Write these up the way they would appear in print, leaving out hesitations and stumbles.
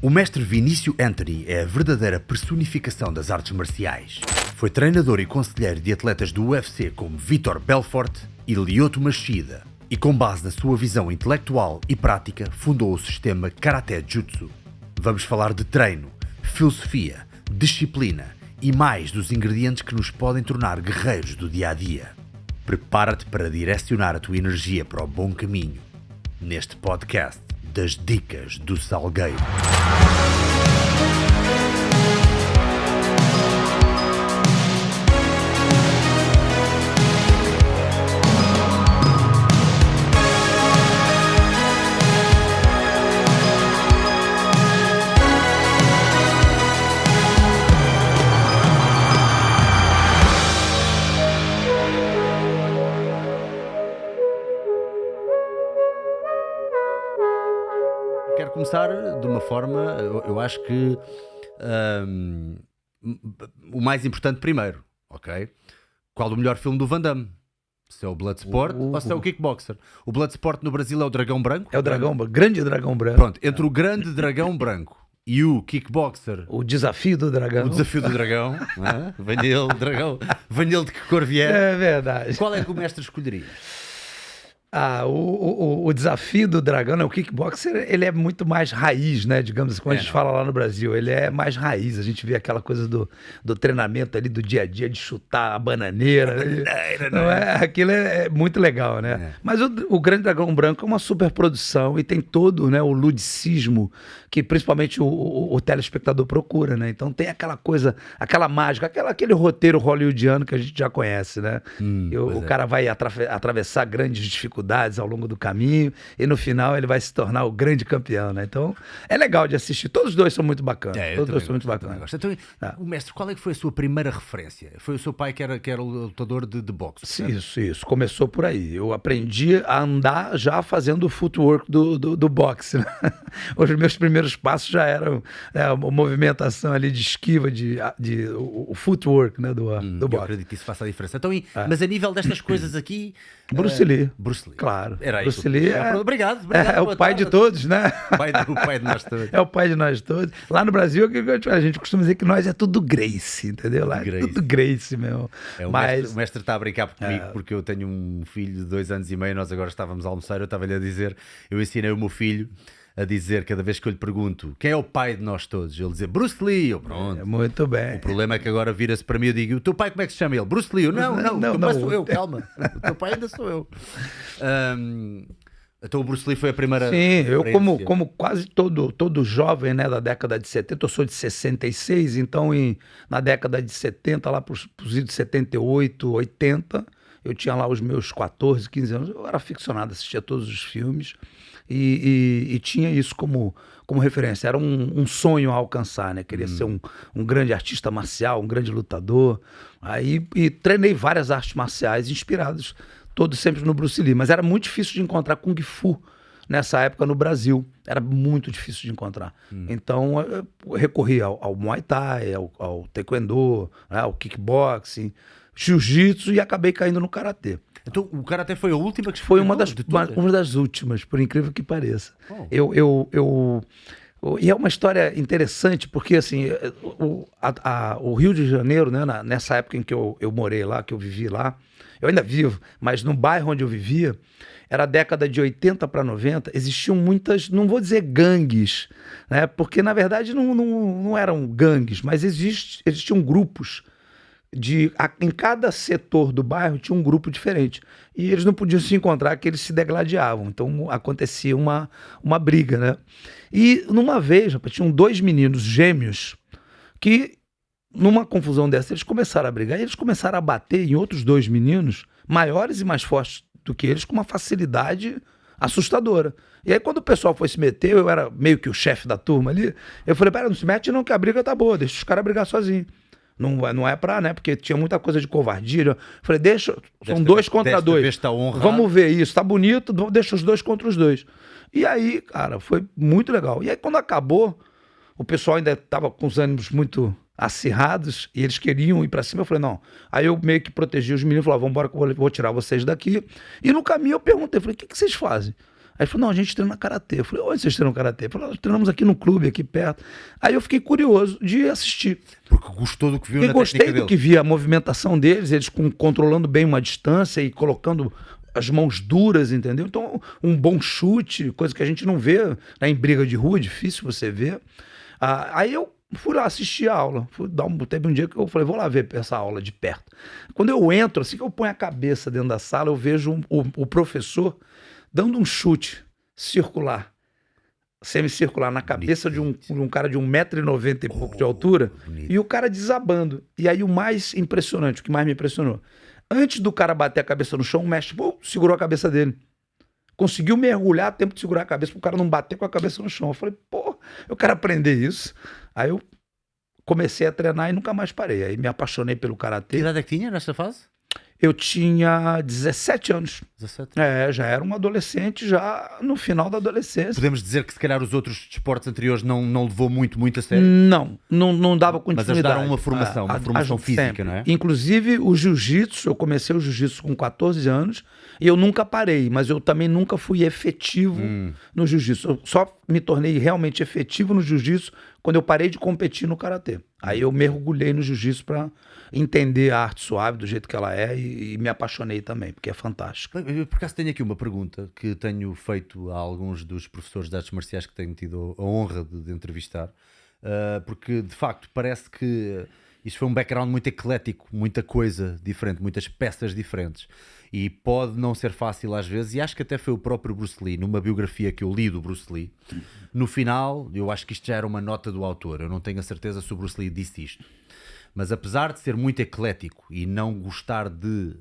O mestre Vinícius Anthony é a verdadeira personificação das artes marciais. Foi treinador e conselheiro de atletas do UFC como Vitor Belfort e Lyoto Machida. E com base na sua visão intelectual e prática, fundou o sistema Karate Jutsu. Vamos falar de treino, filosofia, disciplina e mais dos ingredientes que nos podem tornar guerreiros do dia-a-dia. Prepara-te para direcionar a tua energia para o bom caminho. Neste podcast das Dicas do Salgueiro. Quero começar de uma forma, eu acho que o mais importante primeiro, ok? Qual o melhor filme do Van Damme? Se é o Bloodsport ou se é o Kickboxer? O Bloodsport no Brasil é o Dragão Branco? É o Dragão, grande Dragão Branco. Pronto, entre o grande Dragão Branco e o Kickboxer... O Desafio do Dragão. O Desafio do Dragão, não é? Venha ele, dragão, venha ele de que cor vier. É verdade. Qual é que o mestre escolheria? O Desafio do Dragão, né? O Kickboxer, ele é muito mais raiz, né? Digamos, como a gente fala lá no Brasil, ele é mais raiz. A gente vê aquela coisa do treinamento ali, do dia a dia, de chutar a bananeira. Não é? Aquilo é muito legal, né? É. Mas o Grande Dragão Branco é uma super produção e tem todo, né, o ludicismo que principalmente o telespectador procura, né? Então tem aquela coisa, aquela mágica, aquele roteiro hollywoodiano que a gente já conhece, né? O cara vai atravessar grandes dificuldades ao longo do caminho e no final ele vai se tornar o grande campeão, né? Então é legal de assistir. Todos os dois são muito bacanas. Todos os dois são muito bacanas. Então, o mestre, qual é que foi a sua primeira referência? Foi o seu pai que era lutador de boxe? Isso. Começou por aí. Eu aprendi a andar já fazendo o footwork do boxe, né? Os meus primeiros passos já eram a movimentação ali de esquiva, o footwork, né, do boxe. Eu acredito que isso faça a diferença. Então, mas a nível destas coisas aqui... Bruce Lee. Claro. Era Bruce isso. Lee Obrigado. É o pai de todos, né? O pai de nós todos. É o pai de nós todos. Lá no Brasil, a gente costuma dizer que nós é tudo Grace, entendeu? Lá é tudo Grace, meu. O mestre está a brincar comigo porque eu tenho um filho de 2 anos e meio, nós agora estávamos a almoçar, eu estava-lhe a dizer, eu ensinei o meu filho a dizer, cada vez que eu lhe pergunto quem é o pai de nós todos, ele dizer Bruce Lee, eu pronto. Muito bem. O problema é que agora vira-se para mim e eu digo, o teu pai como é que se chama? Ele, Bruce Lee. Eu, não, o teu pai sou eu, calma. O teu pai ainda sou eu. Então o Bruce Lee foi a primeira... Sim, eu como quase todo jovem, né, da década de 70, eu sou de 66, então na década de 70, lá para os idos de 78, 80, eu tinha lá os meus 14, 15 anos, eu era aficionado, assistia todos os filmes e tinha isso como referência. Era um sonho a alcançar, né? Queria ser um grande artista marcial, um grande lutador. E treinei várias artes marciais inspiradas, todos sempre no Bruce Lee. Mas era muito difícil de encontrar Kung Fu nessa época no Brasil. Era muito difícil de encontrar. Então eu recorri ao Muay Thai, ao Taekwondo, né, ao Kickboxing, Jiu-Jitsu e acabei caindo no Karatê. Então o Karatê foi a última que foi uma das últimas, por incrível que pareça. E é uma história interessante, porque assim, o Rio de Janeiro, né, nessa época em que eu morei lá, que eu vivi lá, eu ainda vivo, mas no bairro onde eu vivia, era a década de 80 para 90, existiam muitas, não vou dizer gangues, né, porque na verdade não eram gangues, mas existiam grupos. Em cada setor do bairro tinha um grupo diferente e eles não podiam se encontrar, que eles se degladiavam, então acontecia uma briga, né? E numa vez, rapaz, tinham 2 meninos gêmeos que numa confusão dessa eles começaram a brigar e eles começaram a bater em outros 2 meninos maiores e mais fortes do que eles com uma facilidade assustadora. E aí quando o pessoal foi se meter, eu era meio que o chefe da turma ali, eu falei, pera, não se mete não, que a briga tá boa, deixa os caras brigar sozinhos. Não é pra, né? Porque tinha muita coisa de covardia. Eu falei, são 2 contra 2. Tá vamos ver isso, tá bonito, deixa os 2 contra os 2. E aí, cara, foi muito legal. E aí, quando acabou, o pessoal ainda tava com os ânimos muito acirrados e eles queriam ir pra cima. Eu falei, não. Aí eu meio que protegi os meninos, falei, vamos embora que eu vou tirar vocês daqui. E no caminho eu perguntei, falei, o que vocês fazem? Aí ele falou, não, a gente treina karatê. Eu falei, onde vocês treinam karatê? Ele falou, nós treinamos aqui no clube, aqui perto. Aí eu fiquei curioso de assistir. Porque gostou do que viu na Gostei técnica do deles. que vi, a movimentação deles, eles controlando bem uma distância e colocando as mãos duras, entendeu? Então, um bom chute, coisa que a gente não vê, né, em briga de rua, difícil você ver. Aí eu fui lá assistir a aula. Teve um dia que eu falei, vou lá ver essa aula de perto. Quando eu entro, assim que eu ponho a cabeça dentro da sala, eu vejo o professor dando um chute circular, semicircular, na cabeça de um cara de 1,90 m e pouco de altura, bonito. e o cara desabando. E aí o mais impressionante, o que mais me impressionou, antes do cara bater a cabeça no chão, o mestre segurou a cabeça dele. Conseguiu mergulhar a tempo de segurar a cabeça pro cara não bater com a cabeça no chão. Eu falei, eu quero aprender isso. Aí eu comecei a treinar e nunca mais parei. Aí me apaixonei pelo Que karatê. idade é que tinha nesta fase? Eu tinha 17 anos. 17. Já era um adolescente, já no final da adolescência. Podemos dizer que se calhar os outros desportos anteriores não levou muito a sério? Não dava Mas continuidade. ajudaram uma formação física, sempre. não é? Inclusive o jiu-jitsu, eu comecei o jiu-jitsu com 14 anos e eu nunca parei, mas eu também nunca fui efetivo no jiu-jitsu. Eu só me tornei realmente efetivo no jiu-jitsu quando eu parei de competir no karatê. Aí eu mergulhei no jiu-jitsu para entender a arte suave do jeito que ela é e me apaixonei também, porque é fantástico. Eu, por acaso, tenho aqui uma pergunta que tenho feito a alguns dos professores de artes marciais que tenho tido a honra de entrevistar, porque de facto parece que isto foi um background muito eclético, muita coisa diferente, muitas peças diferentes, e pode não ser fácil às vezes, e acho que até foi o próprio Bruce Lee, numa biografia que eu li do Bruce Lee, no final, eu acho que isto já era uma nota do autor, eu não tenho a certeza se o Bruce Lee disse isto, mas apesar de ser muito eclético e não gostar de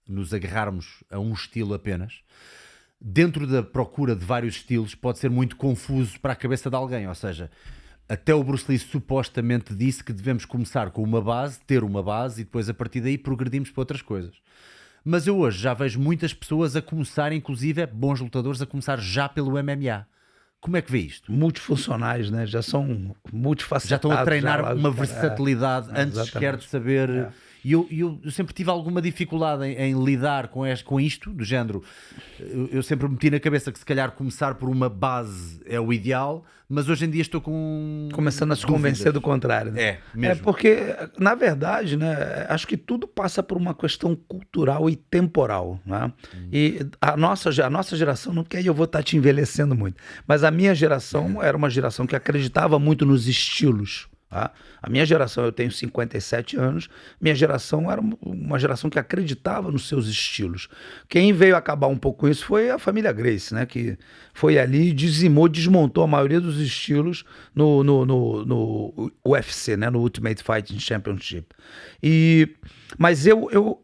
nos agarrarmos a um estilo apenas, dentro da procura de vários estilos pode ser muito confuso para a cabeça de alguém, ou seja, até o Bruce Lee supostamente disse que devemos começar com uma base, ter uma base e depois a partir daí progredimos para outras coisas. Mas eu hoje já vejo muitas pessoas a começar, inclusive bons lutadores, a começar já pelo MMA. Como é que vê isto? Multifuncionais, né? Já são multifacetados. Já estão a treinar lá, uma versatilidade antes exatamente. sequer de saber... E eu sempre tive alguma dificuldade em lidar com isto, do género. Eu sempre meti na cabeça que se calhar começar por uma base é o ideal, mas hoje em dia estou começando a se dúvidas. convencer do contrário. Né? É, mesmo. Porque, na verdade, né, acho que tudo passa por uma questão cultural e temporal. Né? E a nossa geração, não, porque aí eu vou estar te envelhecendo muito, mas a minha geração era uma geração que acreditava muito nos estilos. Tá? A minha geração, eu tenho 57 anos, minha geração era uma geração que acreditava nos seus estilos. Quem veio acabar um pouco com isso foi a família Gracie, né? Que foi ali e desmontou a maioria dos estilos no UFC, né? No Ultimate Fighting Championship. Mas eu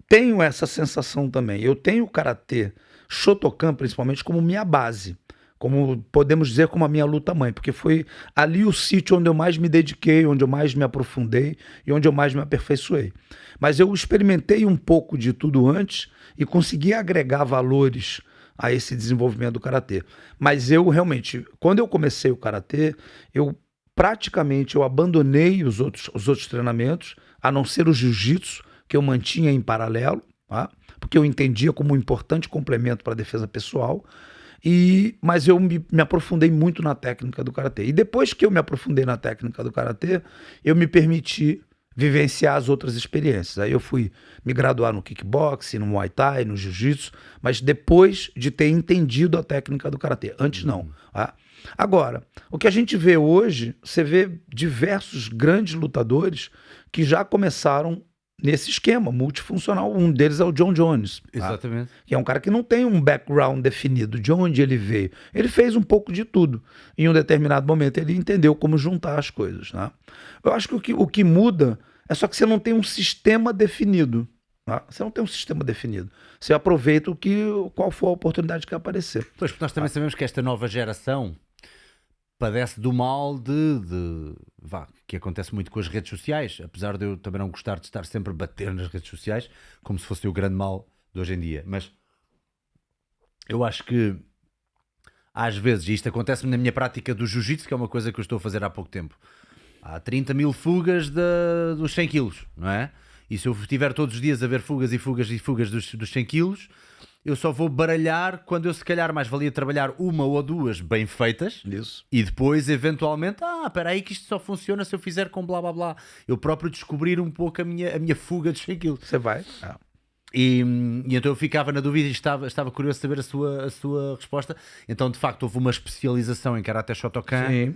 tenho essa sensação também. Eu tenho o Karatê Shotokan, principalmente, como minha base. Como podemos dizer, como a minha luta-mãe, porque foi ali o sítio onde eu mais me dediquei, onde eu mais me aprofundei e onde eu mais me aperfeiçoei. Mas eu experimentei um pouco de tudo antes e consegui agregar valores a esse desenvolvimento do Karatê. Mas eu realmente, quando eu comecei o Karatê, eu abandonei os outros treinamentos, a não ser o Jiu-Jitsu, que eu mantinha em paralelo, tá? Porque eu entendia como um importante complemento para a defesa pessoal. Mas eu me aprofundei muito na técnica do Karatê. E depois que eu me aprofundei na técnica do Karatê, eu me permiti vivenciar as outras experiências. Aí eu fui me graduar no kickboxing, no Muay Thai, no Jiu-Jitsu, mas depois de ter entendido a técnica do Karatê. Antes não. Tá? Agora, o que a gente vê hoje, você vê diversos grandes lutadores que já começaram nesse esquema multifuncional. Um deles é o John Jones. Exatamente. Tá? Que é um cara que não tem um background definido de onde ele veio. Ele fez um pouco de tudo. Em um determinado momento ele entendeu como juntar as coisas. Tá? Eu acho que o que muda é só que você não tem um sistema definido. Tá? Você não tem um sistema definido. Você aproveita qual for a oportunidade que aparecer. Pois, porque nós também sabemos que esta nova geração padece do mal que acontece muito com as redes sociais, apesar de eu também não gostar de estar sempre a bater nas redes sociais, como se fosse o grande mal de hoje em dia. Mas eu acho que às vezes, e isto acontece-me na minha prática do jiu-jitsu, que é uma coisa que eu estou a fazer há pouco tempo, há 30 mil fugas dos 100 quilos, não é? E se eu estiver todos os dias a ver fugas e fugas e fugas dos 100 quilos, eu só vou baralhar quando eu se calhar mais valia trabalhar uma ou duas bem feitas Isso. e depois eventualmente, espera aí que isto só funciona se eu fizer com blá blá blá. Eu próprio descobrir um pouco a minha fuga dos 100 quilos. Você vai. E então eu ficava na dúvida e estava curioso de saber a sua resposta. Então, de facto, houve uma especialização em Karate Shotokan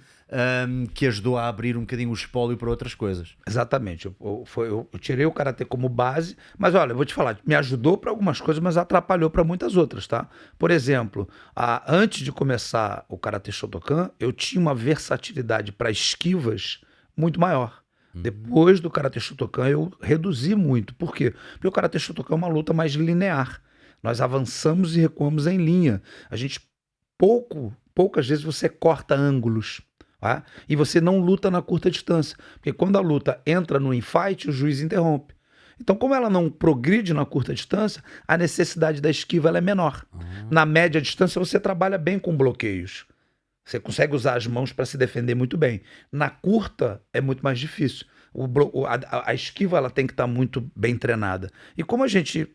que ajudou a abrir um bocadinho o espólio para outras coisas. Exatamente. Eu tirei o Karatê como base, mas olha, eu vou te falar, me ajudou para algumas coisas, mas atrapalhou para muitas outras, tá? Por exemplo, antes de começar o Karatê Shotokan, eu tinha uma versatilidade para esquivas muito maior. Depois do Karatê Shotokan eu reduzi muito. Por quê? Porque o Karatê Shotokan é uma luta mais linear. Nós avançamos e recuamos em linha. A gente poucas vezes você corta ângulos, tá? E você não luta na curta distância. Porque quando a luta entra no infight, o juiz interrompe. Então, como ela não progride na curta distância, a necessidade da esquiva ela é menor. Na média distância você trabalha bem com bloqueios. Você consegue usar as mãos para se defender muito bem. Na curta é muito mais difícil. A esquiva ela tem que estar muito bem treinada. E como a gente,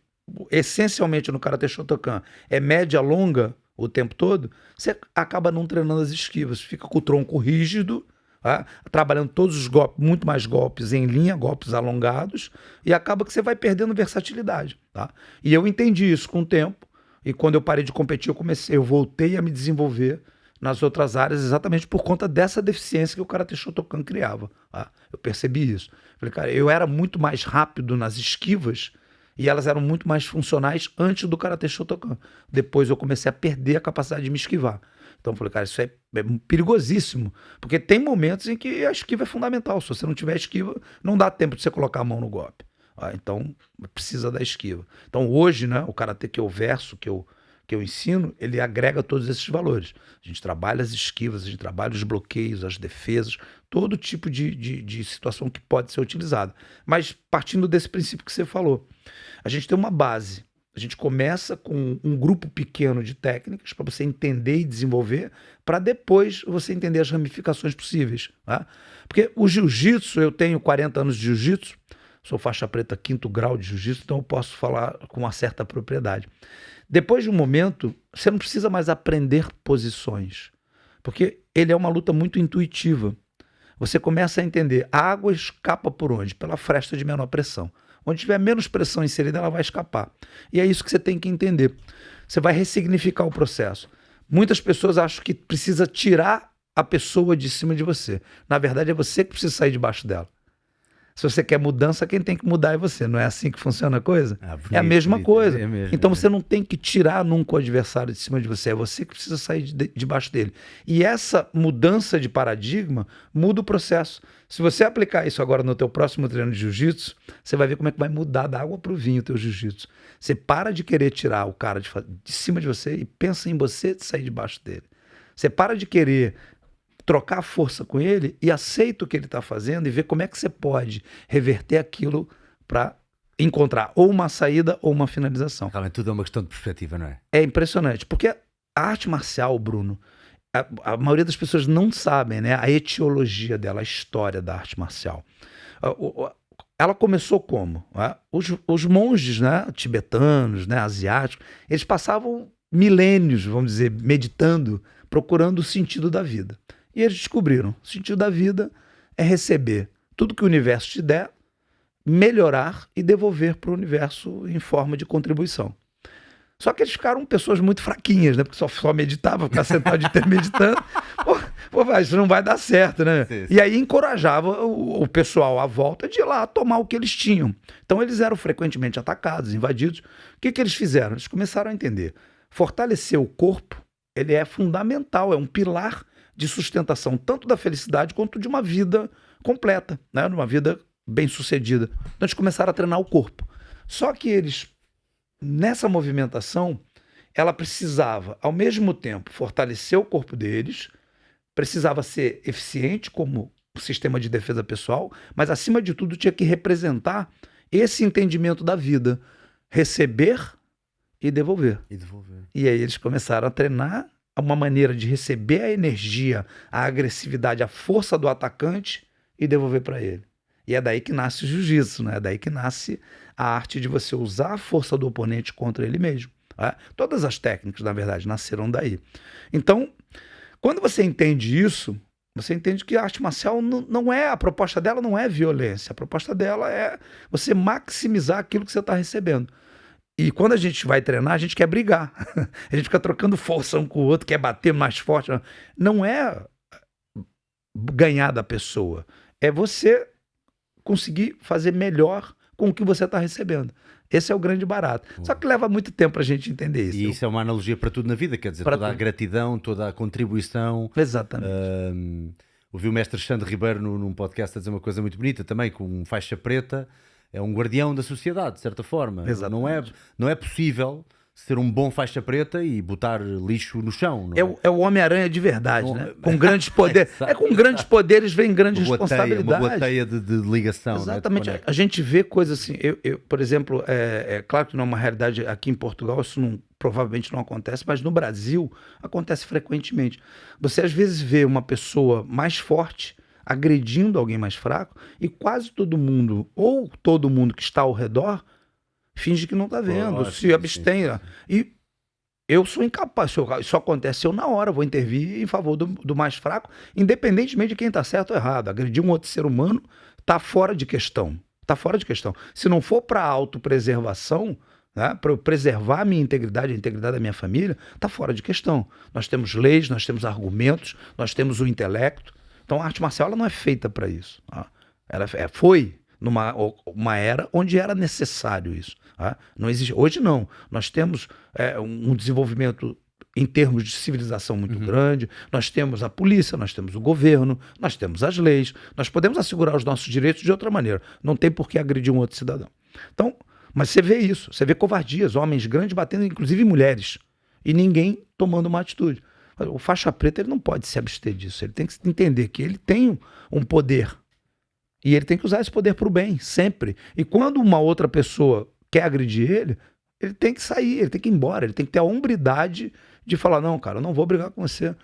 essencialmente no Karatê Shotokan, é média longa o tempo todo, você acaba não treinando as esquivas. Fica com o tronco rígido, tá? Trabalhando todos os golpes, muito mais golpes em linha, golpes alongados, e acaba que você vai perdendo versatilidade. Tá? E eu entendi isso com o tempo. E quando eu parei de competir, eu voltei a me desenvolver nas outras áreas exatamente por conta dessa deficiência que o Karatê Shotokan criava. Tá? Eu percebi isso. Falei, cara, eu era muito mais rápido nas esquivas e elas eram muito mais funcionais antes do Karatê Shotokan. Depois eu comecei a perder a capacidade de me esquivar. Então eu falei, cara, isso é perigosíssimo, porque tem momentos em que a esquiva é fundamental. Se você não tiver esquiva, não dá tempo de você colocar a mão no golpe. Então precisa da esquiva. Então hoje, né, o Karatê que eu verso, que eu ensino, ele agrega todos esses valores. A gente trabalha as esquivas, a gente trabalha os bloqueios, as defesas, todo tipo de situação que pode ser utilizada. Mas partindo desse princípio que você falou, a gente tem uma base. A gente começa com um grupo pequeno de técnicas para você entender e desenvolver, para depois você entender as ramificações possíveis. Tá? Porque o jiu-jitsu, eu tenho 40 anos de jiu-jitsu, sou faixa preta 5º grau de jiu-jitsu, então eu posso falar com uma certa propriedade. Depois de um momento, você não precisa mais aprender posições, porque ele é uma luta muito intuitiva. Você começa a entender, a água escapa por onde? Pela fresta de menor pressão. Onde tiver menos pressão inserida, ela vai escapar. E é isso que você tem que entender. Você vai ressignificar o processo. Muitas pessoas acham que precisa tirar a pessoa de cima de você. Na verdade, é você que precisa sair debaixo dela. Se você quer mudança, quem tem que mudar é você. Não é assim que funciona a coisa? Bonito, é a mesma coisa. Mesmo, então você não tem que tirar nunca o adversário de cima de você. É você que precisa sair debaixo dele. E essa mudança de paradigma muda o processo. Se você aplicar isso agora no teu próximo treino de jiu-jitsu, você vai ver como é que vai mudar da água para o vinho o teu jiu-jitsu. Você para de querer tirar o cara de cima de você e pensa em você sair debaixo dele. Você para de querer trocar força com ele e aceita o que ele está fazendo e ver como é que você pode reverter aquilo para encontrar ou uma saída ou uma finalização. Realmente tudo é uma questão de perspectiva, não é? É impressionante, porque a arte marcial, Bruno, a maioria das pessoas não sabem, né, a etiologia dela, a história da arte marcial. Ela começou como? Os monges, né, tibetanos, né, asiáticos, eles passavam milênios, vamos dizer, meditando, procurando o sentido da vida. E eles descobriram, o sentido da vida é receber tudo que o universo te der, melhorar e devolver para o universo em forma de contribuição. Só que eles ficaram pessoas muito fraquinhas, né? Porque só meditava, ficar sentado de ter meditando. Isso não vai dar certo, né? Sim. E aí encorajava o pessoal à volta de ir lá tomar o que eles tinham. Então eles eram frequentemente atacados, invadidos. O que eles fizeram? Eles começaram a entender. Fortalecer o corpo, ele é fundamental, é um pilar de sustentação tanto da felicidade quanto de uma vida completa, né? De uma vida bem-sucedida. Então eles começaram a treinar o corpo. Só que eles, nessa movimentação, ela precisava, ao mesmo tempo, fortalecer o corpo deles, precisava ser eficiente como sistema de defesa pessoal, mas, acima de tudo, tinha que representar esse entendimento da vida. Receber e devolver. E aí eles começaram a treinar uma maneira de receber a energia, a agressividade, a força do atacante e devolver para ele. E é daí que nasce o jiu-jitsu, né? É daí que nasce a arte de você usar a força do oponente contra ele mesmo. Né? Todas as técnicas, na verdade, nasceram daí. Então, quando você entende isso, você entende que a arte marcial não é, a proposta dela não é violência, a proposta dela é você maximizar aquilo que você está recebendo. E quando a gente vai treinar, a gente quer brigar. A gente fica trocando força um com o outro, quer bater mais forte. Não é ganhar da pessoa, é você conseguir fazer melhor com o que você está recebendo. Esse é o grande barato. Só que leva muito tempo para a gente entender isso. E isso é uma analogia para tudo na vida, quer dizer, toda a gratidão, toda a contribuição. Exatamente. Ouvi o mestre Xande Ribeiro num podcast a dizer uma coisa muito bonita também, com um faixa preta é um guardião da sociedade, de certa forma. Não é possível ser um bom faixa preta e botar lixo no chão. É o Homem-Aranha de verdade, né? Com grandes poderes. Com grandes poderes vem grandes responsabilidades. Uma boa teia de ligação. Exatamente. Né? A gente vê coisas assim. Eu, por exemplo, é claro que não é uma realidade aqui em Portugal, isso provavelmente não acontece, mas no Brasil acontece frequentemente. Você às vezes vê uma pessoa mais forte agredindo alguém mais fraco e quase todo mundo, ou todo mundo que está ao redor, finge que não está vendo, se abstém. E eu sou incapaz, isso acontece, eu na hora vou intervir em favor do mais fraco, independentemente de quem está certo ou errado. Agredir um outro ser humano está fora de questão. Está fora de questão. Se não for para autopreservação, né, para eu preservar a minha integridade, a integridade da minha família, está fora de questão. Nós temos leis, nós temos argumentos, nós temos o intelecto. Então a arte marcial ela não é feita para isso. Ela foi numa era onde era necessário isso. Não existe. Hoje não. Nós temos um desenvolvimento em termos de civilização muito grande. Nós temos a polícia, nós temos o governo, nós temos as leis. Nós podemos assegurar os nossos direitos de outra maneira. Não tem por que agredir um outro cidadão. Então, mas você vê isso. Você vê covardias, homens grandes batendo inclusive em mulheres. E ninguém tomando uma atitude. O faixa preta ele não pode se abster disso. Ele tem que entender que ele tem um poder. E ele tem que usar esse poder para o bem, sempre. E quando uma outra pessoa quer agredir ele tem que sair, ele tem que ir embora. Ele tem que ter a hombridade de falar, não, cara, eu não vou brigar com você.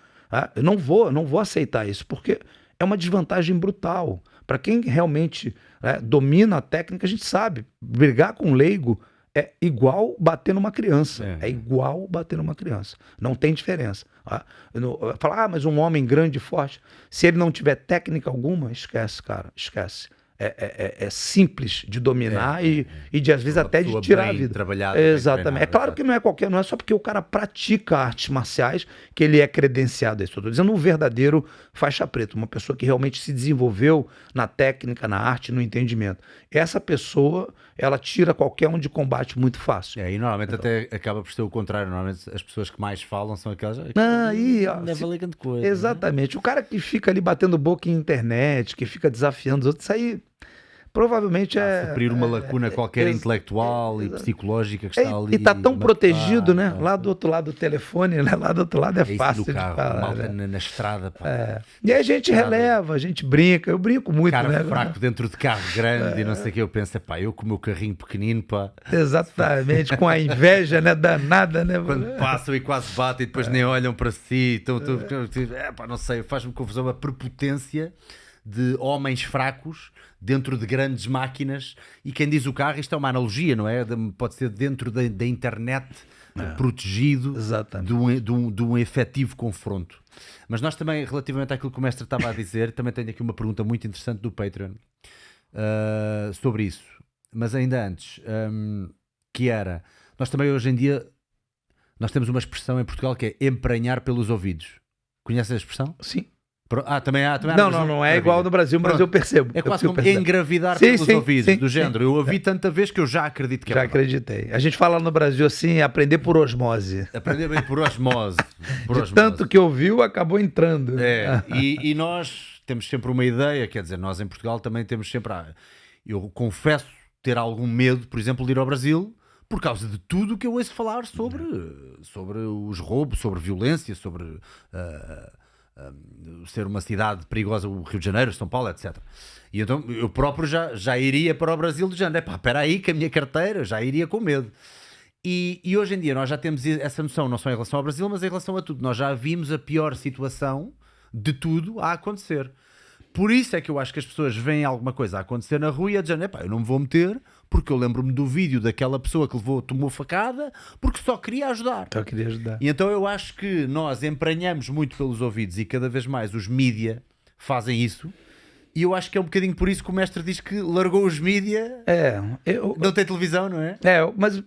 Eu não vou aceitar isso, porque é uma desvantagem brutal. Para quem realmente domina a técnica, a gente sabe, brigar com um leigo é igual bater numa criança. É igual bater numa criança. Não tem diferença. Falar, mas um homem grande e forte, se ele não tiver técnica alguma, esquece, cara, esquece. É simples de dominar e de, às vezes, até de tirar a vida. Exatamente. É claro que não é só porque o cara pratica artes marciais que ele é credenciado a isso. Estou dizendo um verdadeiro faixa preta, uma pessoa que realmente se desenvolveu na técnica, na arte, no entendimento. Essa pessoa, ela tira qualquer um de combate muito fácil. E normalmente até acaba por ser o contrário. Normalmente as pessoas que mais falam são aquelas que não valem grande coisa. Exatamente. Né? O cara que fica ali batendo boca em internet, que fica desafiando os outros, isso aí provavelmente suprir uma lacuna qualquer intelectual e psicológica que está ali. E está tão protegido, né? Lá do outro lado do telefone, né? Lá do outro lado é fácil do carro, de falar. Malta na estrada. Pá. E aí a gente releva, a gente brinca. Eu brinco muito, carro né? fraco dentro de carro grande e não sei o que. Eu penso, eu com o meu carrinho pequenino, pá. Exatamente, com a inveja, né? Danada, né? Quando passam e quase batem e depois nem olham para si. Então, não sei, faz-me confusão a prepotência de homens fracos dentro de grandes máquinas. E quem diz o carro, isto é uma analogia, não é? Pode ser dentro da internet, protegido de um efetivo confronto. Mas nós também, relativamente àquilo que o mestre estava a dizer, também tenho aqui uma pergunta muito interessante do Patreon sobre isso. Mas ainda antes, que era, nós também hoje em dia nós temos uma expressão em Portugal que é empranhar pelos ouvidos. Conheces a expressão? Sim. Também há não é igual no Brasil, mas eu percebo. É quase como engravidar pelos ouvidos, do género. Eu ouvi tanta vez que eu já acredito que é verdade. Já acreditei. A gente fala no Brasil assim, aprender por osmose. Aprender bem por osmose. Tanto que ouviu, acabou entrando. E nós temos sempre uma ideia, quer dizer, nós em Portugal também temos sempre... Eu confesso ter algum medo, por exemplo, de ir ao Brasil, por causa de tudo o que eu ouço falar sobre os roubos, sobre violência, sobre... ser uma cidade perigosa, o Rio de Janeiro, São Paulo, etc. E então eu próprio já iria para o Brasil de género. Espera aí que a minha carteira já iria com medo. E hoje em dia nós já temos essa noção, não só em relação ao Brasil, mas em relação a tudo. Nós já vimos a pior situação de tudo a acontecer. por isso é que eu acho que as pessoas veem alguma coisa a acontecer na rua e a dizer, epá, eu não me vou meter porque eu lembro-me do vídeo daquela pessoa que tomou facada porque só queria ajudar. Só queria ajudar. E então eu acho que nós empranhamos muito pelos ouvidos e cada vez mais os mídia fazem isso. E eu acho que é um bocadinho por isso que o mestre diz que largou os mídia. Não tem televisão, não é? Mas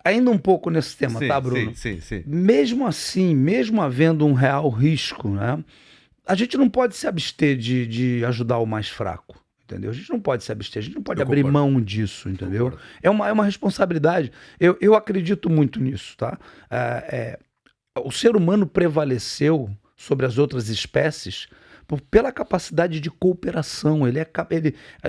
ainda um pouco nesse tema, Sim, tá, Bruno? sim. Mesmo assim, mesmo havendo um real risco, né? A gente não pode se abster de ajudar o mais fraco. Entendeu? A gente não pode se abster, a gente não pode abrir mão disso, entendeu? É uma responsabilidade. Eu acredito muito nisso, tá? O ser humano prevaleceu sobre as outras espécies pela capacidade de cooperação.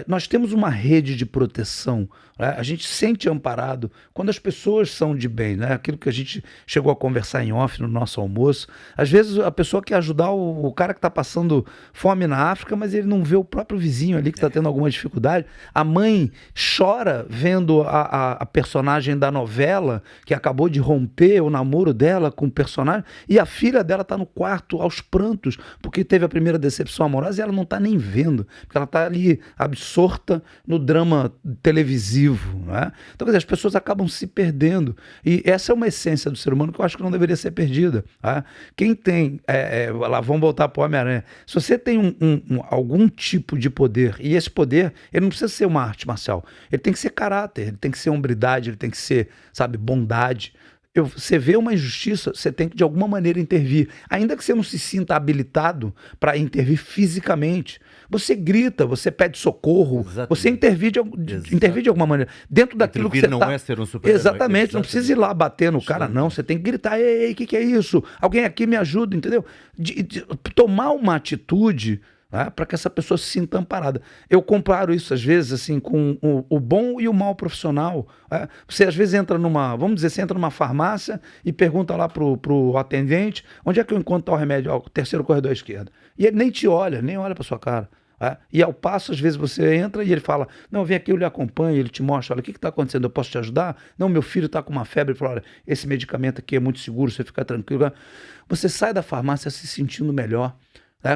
Nós temos uma rede de proteção, né? A gente se sente amparado quando as pessoas são de bem, né? Aquilo que a gente chegou a conversar em off no nosso almoço. Às vezes a pessoa quer ajudar o cara que está passando fome na África, mas ele não vê o próprio vizinho ali que está tendo alguma dificuldade. A mãe chora vendo a personagem da novela que acabou de romper o namoro dela com o personagem, e a filha dela está no quarto aos prantos porque teve a primeira decepção amorosa e ela não está nem vendo, porque ela está ali absorta no drama televisivo, né? Então, quer dizer, as pessoas acabam se perdendo, e essa é uma essência do ser humano que eu acho que não deveria ser perdida, tá? Quem tem, lá vamos voltar para o Homem-Aranha, se você tem algum tipo de poder, e esse poder, ele não precisa ser uma arte marcial, ele tem que ser caráter, ele tem que ser hombridade, ele tem que ser, sabe, bondade. Você vê uma injustiça, você tem que de alguma maneira intervir, ainda que você não se sinta habilitado para intervir fisicamente. Você grita, você pede socorro, Exatamente. você intervir de alguma maneira dentro daquilo que você não está. É ser um super-herói. Exatamente, não precisa ir lá bater no cara, não. Você tem que gritar: ei, o que é isso? Alguém aqui me ajuda, entendeu? De tomar uma atitude, né, para que essa pessoa se sinta amparada. Eu comparo isso, às vezes, assim, com o bom e o mau profissional. Né? Você, às vezes, vamos dizer, você entra numa farmácia e pergunta lá pro atendente: onde é que eu encontro tal remédio? Ó, terceiro corredor à esquerda. E ele nem te olha, nem olha para sua cara. E ao passo, às vezes, você entra e ele fala: não, vem aqui, eu lhe acompanho, ele te mostra, olha, o que está acontecendo, eu posso te ajudar? Não, meu filho está com uma febre. Ele fala: olha, esse medicamento aqui é muito seguro, você fica tranquilo. Você sai da farmácia se sentindo melhor.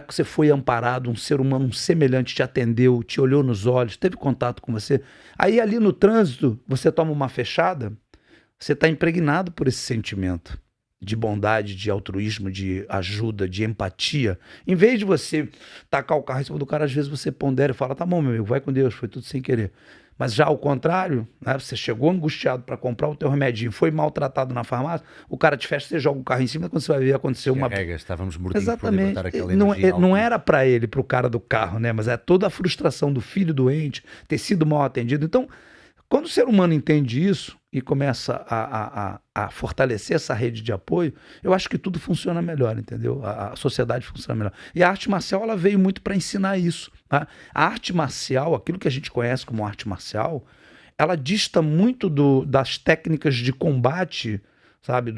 Que você foi amparado, um ser humano, um semelhante te atendeu, te olhou nos olhos, teve contato com você. Aí ali no trânsito, você toma uma fechada, você está impregnado por esse sentimento de bondade, de altruísmo, de ajuda, de empatia. Em vez de você tacar o carro em cima do cara, às vezes você pondera e fala: tá bom, meu amigo, vai com Deus, foi tudo sem querer. Mas já ao contrário, né, você chegou angustiado para comprar o teu remedinho, foi maltratado na farmácia, o cara te fecha, você joga o carro em cima, quando você vai ver acontecer uma... Estávamos mortinhos. Exatamente. Por aquela Não era para ele, para o cara do carro, né? Mas é toda a frustração do filho doente, ter sido mal atendido. Então, quando o ser humano entende isso e começa a fortalecer essa rede de apoio, eu acho que tudo funciona melhor, entendeu? A sociedade funciona melhor. E a arte marcial, ela veio muito para ensinar isso. Tá? A arte marcial, aquilo que a gente conhece como arte marcial, ela dista muito das técnicas de combate, sabe,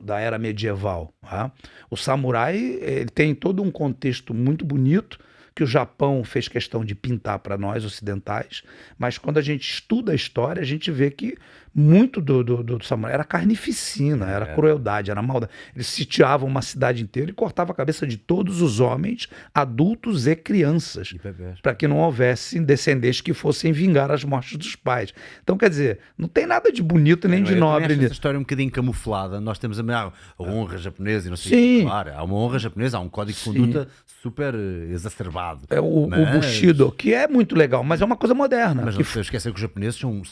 da era medieval. Tá? O samurai, ele tem todo um contexto muito bonito, que o Japão fez questão de pintar para nós ocidentais, mas quando a gente estuda a história, a gente vê que muito do samurai era carnificina, era crueldade, era maldade. Eles sitiavam uma cidade inteira e cortavam a cabeça de todos os homens, adultos e crianças, para que não houvesse descendentes que fossem vingar as mortes dos pais. Então, quer dizer, não tem nada de bonito nem de nobre nisso. Essa história é um bocadinho camuflada. Nós temos a honra japonesa e não sei o que. Claro, há uma honra japonesa, há um código de conduta super exacerbado. É o Bushido, que é muito legal, mas é uma coisa moderna. Mas não se esquecer que os japoneses são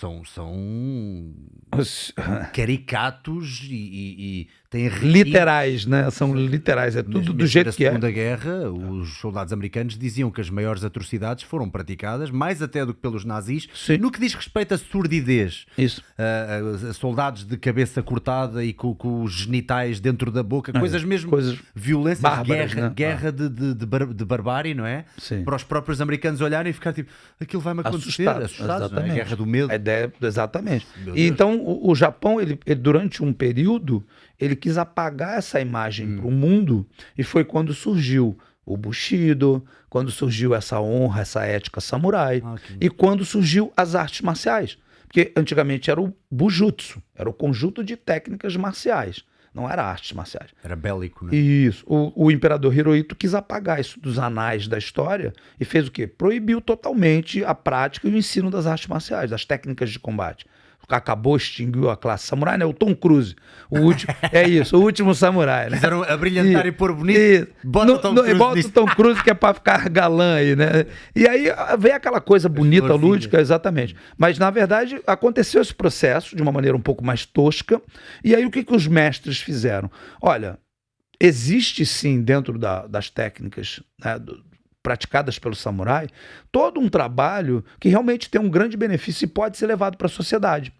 caricatos e têm literais, né? São literais, é tudo do jeito que é. Na Segunda Guerra, os soldados americanos diziam que as maiores atrocidades foram praticadas, mais até do que pelos nazis, no que diz respeito à surdidez. Isso. Soldados de cabeça cortada e com os genitais dentro da boca, coisas mesmo, violências, bárbaras, guerra de barbárie, não é? Sim. Para os próprios americanos olharem e ficar tipo, aquilo vai-me acontecer, assustados, não é? A guerra do medo. Exatamente. E então o Japão, ele durante um período, ele quis apagar essa imagem para o mundo, e foi quando surgiu o Bushido, quando surgiu essa honra, essa ética samurai, e quando surgiu as artes marciais. Porque antigamente era o Bujutsu, era o conjunto de técnicas marciais. não era artes marciais. Era bélico, né? Isso. O imperador Hirohito quis apagar isso dos anais da história e fez o quê? Proibiu totalmente a prática e o ensino das artes marciais, das técnicas de combate. Acabou, extinguiu a classe samurai, né? O Tom Cruise, o último, é isso, o último samurai, né? Quiseram abrilhantar e pôr bonito, bota o Tom Cruise que é pra ficar galã aí, né? E aí vem aquela coisa bonita, lúdica, exatamente. Mas, na verdade, aconteceu esse processo de uma maneira um pouco mais tosca, e aí o que os mestres fizeram? Olha, existe sim, dentro das técnicas, né, praticadas pelo samurai, todo um trabalho que realmente tem um grande benefício e pode ser levado para a sociedade.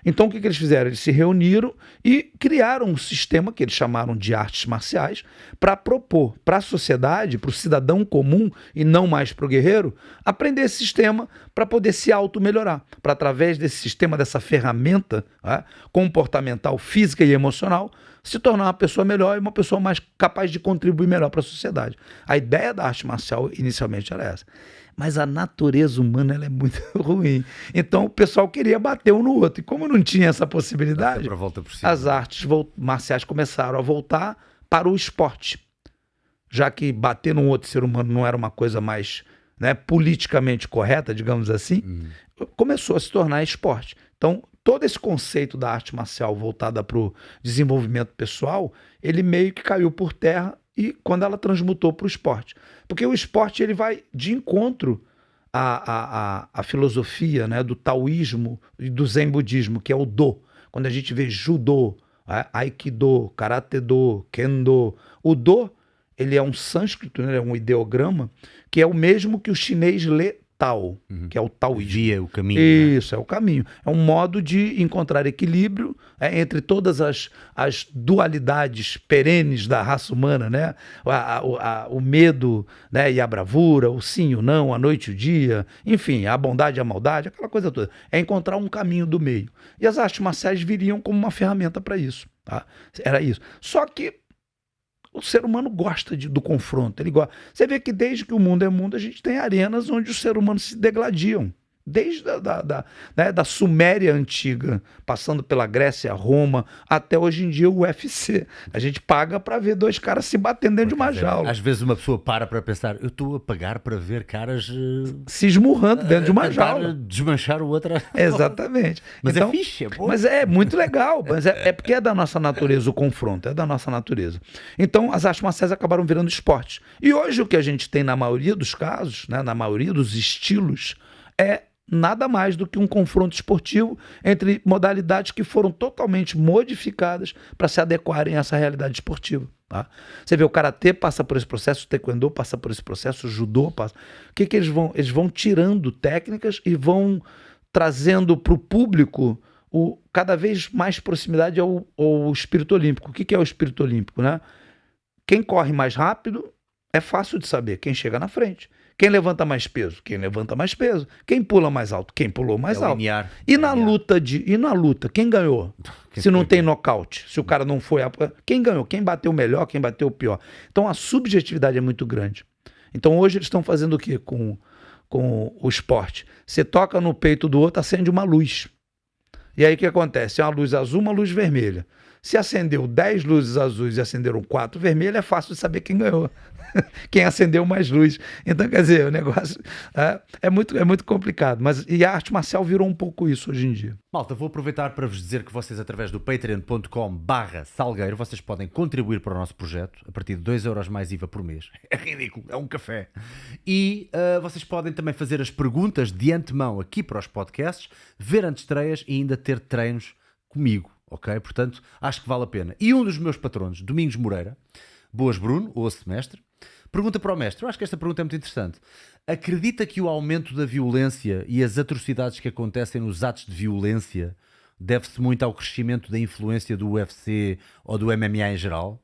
Então o que eles fizeram? Eles se reuniram e criaram um sistema que eles chamaram de artes marciais para propor para a sociedade, para o cidadão comum e não mais para o guerreiro, aprender esse sistema para poder se auto-melhorar. Para através desse sistema, dessa ferramenta comportamental, física e emocional, se tornar uma pessoa melhor e uma pessoa mais capaz de contribuir melhor para a sociedade. A ideia da arte marcial inicialmente era essa. Mas a natureza humana ela é muito ruim. Então o pessoal queria bater um no outro. E como não tinha essa possibilidade, as artes marciais começaram a voltar para o esporte. Já que bater num outro ser humano não era uma coisa mais, né, politicamente correta, digamos assim, começou a se tornar esporte. Então, todo esse conceito da arte marcial voltada para o desenvolvimento pessoal, ele meio que caiu por terra e quando ela transmutou para o esporte. Porque o esporte ele vai de encontro à filosofia, né, do taoísmo e do zen budismo, que é o do. Quando a gente vê judô, aikido, karate-do, kendo, o do ele é um sânscrito, né, é um ideograma, que é o mesmo que o chinês lê Tao, que é o taoísmo. Via o caminho. Isso, né? É o caminho. É um modo de encontrar equilíbrio entre todas as dualidades perenes da raça humana, né? O medo, né, e a bravura, o sim e o não, a noite e o dia, enfim, a bondade e a maldade, aquela coisa toda. É encontrar um caminho do meio. E as artes marciais viriam como uma ferramenta para isso. Tá? Era isso. Só que o ser humano gosta do confronto. Ele gosta. Você vê que desde que o mundo é mundo, a gente tem arenas onde os seres humanos se degladiam. Desde da Suméria antiga, passando pela Grécia, Roma, até hoje em dia o UFC. A gente paga para ver dois caras se batendo dentro de uma jaula. Às vezes uma pessoa para pensar, eu estou a pagar para ver caras se esmurrando dentro de uma jaula. Desmanchar o outro. Exatamente. Mas então, é fixe, é bom. Mas é muito legal. Mas é porque é da nossa natureza o confronto, é da nossa natureza. Então as artes marciais acabaram virando esportes. E hoje o que a gente tem na maioria dos casos, né, na maioria dos estilos, é nada mais do que um confronto esportivo entre modalidades que foram totalmente modificadas para se adequarem a essa realidade esportiva. Tá? Você vê, o karatê passa por esse processo, o taekwondo passa por esse processo, o judô passa. O que eles vão? Eles vão tirando técnicas e vão trazendo para o público cada vez mais proximidade ao espírito olímpico. O que é o espírito olímpico? Né? Quem corre mais rápido é fácil de saber, quem chega na frente. Quem levanta mais peso? Quem levanta mais peso. Quem pula mais alto? Quem pulou mais alto. Linear. E na luta, quem ganhou? Se não tem nocaute, se o cara não foi... Quem ganhou? Quem bateu melhor, quem bateu pior? Então a subjetividade é muito grande. Então hoje eles estão fazendo o quê com o esporte? Você toca no peito do outro, acende uma luz. E aí o que acontece? É uma luz azul, uma luz vermelha. Se acendeu 10 luzes azuis e acenderam 4 vermelhas, é fácil de saber quem ganhou. Quem acendeu mais luz. Então, quer dizer, o negócio é muito complicado. E a arte marcial virou um pouco isso hoje em dia. Malta, vou aproveitar para vos dizer que vocês, através do patreon.com/salgueiro, vocês podem contribuir para o nosso projeto a partir de 2€ mais IVA por mês. É ridículo, é um café. E vocês podem também fazer as perguntas de antemão aqui para os podcasts, ver antestreias e ainda ter treinos comigo. Ok? Portanto, acho que vale a pena. E um dos meus patronos, Domingos Moreira, boas Bruno, ou semestre, pergunta para o mestre, eu acho que esta pergunta é muito interessante. Acredita que o aumento da violência e as atrocidades que acontecem nos atos de violência deve-se muito ao crescimento da influência do UFC ou do MMA em geral?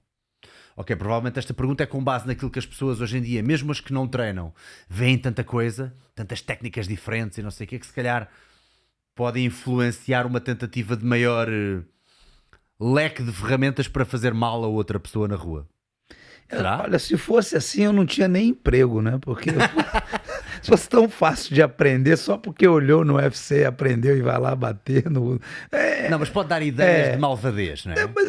Ok, provavelmente esta pergunta é com base naquilo que as pessoas hoje em dia, mesmo as que não treinam, veem tanta coisa, tantas técnicas diferentes e não sei o que se calhar podem influenciar uma tentativa de maior leque de ferramentas para fazer mal a outra pessoa na rua. Será? Olha, se fosse assim, eu não tinha nem emprego, né? Porque se fosse tão fácil de aprender só porque olhou no UFC, aprendeu e vai lá bater no... Não, mas pode dar ideias de malvadez, não é? Mas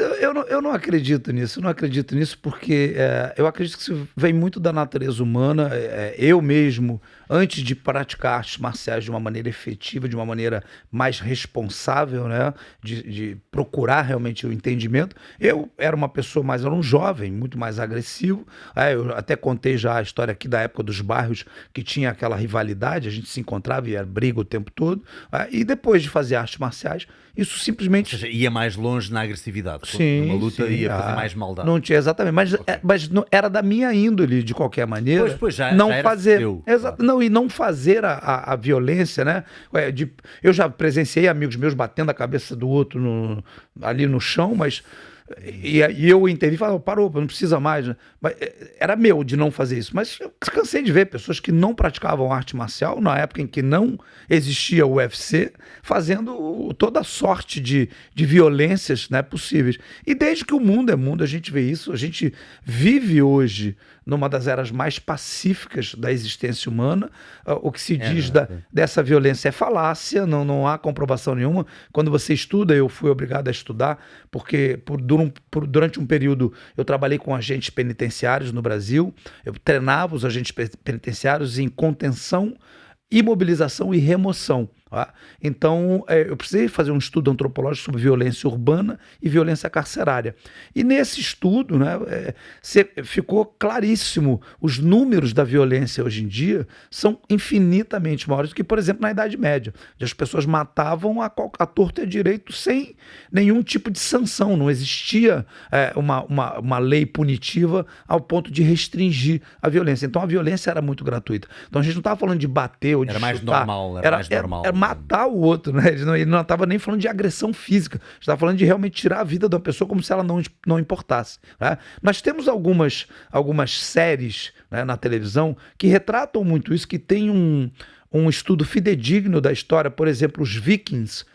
eu não acredito nisso. Eu não acredito nisso porque eu acredito que isso vem muito da natureza humana. Eu mesmo, antes de praticar artes marciais de uma maneira efetiva, de uma maneira mais responsável, né, de procurar realmente o entendimento, eu era uma pessoa era um jovem, muito mais agressivo. Eu até contei já a história aqui da época dos bairros que tinha aquela rivalidade, a gente se encontrava e era briga o tempo todo. E depois de fazer artes marciais, isso simplesmente... Ou seja, ia mais longe na agressividade. Sim, numa luta sim, ia fazer mais maldade. Não tinha exatamente, mas, Ok. mas era da minha índole, de qualquer maneira. Pois, já era fazer, seu, exato, claro. não, e não fazer a violência, né? Eu já presenciei amigos meus batendo a cabeça do outro ali no chão, mas... E eu intervi e falei, parou, não precisa mais. Né? Mas, era meu de não fazer isso. Mas eu cansei de ver pessoas que não praticavam arte marcial, na época em que não existia o UFC, fazendo toda sorte de violências, né, possíveis. E desde que o mundo é mundo, a gente vê isso. A gente vive hoje numa das eras mais pacíficas da existência humana. O que se diz dessa violência é falácia, não há comprovação nenhuma. Quando você estuda, eu fui obrigado a estudar, porque durante um período eu trabalhei com agentes penitenciários no Brasil, eu treinava os agentes penitenciários em contenção, imobilização e remoção. Tá? Então, eu precisei fazer um estudo antropológico sobre violência urbana e violência carcerária. E nesse estudo, né, ficou claríssimo, os números da violência hoje em dia são infinitamente maiores do que, por exemplo, na Idade Média, onde as pessoas matavam a torto e a direito sem nenhum tipo de sanção. Não existia uma lei punitiva ao ponto de restringir a violência. Então, a violência era muito gratuita. Então, a gente não estava falando de bater ou de Era mais chutar. normal, Era matar o outro, né? Ele não estava nem falando de agressão física, estava falando de realmente tirar a vida de uma pessoa como se ela não importasse. Né? Nós temos algumas séries, né, na televisão que retratam muito isso, que tem um estudo fidedigno da história, por exemplo, os Vikings,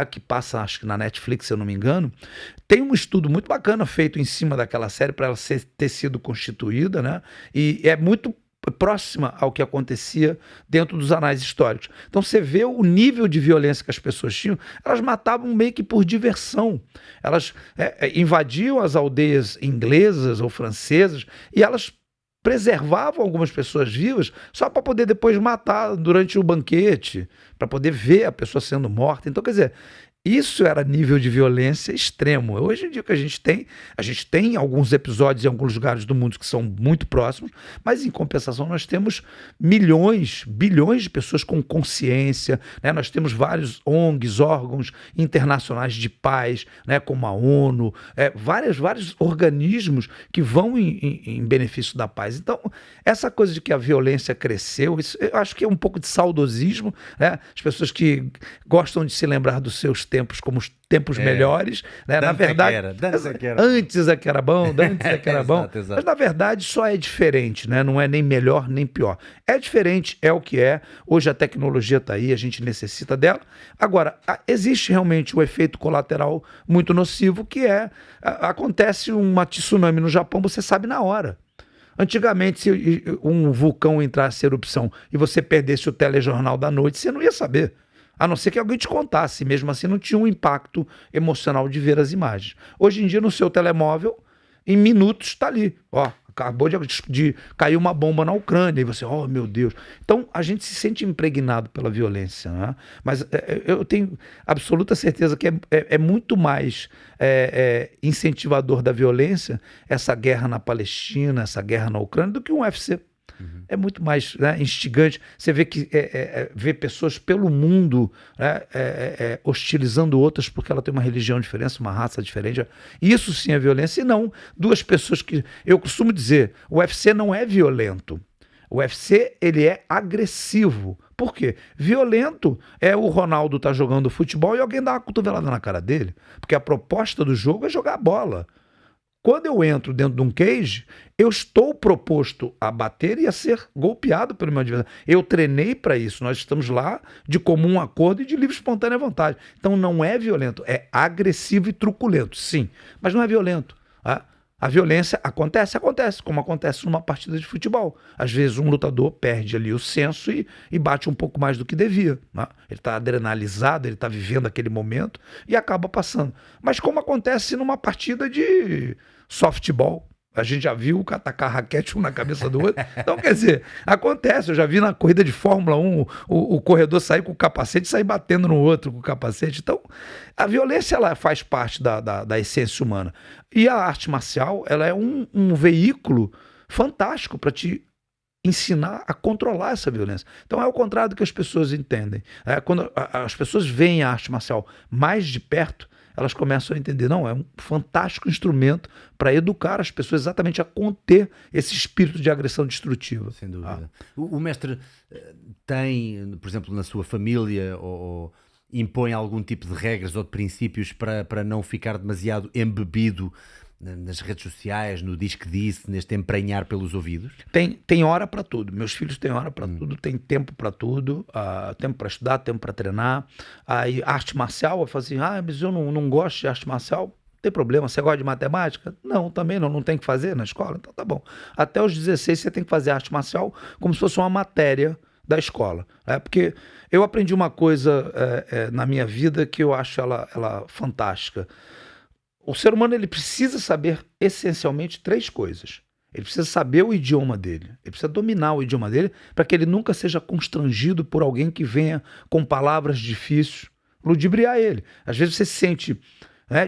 que passa, acho que na Netflix, se eu não me engano, tem um estudo muito bacana feito em cima daquela série para ela ter sido constituída, né? E é muito próxima ao que acontecia dentro dos anais históricos. Então você vê o nível de violência que as pessoas tinham, elas matavam meio que por diversão. Elas invadiam as aldeias inglesas ou francesas e elas preservavam algumas pessoas vivas só para poder depois matar durante o banquete, para poder ver a pessoa sendo morta. Então, quer dizer, isso era nível de violência extremo. Hoje em dia que a gente tem alguns episódios em alguns lugares do mundo que são muito próximos, mas em compensação nós temos milhões, bilhões de pessoas com consciência, né? Nós temos vários ONGs, órgãos internacionais de paz, né? Como a ONU, vários organismos que vão em benefício da paz. Então, essa coisa de que a violência cresceu, isso, eu acho que é um pouco de saudosismo, né? As pessoas que gostam de se lembrar dos seus tempos como os tempos melhores, né? Na verdade, antes é que era bom, antes é que era bom, exato. mas na verdade só é diferente, né? Não é nem melhor nem pior. É diferente, é o que é. Hoje a tecnologia está aí, a gente necessita dela. Agora, existe realmente um efeito colateral muito nocivo, que acontece uma tsunami no Japão, você sabe na hora. Antigamente, se um vulcão entrasse em erupção e você perdesse o telejornal da noite, você não ia saber. A não ser que alguém te contasse, mesmo assim não tinha um impacto emocional de ver as imagens. Hoje em dia, no seu telemóvel, em minutos está ali. Acabou de cair uma bomba na Ucrânia, e você, meu Deus. Então, a gente se sente impregnado pela violência, né? Mas eu tenho absoluta certeza que é muito mais incentivador da violência essa guerra na Palestina, essa guerra na Ucrânia, do que um UFC. É muito mais, né, instigante. Você vê que vê pessoas pelo mundo, né, hostilizando outras porque ela tem uma religião diferente, uma raça diferente. Isso sim é violência, e não duas pessoas que... Eu costumo dizer, o UFC não é violento. O UFC, ele é agressivo. Por quê? Violento é o Ronaldo tá jogando futebol e alguém dá uma cotovelada na cara dele. Porque a proposta do jogo é jogar bola. Quando eu entro dentro de um cage, eu estou proposto a bater e a ser golpeado pelo meu adversário. Eu treinei para isso. Nós estamos lá de comum acordo e de livre e espontânea vontade. Então não é violento, é agressivo e truculento, sim. Mas não é violento. A violência acontece, como acontece numa partida de futebol. Às vezes um lutador perde ali o senso e bate um pouco mais do que devia, né? Ele está adrenalizado, ele está vivendo aquele momento e acaba passando. Mas como acontece numa partida de softball, a gente já viu tacar raquete um na cabeça do outro. Então, quer dizer, acontece. Eu já vi na corrida de Fórmula 1 o corredor sair com o capacete e sair batendo no outro com o capacete. Então, a violência ela faz parte da essência humana. E a arte marcial ela é um veículo fantástico para te ensinar a controlar essa violência. Então, é o contrário do que as pessoas entendem. Quando as pessoas veem a arte marcial mais de perto, elas começam a entender, não, é um fantástico instrumento para educar as pessoas exatamente a conter esse espírito de agressão destrutiva. Sem dúvida. O mestre tem, por exemplo, na sua família, ou impõe algum tipo de regras ou de princípios para não ficar demasiado embebido nas redes sociais, no diz que disse, neste emprenhar pelos ouvidos? Tem hora para tudo. Meus filhos têm hora para tudo, tem tempo para tudo, tempo para estudar, tempo para treinar. Aí arte marcial, eu falo assim, mas eu não gosto de arte marcial. Não tem problema, você gosta de matemática? Não, também não tem que fazer na escola? Então tá bom. Até os 16 você tem que fazer arte marcial como se fosse uma matéria da escola. Porque eu aprendi uma coisa na minha vida que eu acho ela fantástica. O ser humano ele precisa saber essencialmente 3 coisas. Ele precisa saber o idioma dele. Ele precisa dominar o idioma dele para que ele nunca seja constrangido por alguém que venha com palavras difíceis ludibriar ele. Às vezes você se sente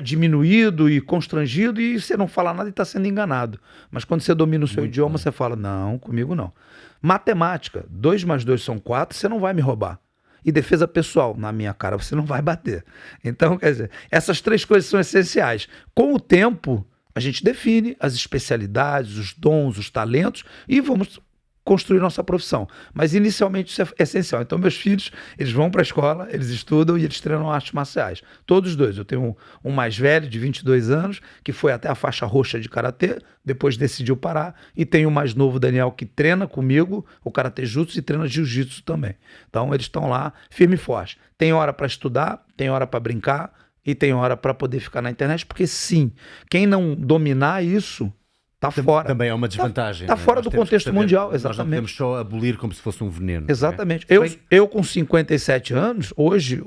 diminuído e constrangido e você não fala nada e está sendo enganado. Mas quando você domina o seu idioma, você fala, não, comigo não. Matemática, 2 mais 2 são 4, você não vai me roubar. E defesa pessoal, na minha cara você não vai bater. Então, quer dizer, essas 3 coisas são essenciais. Com o tempo, a gente define as especialidades, os dons, os talentos e vamos construir nossa profissão. Mas inicialmente isso é essencial. Então meus filhos, eles vão para a escola, eles estudam e eles treinam artes marciais. Todos os 2. Eu tenho um mais velho, de 22 anos, que foi até a faixa roxa de karatê, depois decidiu parar, e tenho o mais novo, Daniel, que treina comigo o karatê jutsu e treina jiu-jitsu também. Então eles estão lá firme e forte. Tem hora para estudar, tem hora para brincar e tem hora para poder ficar na internet, porque sim, quem não dominar isso está fora. Também é uma desvantagem. Está fora do contexto mundial, exatamente. Nós não podemos só abolir como se fosse um veneno. Exatamente. Eu com 57 anos, hoje,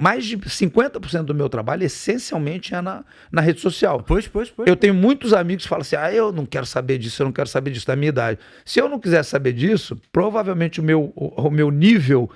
mais de 50% do meu trabalho essencialmente é na rede social. Pois. Eu tenho muitos amigos que falam assim, eu não quero saber disso, eu não quero saber disso da minha idade. Se eu não quiser saber disso, provavelmente o meu nível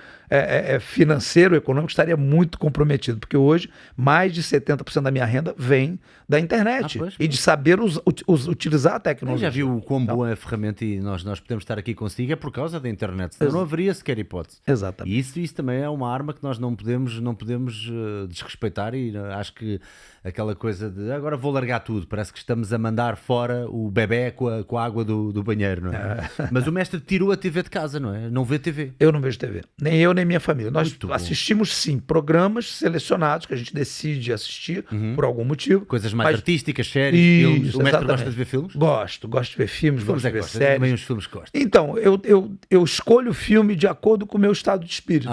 financeiro, econômico, estaria muito comprometido, porque hoje mais de 70% da minha renda vem da internet e de saber utilizar a tecnologia. Já viu o quão boa é a ferramenta e nós podemos estar aqui consigo é por causa da internet, senão não haveria sequer hipótese. Exatamente. E isso também é uma arma que nós não podemos desrespeitar, e acho que aquela coisa de agora vou largar tudo, parece que estamos a mandar fora o bebé com a água do banheiro, não é? Mas o mestre tirou a TV de casa, não é? Não vê TV. Eu não vejo TV, nem eu nem minha família. Nós assistimos sim programas selecionados que a gente decide assistir por algum motivo. Coisas mais artísticas, séries, filmes. O mestre gosta de ver filmes? Gosto de ver filmes, gosto de ver séries. Também os filmes que gosto. Então, eu escolho o filme de acordo com o meu estado de espírito.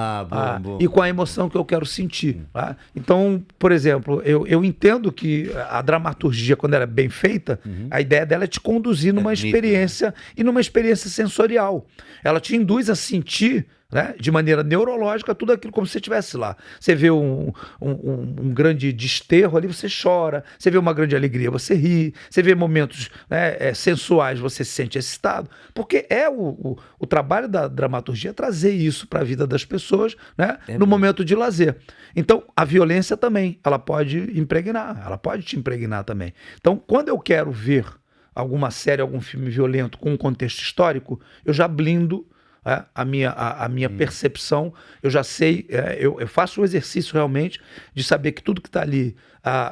Bom. E com a emoção que eu quero sentir. Então, por exemplo, eu entendo que a dramaturgia, quando ela é bem feita, a ideia dela é te conduzir numa experiência, e numa experiência sensorial. Ela te induz a sentir, de maneira neurológica, tudo aquilo como se você estivesse lá. Você vê um grande desterro ali, você chora. Você vê uma grande alegria, você ri. Você vê momentos sensuais, você se sente excitado. Porque o trabalho da dramaturgia trazer isso para a vida das pessoas, no momento de lazer. Então, a violência também, ela pode te impregnar também. Então, quando eu quero ver alguma série, algum filme violento com um contexto histórico, eu já blindo a minha percepção. Eu já sei, eu faço um exercício realmente de saber que tudo que está ali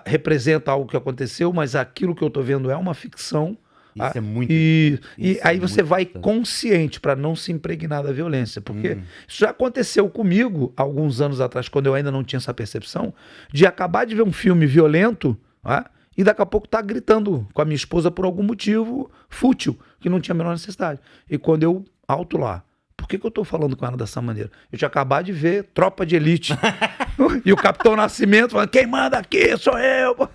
representa algo que aconteceu, mas aquilo que eu estou vendo é uma ficção. Isso é muito. E aí você vai consciente para não se impregnar da violência, porque isso já aconteceu comigo alguns anos atrás, quando eu ainda não tinha essa percepção, de acabar de ver um filme violento, e daqui a pouco tá gritando com a minha esposa por algum motivo fútil, que não tinha a menor necessidade. E quando eu alto lá, por que eu tô falando com ela dessa maneira? Eu tinha acabado de ver Tropa de Elite. E o Capitão Nascimento falando, quem manda aqui sou eu.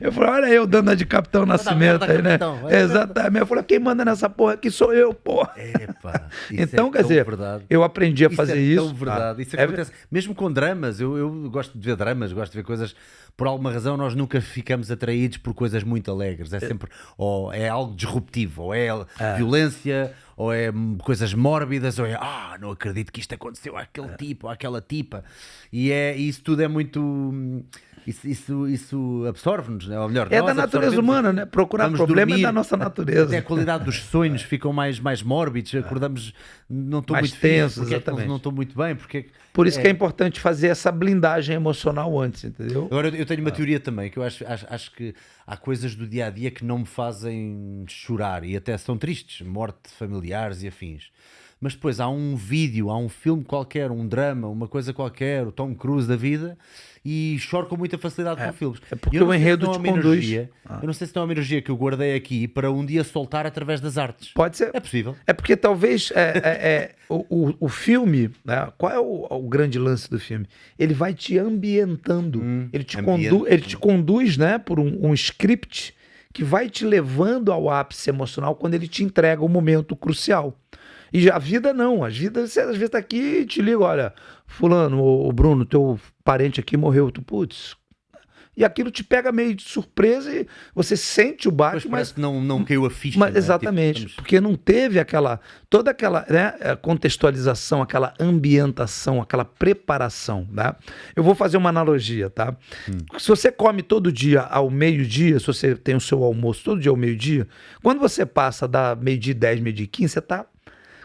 Eu falei, olha eu dando a de Capitão Nascimento aí, né? Exatamente. Eu falei, quem manda nessa porra aqui sou eu, porra. Epá, Então, quer dizer, verdade. eu aprendi a fazer isso. Isso é tão verdade. Isso acontece. Mesmo com dramas, eu gosto de ver dramas, gosto de ver coisas. Por alguma razão, nós nunca ficamos atraídos por coisas muito alegres. É sempre, ou é algo disruptivo, ou é violência, ou é coisas mórbidas, ou é, não acredito que isto aconteceu àquele tipo, ou àquela tipa. E isso tudo é muito. Isso absorve-nos, né? Ou melhor, é da natureza humana, né? Procurar problema dormir, é da nossa natureza. Até a qualidade dos sonhos ficam mais mórbidos, acordamos, não estou mais muito tensos, fixe, exatamente. Não estou muito bem, porque por isso que é importante fazer essa blindagem emocional antes, entendeu? Agora eu tenho uma teoria também, que eu acho que há coisas do dia a dia que não me fazem chorar e até são tristes, morte de familiares e afins. Mas depois há um vídeo, há um filme qualquer, um drama, uma coisa qualquer, o Tom Cruise da vida, e choro com muita facilidade com filmes. É porque o enredo te conduz. Eu não sei se tem uma energia que eu guardei aqui para um dia soltar através das artes. Pode ser. É possível. É porque talvez o filme, né? Qual é o grande lance do filme? Ele vai te ambientando. Ele te conduz, né, por um script que vai te levando ao ápice emocional quando ele te entrega um momento crucial. E a vida não, você às vezes tá aqui e te liga, olha, fulano, o Bruno, teu parente aqui morreu, tu, putz. E aquilo te pega meio de surpresa e você sente o baque, mas que não caiu a ficha. Mas, né? Exatamente, tipo, porque não teve toda aquela, né, contextualização, aquela ambientação, aquela preparação, né? Eu vou fazer uma analogia, tá? Se você come todo dia ao meio-dia, se você tem o seu almoço todo dia ao meio-dia, quando você passa da meio-dia 10, meio-dia 15, você tá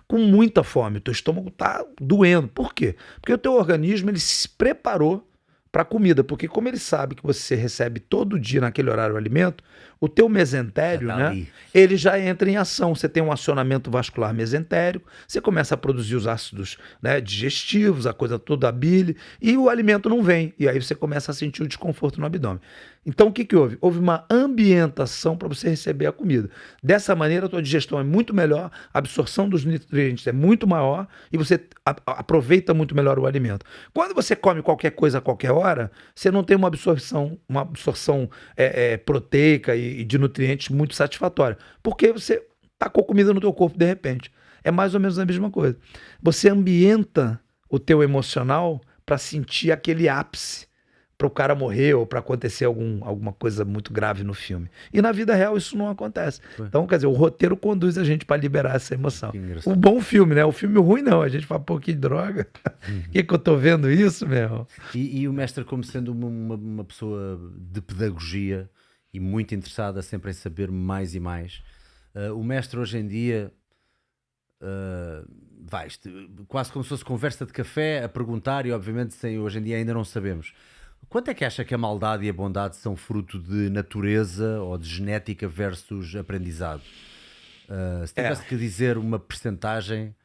com muita fome, o teu estômago tá doendo. Por quê? Porque o teu organismo ele se preparou para a comida, porque como ele sabe que você recebe todo dia naquele horário o alimento, o teu mesentério, né, ele já entra em ação. Você tem um acionamento vascular mesentérico, você começa a produzir os ácidos, né, digestivos, a coisa toda, a bile, e o alimento não vem. E aí você começa a sentir o desconforto no abdômen. Então o que houve? Houve uma ambientação para você receber a comida. Dessa maneira a tua digestão é muito melhor, a absorção dos nutrientes é muito maior e você aproveita muito melhor o alimento. Quando você come qualquer coisa a qualquer hora, você não tem uma absorção proteica e de nutrientes muito satisfatória, porque você tacou comida no teu corpo de repente. É mais ou menos a mesma coisa. Você ambienta o teu emocional para sentir aquele ápice, para o cara morrer ou para acontecer alguma coisa muito grave no filme. E na vida real isso não acontece. Então, quer dizer, o roteiro conduz a gente para liberar essa emoção. O bom filme, né? O filme ruim não. A gente fala, pô, que droga. Que eu tô vendo isso, meu? E o mestre, como sendo uma pessoa de pedagogia e muito interessada sempre em saber mais e mais, o mestre hoje em dia... quase como se fosse conversa de café a perguntar e obviamente hoje em dia ainda não sabemos. Quanto é que acha que a maldade e a bondade são fruto de natureza ou de genética versus aprendizado? Se tivesse que dizer uma percentagem,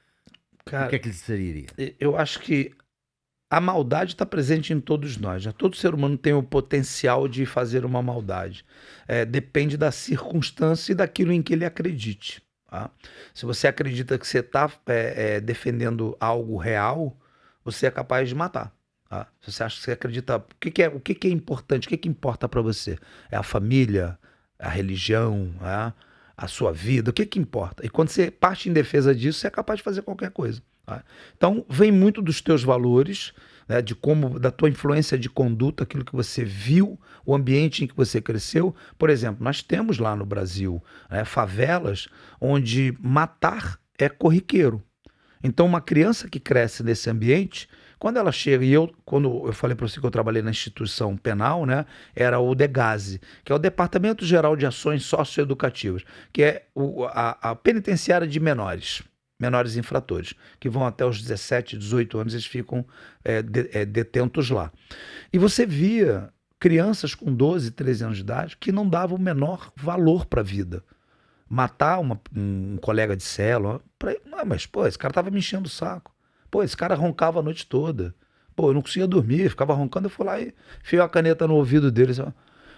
o que é que lhe sairia? Eu acho que a maldade está presente em todos nós. Já todo ser humano tem o potencial de fazer uma maldade. Depende da circunstância e daquilo em que ele acredite. Tá? Se você acredita que você está defendendo algo real, você é capaz de matar. Tá? Se você acha que você acredita... O que é importante? O que importa para você? É a família? A religião? A sua vida? O que importa? E quando você parte em defesa disso, você é capaz de fazer qualquer coisa. Tá? Então, vem muito dos teus valores, né, da tua influência de conduta, aquilo que você viu, o ambiente em que você cresceu. Por exemplo, nós temos lá no Brasil favelas onde matar é corriqueiro. Então, uma criança que cresce nesse ambiente, quando ela chega, quando eu falei para você que eu trabalhei na instituição penal, né, era o DEGASE, que é o Departamento Geral de Ações Socioeducativas, que é a penitenciária de menores infratores, que vão até os 17, 18 anos, eles ficam detentos lá. E você via crianças com 12, 13 anos de idade que não davam o menor valor para a vida. Matar um colega de célula, mas pô, esse cara tava me enchendo o saco. Pô, esse cara roncava a noite toda. Pô, eu não conseguia dormir, ficava roncando, eu fui lá e enfiei a caneta no ouvido dele.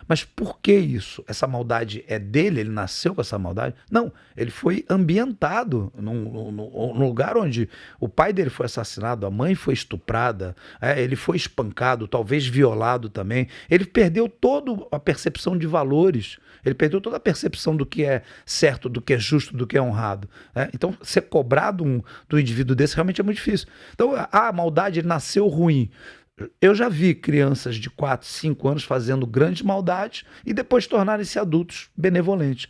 Mas por que isso? Essa maldade é dele? Ele nasceu com essa maldade? Não, ele foi ambientado num lugar onde o pai dele foi assassinado, a mãe foi estuprada, ele foi espancado, talvez violado também. Ele perdeu toda a percepção de valores, ele perdeu toda a percepção do que é certo, do que é justo, do que é honrado. Então, ser cobrado do indivíduo desse realmente é muito difícil. Então, a maldade, ele nasceu ruim. Eu já vi crianças de 4, 5 anos fazendo grandes maldades e depois tornarem-se adultos benevolentes.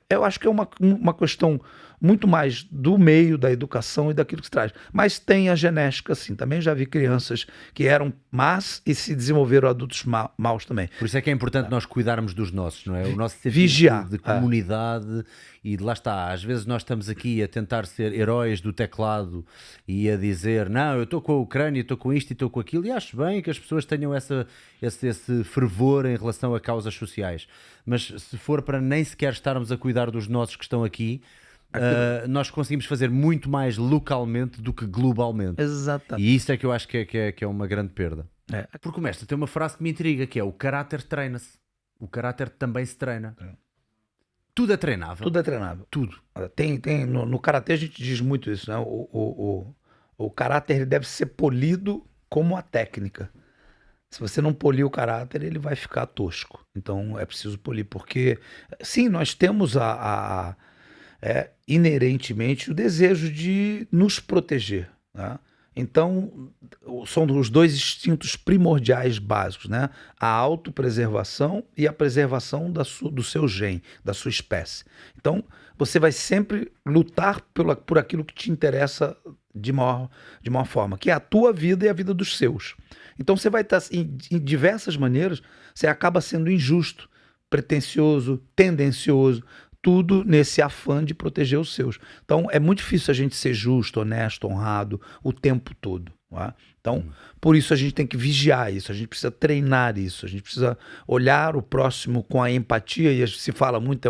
Eu acho que é uma questão muito mais do meio da educação e daquilo que se traz. Mas tem a genética, sim. Também já vi crianças que eram más e se desenvolveram adultos maus também. Por isso é que é importante nós cuidarmos dos nossos, não é? O nosso sentido Vigiar. de comunidade e lá está. Às vezes nós estamos aqui a tentar ser heróis do teclado e a dizer, não, eu estou com a Ucrânia, estou com isto e estou com aquilo, e acho bem que as pessoas tenham esse fervor em relação a causas sociais. Mas se for para nem sequer estarmos a cuidar dos nossos que estão aqui, nós conseguimos fazer muito mais localmente do que globalmente. Exatamente. E isso é que eu acho que é uma grande perda. Porque o mestre tem uma frase que me intriga, que é: o caráter treina-se. O caráter também se treina. Tudo é treinável. Tudo é treinável. Tudo. No karatê a gente diz muito isso, né? O caráter ele deve ser polido como a técnica. Se você não polir o caráter, ele vai ficar tosco. Então é preciso polir, porque sim, nós temos inerentemente o desejo de nos proteger, né? Então, são os dois instintos primordiais básicos, né? A autopreservação e a preservação do seu gene, da sua espécie. Então, você vai sempre lutar por aquilo que te interessa de maior forma, que é a tua vida e a vida dos seus. Então, você vai estar, em diversas maneiras, você acaba sendo injusto, pretensioso, tendencioso, tudo nesse afã de proteger os seus. Então, é muito difícil a gente ser justo, honesto, honrado o tempo todo. Não é? Então, por isso a gente tem que vigiar isso, a gente precisa treinar isso, a gente precisa olhar o próximo com a empatia, e se fala muito,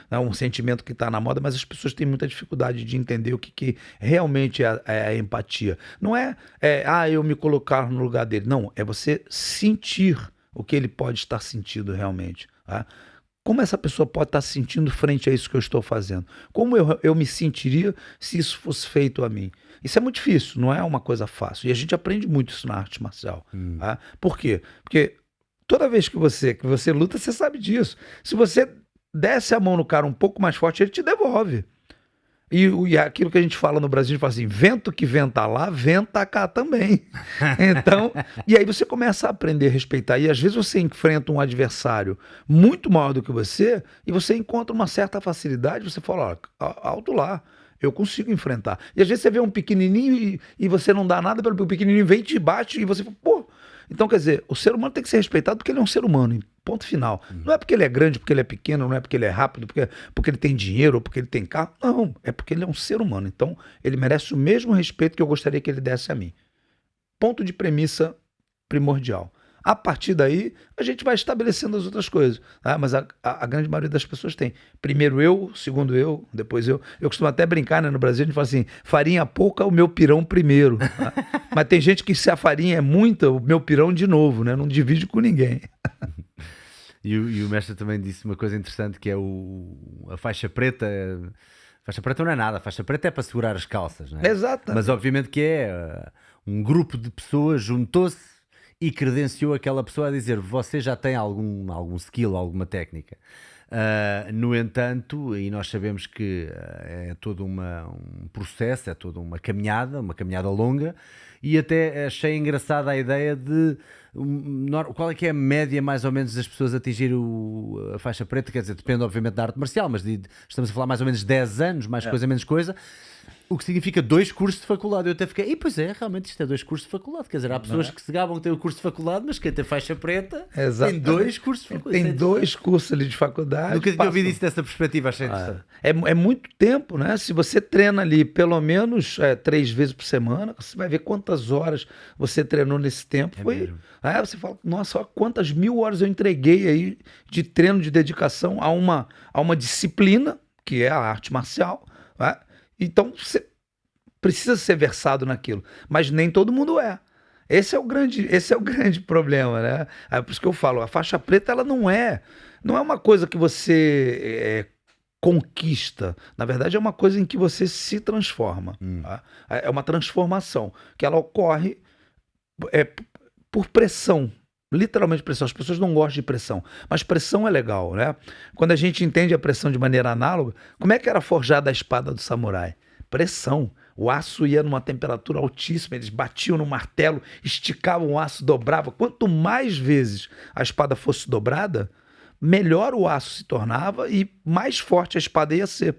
é um sentimento que está na moda, mas as pessoas têm muita dificuldade de entender o que realmente é a empatia. Não eu me colocar no lugar dele. Não, é você sentir o que ele pode estar sentindo realmente. Tá? Como essa pessoa pode estar se sentindo frente a isso que eu estou fazendo? Como eu me sentiria se isso fosse feito a mim? Isso é muito difícil, não é uma coisa fácil. E a gente aprende muito isso na arte marcial. Tá? Por quê? Porque toda vez que você luta, você sabe disso. Se você desce a mão no cara um pouco mais forte, ele te devolve. E aquilo que a gente fala no Brasil, a gente fala assim, vento que venta lá, venta cá também. Então, e aí você começa a aprender a respeitar. E às vezes você enfrenta um adversário muito maior do que você e você encontra uma certa facilidade, você fala, alto lá, eu consigo enfrentar. E às vezes você vê um pequenininho e você não dá nada pelo pequenininho, vem e te bate e você fala, pô. Então, quer dizer, o ser humano tem que ser respeitado porque ele é um ser humano, ponto final. Não é porque ele é grande, porque ele é pequeno, não é porque ele é rápido, porque ele tem dinheiro ou porque ele tem carro. Não, é porque ele é um ser humano. Então, ele merece o mesmo respeito que eu gostaria que ele desse a mim. Ponto de premissa primordial. A partir daí, a gente vai estabelecendo as outras coisas. Tá? Mas a grande maioria das pessoas tem. Primeiro eu, segundo eu, depois eu. Eu costumo até brincar, né? No Brasil a gente fala assim, farinha pouca, o meu pirão primeiro. Tá? Mas tem gente que se a farinha é muita, o meu pirão de novo, né? Não divide com ninguém. E o mestre também disse uma coisa interessante, que é a faixa preta. Faixa preta não é nada, a faixa preta é para segurar as calças, não é? Exato. Mas obviamente que um grupo de pessoas juntou-se e credenciou aquela pessoa a dizer, você já tem algum skill, alguma técnica. No entanto, e nós sabemos que é todo um processo, é toda uma caminhada longa, e até achei engraçada a ideia de qual é que é a média mais ou menos das pessoas a atingir a faixa preta, quer dizer, depende obviamente da arte marcial, mas estamos a falar mais ou menos 10 anos, mais coisa, menos coisa. O que significa 2 cursos de faculdade. Eu até fiquei, pois é, realmente isto é 2 cursos de faculdade. Quer dizer, há pessoas que se gabam que têm o curso de faculdade, mas quem tem faixa preta tem 2 cursos de faculdade. Tem 2 cursos ali de faculdade. Nunca tinha ouvido isso dessa perspectiva, achei interessante. É muito tempo, né? Se você treina ali pelo menos 3 vezes por semana, você vai ver quantas horas você treinou nesse tempo. Aí você fala, nossa, olha quantas 1000 horas eu entreguei aí de treino, de dedicação a uma disciplina, que é a arte marcial, né? Então, você precisa ser versado naquilo. Mas nem todo mundo é. Esse é o grande problema, né? É por isso que eu falo, a faixa preta ela não é uma coisa que você conquista. Na verdade, é uma coisa em que você se transforma. Tá? É uma transformação que ela ocorre é, por pressão. Literalmente pressão. As pessoas não gostam de pressão, mas pressão é legal, né? Quando a gente entende a pressão de maneira análoga, como é que era forjada a espada do samurai? Pressão. O aço ia numa temperatura altíssima, eles batiam no martelo, esticavam o aço, dobrava. Quanto mais vezes a espada fosse dobrada, melhor o aço se tornava e mais forte a espada ia ser.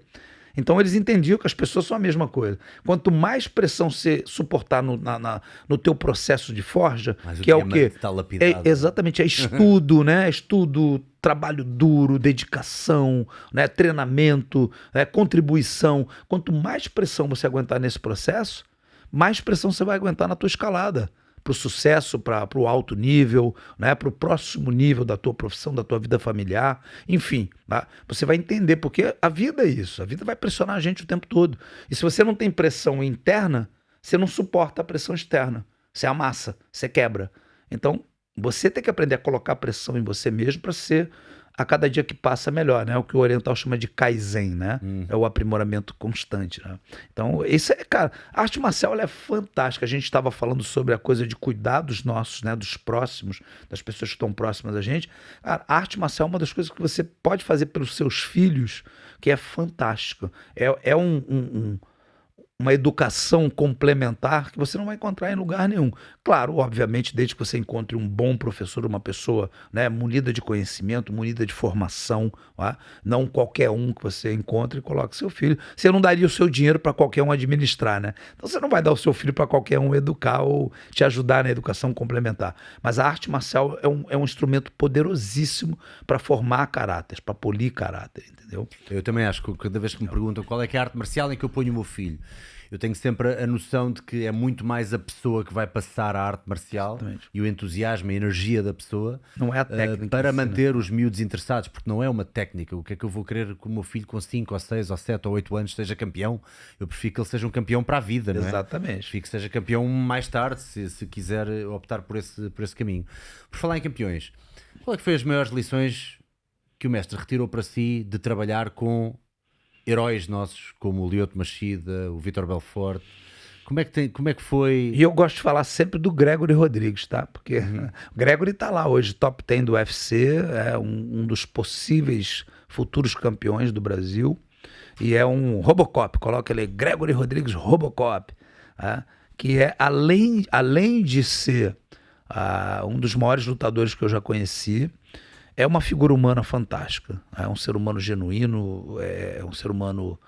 Então eles entendiam que as pessoas são a mesma coisa. Quanto mais pressão você suportar no teu processo de forja, Mas que é o quê? tá lapidado. Exatamente, é estudo, né? Estudo, trabalho duro, dedicação, né? Treinamento, né? Contribuição. Quanto mais pressão você aguentar nesse processo, mais pressão você vai aguentar na tua escalada. Para o sucesso, para o alto nível, né? Para o próximo nível da tua profissão, da tua vida familiar, enfim. Tá? Você vai entender, porque a vida é isso, a vida vai pressionar a gente o tempo todo. E se você não tem pressão interna, você não suporta a pressão externa. Você amassa, você quebra. Então, você tem que aprender a colocar pressão em você mesmo para ser, a cada dia que passa, melhor, né? O que o oriental chama de Kaizen, né? É o aprimoramento constante, né? Então, isso é, cara, a arte marcial ela é fantástica. A gente estava falando sobre a coisa de cuidar dos nossos, né? Dos próximos, das pessoas que estão próximas da gente. Cara, a arte marcial é uma das coisas que você pode fazer pelos seus filhos, que é fantástico. Uma educação complementar que você não vai encontrar em lugar nenhum. Claro, obviamente, desde que você encontre um bom professor, uma pessoa, né, munida de conhecimento, munida de formação, tá? Não qualquer um que você encontre e coloque seu filho. Você não daria o seu dinheiro para qualquer um administrar, né? Então você não vai dar o seu filho para qualquer um educar ou te ajudar na educação complementar. Mas a arte marcial é um instrumento poderosíssimo para formar caráter, para polir caráter, entendeu? Eu também acho que cada vez que me perguntam qual é que é a arte marcial em que eu ponho o meu filho, eu tenho sempre a noção de que é muito mais a pessoa que vai passar a arte marcial. Exatamente. E o entusiasmo, a energia da pessoa, não é a técnica para manter os miúdos interessados, porque não é uma técnica. O que é que eu vou querer que o meu filho com 5 ou 6 ou 7 ou 8 anos seja campeão? Eu prefiro que ele seja um campeão para a vida, não é? Exatamente. Prefiro que seja campeão mais tarde, se quiser optar por esse caminho. Por falar em campeões, qual é que foi as maiores lições que o mestre retirou para si de trabalhar com heróis nossos como o Lyoto Machida, o Vitor Belfort? Como é que foi? E eu gosto de falar sempre do Gregory Rodrigues, tá? Porque o Gregory tá lá hoje, top 10 do UFC, é um dos possíveis futuros campeões do Brasil, e é um Robocop, coloca ele, Gregory Rodrigues Robocop, tá? Que é, além de ser um dos maiores lutadores que eu já conheci, é uma figura humana fantástica, é um ser humano genuíno, é um ser humano...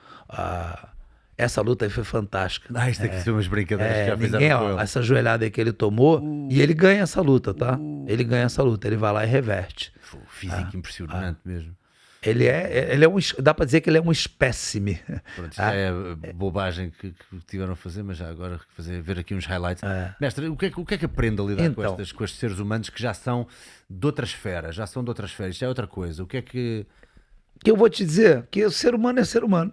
essa luta aí foi fantástica. Isso aqui são umas brincadeiras que já fizeram com ele. Essa joelhada aí que ele tomou, e ele ganha essa luta, tá? Ele ganha essa luta, ele vai lá e reverte. Físico impressionante mesmo. Ele é dá para dizer que ele é um espécime. Pronto, já é bobagem que tiveram a fazer, mas já agora ver aqui uns highlights. Mestre, o que é que aprende a lidar com estes seres humanos que já são de outra esfera? Isto é outra coisa. O que é que eu vou te dizer? Que o ser humano é ser humano.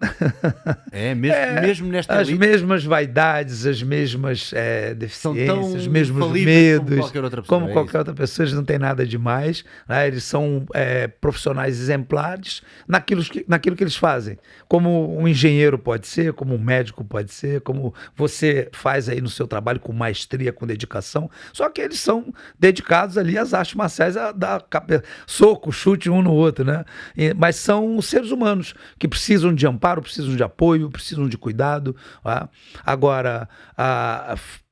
Mesmo nesta as mesmas vaidades, as mesmas deficiências, os mesmos medos, como qualquer outra pessoa, eles não têm nada demais, né? Eles são profissionais exemplares naquilo que eles fazem, como um engenheiro pode ser, como um médico pode ser, como você faz aí no seu trabalho com maestria, com dedicação, só que eles são dedicados ali às artes marciais, a dar soco, chute um no outro, né? Mas são seres humanos que precisam de amparo, precisam de apoio, precisam de cuidado. Tá? Agora,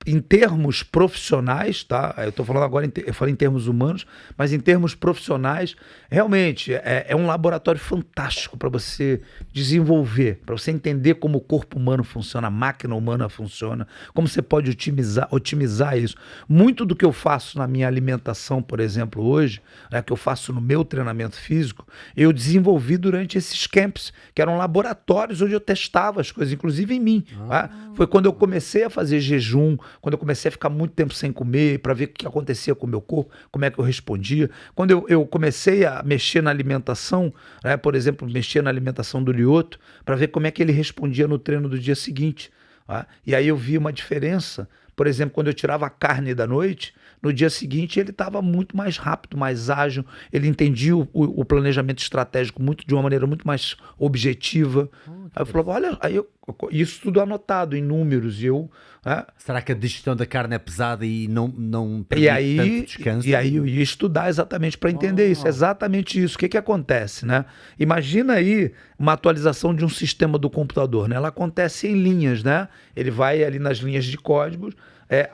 em termos profissionais, tá? Eu estou falando agora, eu falei em termos humanos, mas em termos profissionais, realmente é um laboratório fantástico para você desenvolver, para você entender como o corpo humano funciona, a máquina humana funciona, como você pode otimizar isso. Muito do que eu faço na minha alimentação, por exemplo, hoje, que eu faço no meu treinamento físico, eu desenvolvi durante esses camps, que eram laboratórios onde eu testava as coisas, inclusive em mim. Tá? Foi quando eu comecei a fazer jejum, quando eu comecei a ficar muito tempo sem comer, para ver o que acontecia com o meu corpo, como é que eu respondia. Quando eu comecei a mexer na alimentação, né, por exemplo, mexer na alimentação do Lyoto, para ver como é que ele respondia no treino do dia seguinte. Tá? E aí eu vi uma diferença Por exemplo, quando eu tirava a carne da noite, no dia seguinte ele estava muito mais rápido, mais ágil, ele entendia o planejamento estratégico de uma maneira muito mais objetiva. Aí eu falava, olha, isso tudo anotado em números, e eu... Será que a digestão da carne é pesada e não permite tanto descanso? E aí eu ia estudar exatamente para entender isso, exatamente isso. O que acontece, né? Imagina aí uma atualização de um sistema do computador, né? Ela acontece em linhas, né? Ele vai ali nas linhas de códigos,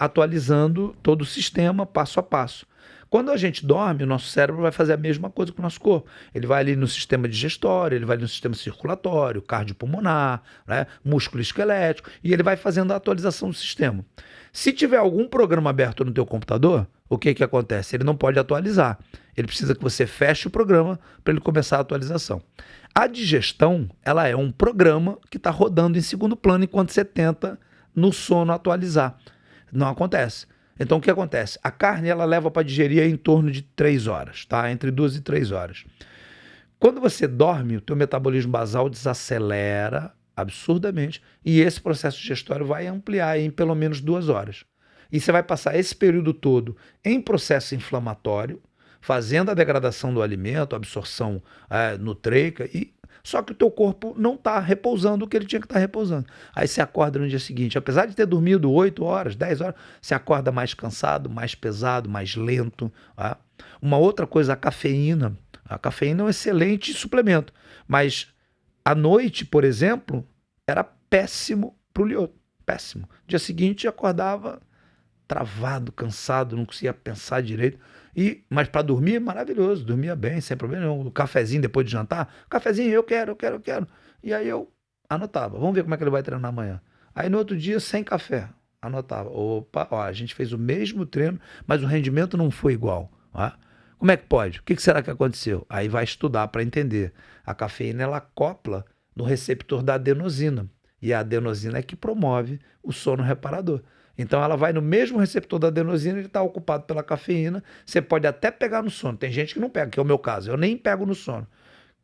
atualizando todo o sistema passo a passo. Quando a gente dorme, o nosso cérebro vai fazer a mesma coisa com o nosso corpo. Ele vai ali no sistema digestório, ele vai no sistema circulatório, cardiopulmonar, né, músculo esquelético, e ele vai fazendo a atualização do sistema. Se tiver algum programa aberto no teu computador, o que acontece? Ele não pode atualizar. Ele precisa que você feche o programa para ele começar a atualização. A digestão, ela é um programa que está rodando em segundo plano enquanto você tenta, no sono, atualizar. Não acontece. Então, o que acontece? A carne, ela leva para digerir em torno de 3 horas, tá? Entre 2 e 3 horas. Quando você dorme, o teu metabolismo basal desacelera absurdamente e esse processo digestório vai ampliar em pelo menos 2 horas. E você vai passar esse período todo em processo inflamatório, fazendo a degradação do alimento, a absorção nutreica, só que o teu corpo não está repousando o que ele tinha que estar repousando. Aí você acorda no dia seguinte, apesar de ter dormido 8 horas, 10 horas, você acorda mais cansado, mais pesado, mais lento. Tá? Uma outra coisa, a cafeína. A cafeína é um excelente suplemento, mas à noite, por exemplo, era péssimo para o Lyoto, péssimo. Dia seguinte acordava travado, cansado, não conseguia pensar direito. Mas para dormir, maravilhoso, dormia bem, sem problema nenhum. O cafezinho depois de jantar, cafezinho, eu quero. E aí eu anotava, vamos ver como é que ele vai treinar amanhã. Aí no outro dia, sem café, anotava. Opa, a gente fez o mesmo treino, mas o rendimento não foi igual. Ó. Como é que pode? O que será que aconteceu? Aí vai estudar para entender. A cafeína, ela acopla no receptor da adenosina. E a adenosina é que promove o sono reparador. Então ela vai no mesmo receptor da adenosina, ele está ocupado pela cafeína, você pode até pegar no sono. Tem gente que não pega, que é o meu caso, eu nem pego no sono.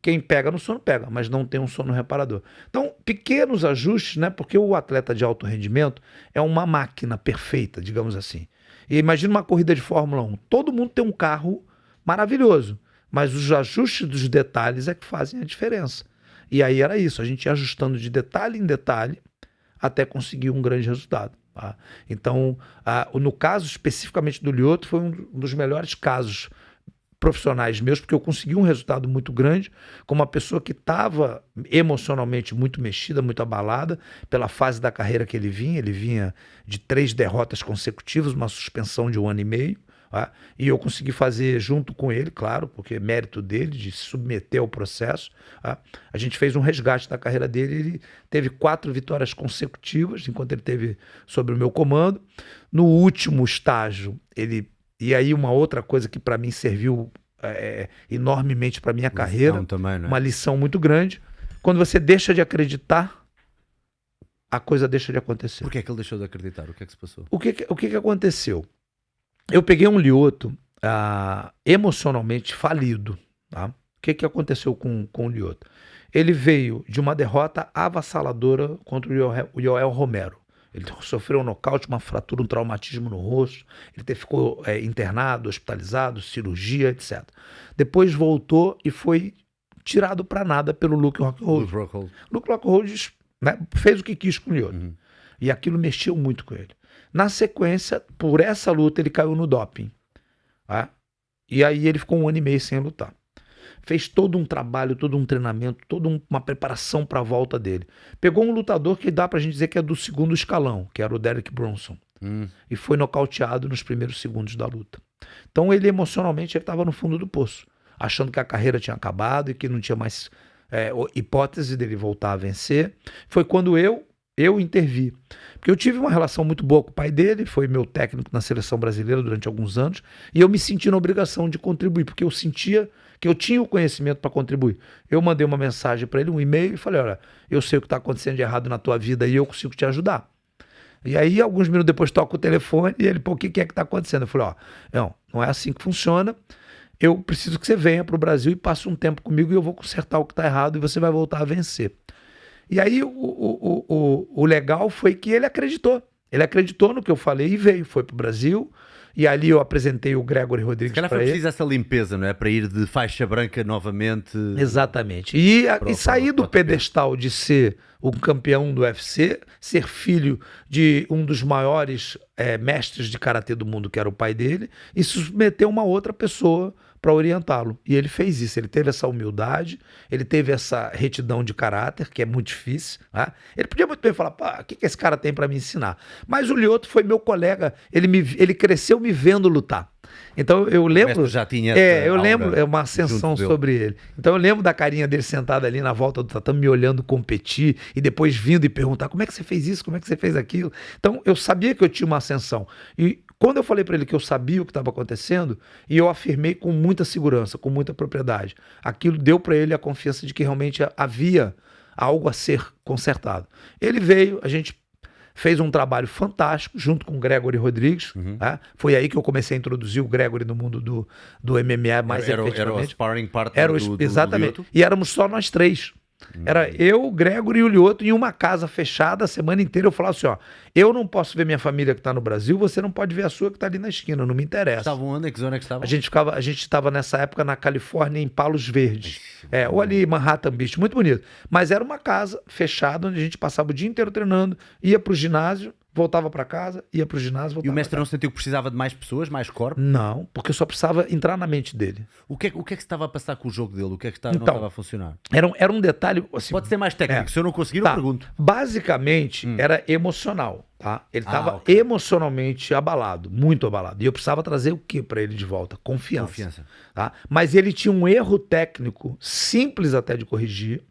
Quem pega no sono, pega, mas não tem um sono reparador. Então, pequenos ajustes, né? Porque o atleta de alto rendimento é uma máquina perfeita, digamos assim. E imagina uma corrida de Fórmula 1. Todo mundo tem um carro maravilhoso, mas os ajustes dos detalhes é que fazem a diferença. E aí era isso, a gente ia ajustando de detalhe em detalhe até conseguir um grande resultado. Tá? Então, no caso especificamente do Lyoto, foi um dos melhores casos profissionais meus, porque eu consegui um resultado muito grande com uma pessoa que estava emocionalmente muito mexida, muito abalada pela fase da carreira que ele vinha de 3 derrotas consecutivas, uma suspensão de 1 ano e meio, tá? E eu consegui fazer junto com ele, claro, porque é mérito dele de se submeter ao processo, tá? A gente fez um resgate da carreira dele, ele teve 4 vitórias consecutivas enquanto ele teve sob o meu comando. No último estágio, e aí uma outra coisa que para mim serviu enormemente para minha carreira, também, né? Uma lição muito grande, quando você deixa de acreditar, a coisa deixa de acontecer. Por que é que ele deixou de acreditar? O que é que se passou? O que aconteceu? Eu peguei um Lyoto emocionalmente falido. Tá? O que aconteceu com o Lyoto? Ele veio de uma derrota avassaladora contra o Yoel Romero. Ele sofreu um nocaute, uma fratura, um traumatismo no rosto. Ele ficou internado, hospitalizado, cirurgia, etc. Depois voltou e foi tirado para nada pelo Luke Rockhold. Luke Rockhold, né, fez o que quis com o Lyoto. Uhum. E aquilo mexeu muito com ele. Na sequência, por essa luta, ele caiu no doping. Tá? E aí ele ficou 1 ano e meio sem lutar. Fez todo um trabalho, todo um treinamento, toda uma preparação para a volta dele. Pegou um lutador que dá pra gente dizer que é do 2º escalão, que era o Derek Brunson. E foi nocauteado nos primeiros segundos da luta. Então ele emocionalmente estava no fundo do poço, achando que a carreira tinha acabado e que não tinha mais hipótese dele voltar a vencer. Foi quando eu intervi. Porque eu tive uma relação muito boa com o pai dele, foi meu técnico na seleção brasileira durante alguns anos, e eu me senti na obrigação de contribuir, porque eu sentia que eu tinha o conhecimento para contribuir. Eu mandei uma mensagem para ele, um e-mail, e falei, olha, eu sei o que está acontecendo de errado na tua vida e eu consigo te ajudar. E aí, alguns minutos depois, toca o telefone e ele, pô, o que é que está acontecendo? Eu falei, não é assim que funciona, eu preciso que você venha para o Brasil e passe um tempo comigo e eu vou consertar o que está errado e você vai voltar a vencer. E aí o legal foi que ele acreditou. Ele acreditou no que eu falei e veio, foi pro Brasil. E ali eu apresentei o Gregory Se Rodrigues calhar para foi ele. preciso essa limpeza, não é? Para ir de faixa branca novamente. Exatamente. E sair do pedestal de ser o campeão do UFC, ser filho de um dos maiores mestres de karatê do mundo, que era o pai dele, e se submeter uma outra pessoa para orientá-lo. E ele fez isso, ele teve essa humildade, ele teve essa retidão de caráter, que é muito difícil. Né? Ele podia muito bem falar, pá, o que esse cara tem para me ensinar? Mas o Lyoto foi meu colega, ele cresceu me vendo lutar. Então eu lembro, já tinha eu lembro, uma ascensão sobre ele. Então eu lembro da carinha dele sentado ali na volta do tatame, me olhando competir e depois vindo e perguntar como é que você fez isso, como é que você fez aquilo. Então eu sabia que eu tinha uma ascensão. E quando eu falei para ele que eu sabia o que estava acontecendo, e eu afirmei com muita segurança, com muita propriedade, aquilo deu para ele a confiança de que realmente havia algo a ser consertado. Ele veio, a gente fez um trabalho fantástico junto com o Gregory Rodrigues. Né? Foi aí que eu comecei a introduzir o Gregory no mundo do MMA mais efetivamente. Era o sparring partner exatamente. do Lyoto? E éramos só nós três. Era eu, o Gregory e o Lyoto em uma casa fechada a semana inteira. Eu falava assim, ó, eu não posso ver minha família que está no Brasil, você não pode ver a sua que está ali na esquina, não me interessa. Estavam onde? Que zona é que estavam? A gente estava nessa época na Califórnia, em Palos Verdes. Ou ali em Manhattan Beach, muito bonito. Mas era uma casa fechada, onde a gente passava o dia inteiro treinando, ia pro ginásio, voltava para casa, ia pro ginásio, voltava. E o mestre não sentiu que precisava de mais pessoas, mais corpo? Não, porque eu só precisava entrar na mente dele. O que é que se estava a passar com o jogo dele? O que é que não estava a funcionar? Era um detalhe... Assim, pode ser mais técnico, se eu não conseguir eu pergunto. Basicamente, era emocional, tá? Ele estava emocionalmente abalado, muito abalado. E eu precisava trazer o que para ele de volta? Confiança. Tá? Mas ele tinha um erro técnico, simples até de corrigir,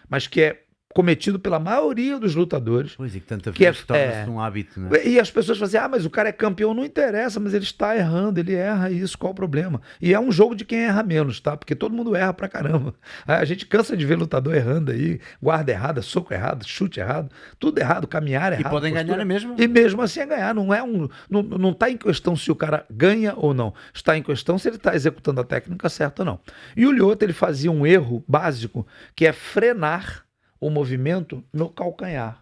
mas que é cometido pela maioria dos lutadores. Pois é, que tanta vez torna-se um hábito, né? E as pessoas falam assim, mas o cara é campeão, não interessa, mas ele está errando, ele erra isso, qual o problema? E é um jogo de quem erra menos, tá? Porque todo mundo erra pra caramba. A gente cansa de ver lutador errando aí, guarda errada, soco errado, chute errado, tudo errado, caminhar errado. E podem ganhar mesmo. E mesmo assim é ganhar, não está em questão se o cara ganha ou não, está em questão se ele está executando a técnica certa ou não. E o Lyoto, ele fazia um erro básico, que é frenar o movimento no calcanhar.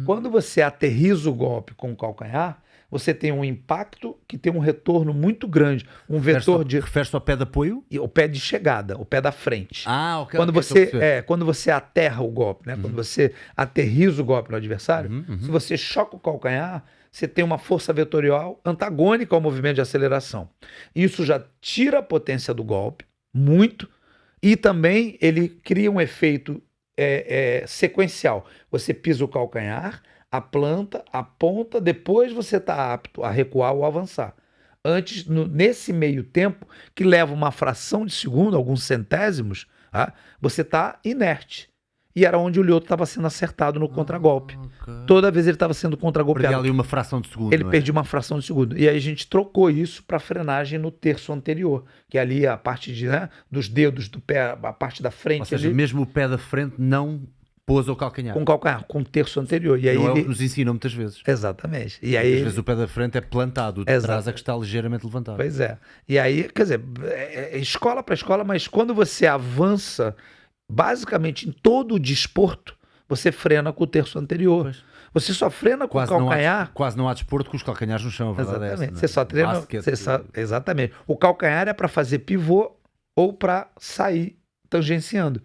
Quando você aterriza o golpe com o calcanhar, você tem um impacto que tem um retorno muito grande. Um vetor de... Refere-se ao pé de apoio? O pé de chegada, o pé da frente. Ok. Quando você aterra o golpe, né? Quando você aterriza o golpe no adversário, se você choca o calcanhar, você tem uma força vetorial antagônica ao movimento de aceleração. Isso já tira a potência do golpe, muito, e também ele cria um efeito sequencial. Você pisa o calcanhar, a planta, a ponta, depois você está apto a recuar ou avançar. Antes, nesse meio tempo, que leva uma fração de segundo, alguns centésimos, você está inerte. E era onde o Lyoto estava sendo acertado no contragolpe. Toda vez ele estava sendo contragolpeado. Perdia ali uma fração de segundo. Ele perdia uma fração de segundo. E aí a gente trocou isso para frenagem no terço anterior, que é ali a parte dos dedos do pé, a parte da frente. Ou seja, ali, mesmo o pé da frente não pôs o calcanhar. Com o calcanhar, com o terço anterior. E aí não é o que nos ensinam muitas vezes. Exatamente. E aí... Muitas vezes o pé da frente é plantado, o de trás é que está ligeiramente levantado. Pois é. E aí, quer dizer, escola para escola, mas quando você avança, basicamente em todo o desporto, você frena com o terço anterior. Pois. Você só frena com o calcanhar... Quase não há desporto com os calcanhares no chão, a verdade. Exatamente. É essa, você só treina... Exatamente. O calcanhar é para fazer pivô ou para sair tangenciando.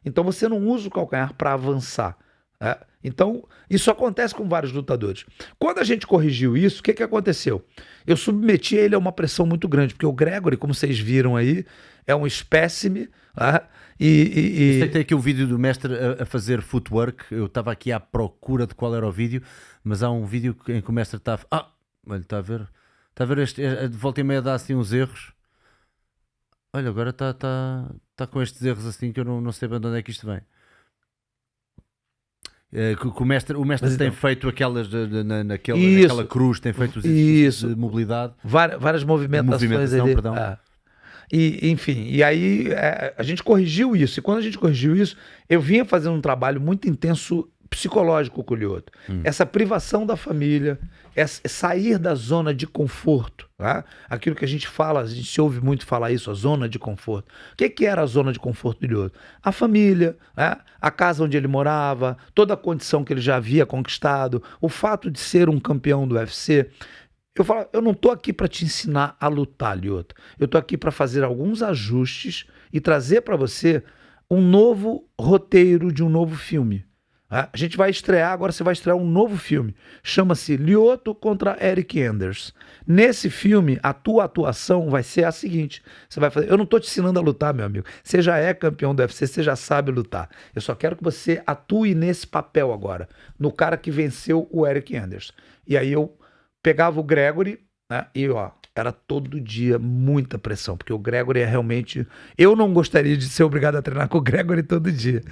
Então você não usa o calcanhar para avançar. Então isso acontece com vários lutadores. Quando a gente corrigiu isso, o que aconteceu? Eu submeti ele a uma pressão muito grande, porque o Gregory, como vocês viram aí, é um espécime. Eu sei aqui o vídeo do mestre a fazer footwork. Eu estava aqui à procura de qual era o vídeo, mas há um vídeo em que o mestre está olha, está a ver de volta e meia dá assim uns erros. Olha, agora está com estes erros assim que eu não sei bem de onde é que isto vem. O mestre tem feito aquelas naquela cruz, tem feito os exercícios de mobilidade. Várias movimentações ali. Perdão. Enfim, e aí a gente corrigiu isso. E quando a gente corrigiu isso, eu vinha fazendo um trabalho muito intenso psicológico com o Lyoto. Essa privação da família, sair da zona de conforto. Tá? Aquilo que a gente fala, a gente se ouve muito falar isso, a zona de conforto. O que era a zona de conforto do Lyoto? A família, a casa onde ele morava, toda a condição que ele já havia conquistado, o fato de ser um campeão do UFC. Eu falo, eu não estou aqui para te ensinar a lutar, Lyoto. Eu estou aqui para fazer alguns ajustes e trazer para você um novo roteiro de um novo filme. A gente vai estrear, agora você vai estrear um novo filme. Chama-se Lyoto contra Eric Anders. Nesse filme, a tua atuação vai ser a seguinte. Você vai fazer, eu não estou te ensinando a lutar, meu amigo. Você já é campeão do UFC, você já sabe lutar. Eu só quero que você atue nesse papel agora. No cara que venceu o Eric Anders. E aí eu pegava o Gregory, né, e era todo dia muita pressão, porque o Gregory é realmente... Eu não gostaria de ser obrigado a treinar com o Gregory todo dia.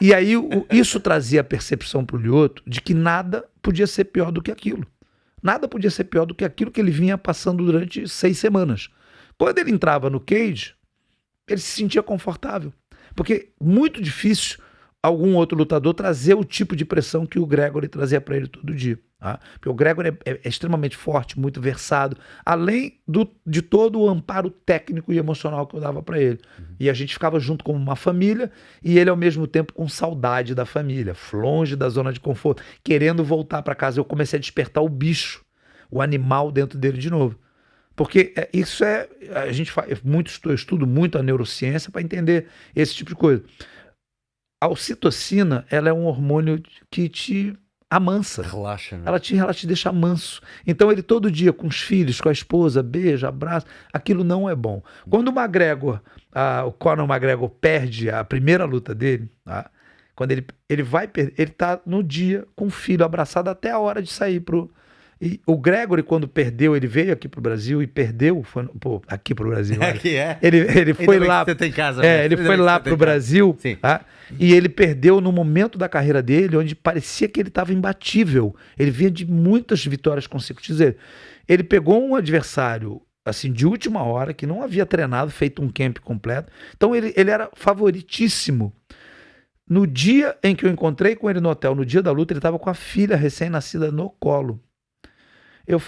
E aí isso trazia a percepção para o Lyoto de que nada podia ser pior do que aquilo. Nada podia ser pior do que aquilo que ele vinha passando durante 6 semanas. Quando ele entrava no cage, ele se sentia confortável. Porque muito difícil algum outro lutador trazer o tipo de pressão que o Gregory trazia para ele todo dia. Tá? Porque o Gregory é extremamente forte, muito versado, além de todo o amparo técnico e emocional que eu dava para ele. E a gente ficava junto como uma família, e ele ao mesmo tempo com saudade da família, longe da zona de conforto, querendo voltar para casa. Eu comecei a despertar o bicho, o animal dentro dele de novo. Porque isso a gente faz eu estudo muito a neurociência para entender esse tipo de coisa. A ocitocina, ela é um hormônio que te amansa. Relaxa, né? Ela te deixa manso. Então ele todo dia com os filhos, com a esposa, beija, abraça. Aquilo não é bom. Quando o Conor McGregor perde a primeira luta dele, tá? Quando ele vai perder, ele tá no dia com o filho abraçado até a hora de sair pro... E o Gregory, quando perdeu, ele veio aqui pro Brasil e perdeu, aqui pro Brasil. Aqui é? Ele foi lá. Você tem casa, ele foi lá pro Brasil, tá? E ele perdeu no momento da carreira dele, onde parecia que ele estava imbatível. Ele vinha de muitas vitórias consecutivas. Ele pegou um adversário assim de última hora, que não havia treinado, feito um camp completo. Então ele era favoritíssimo. No dia em que eu encontrei com ele no hotel, no dia da luta, ele estava com a filha recém-nascida no colo. Eu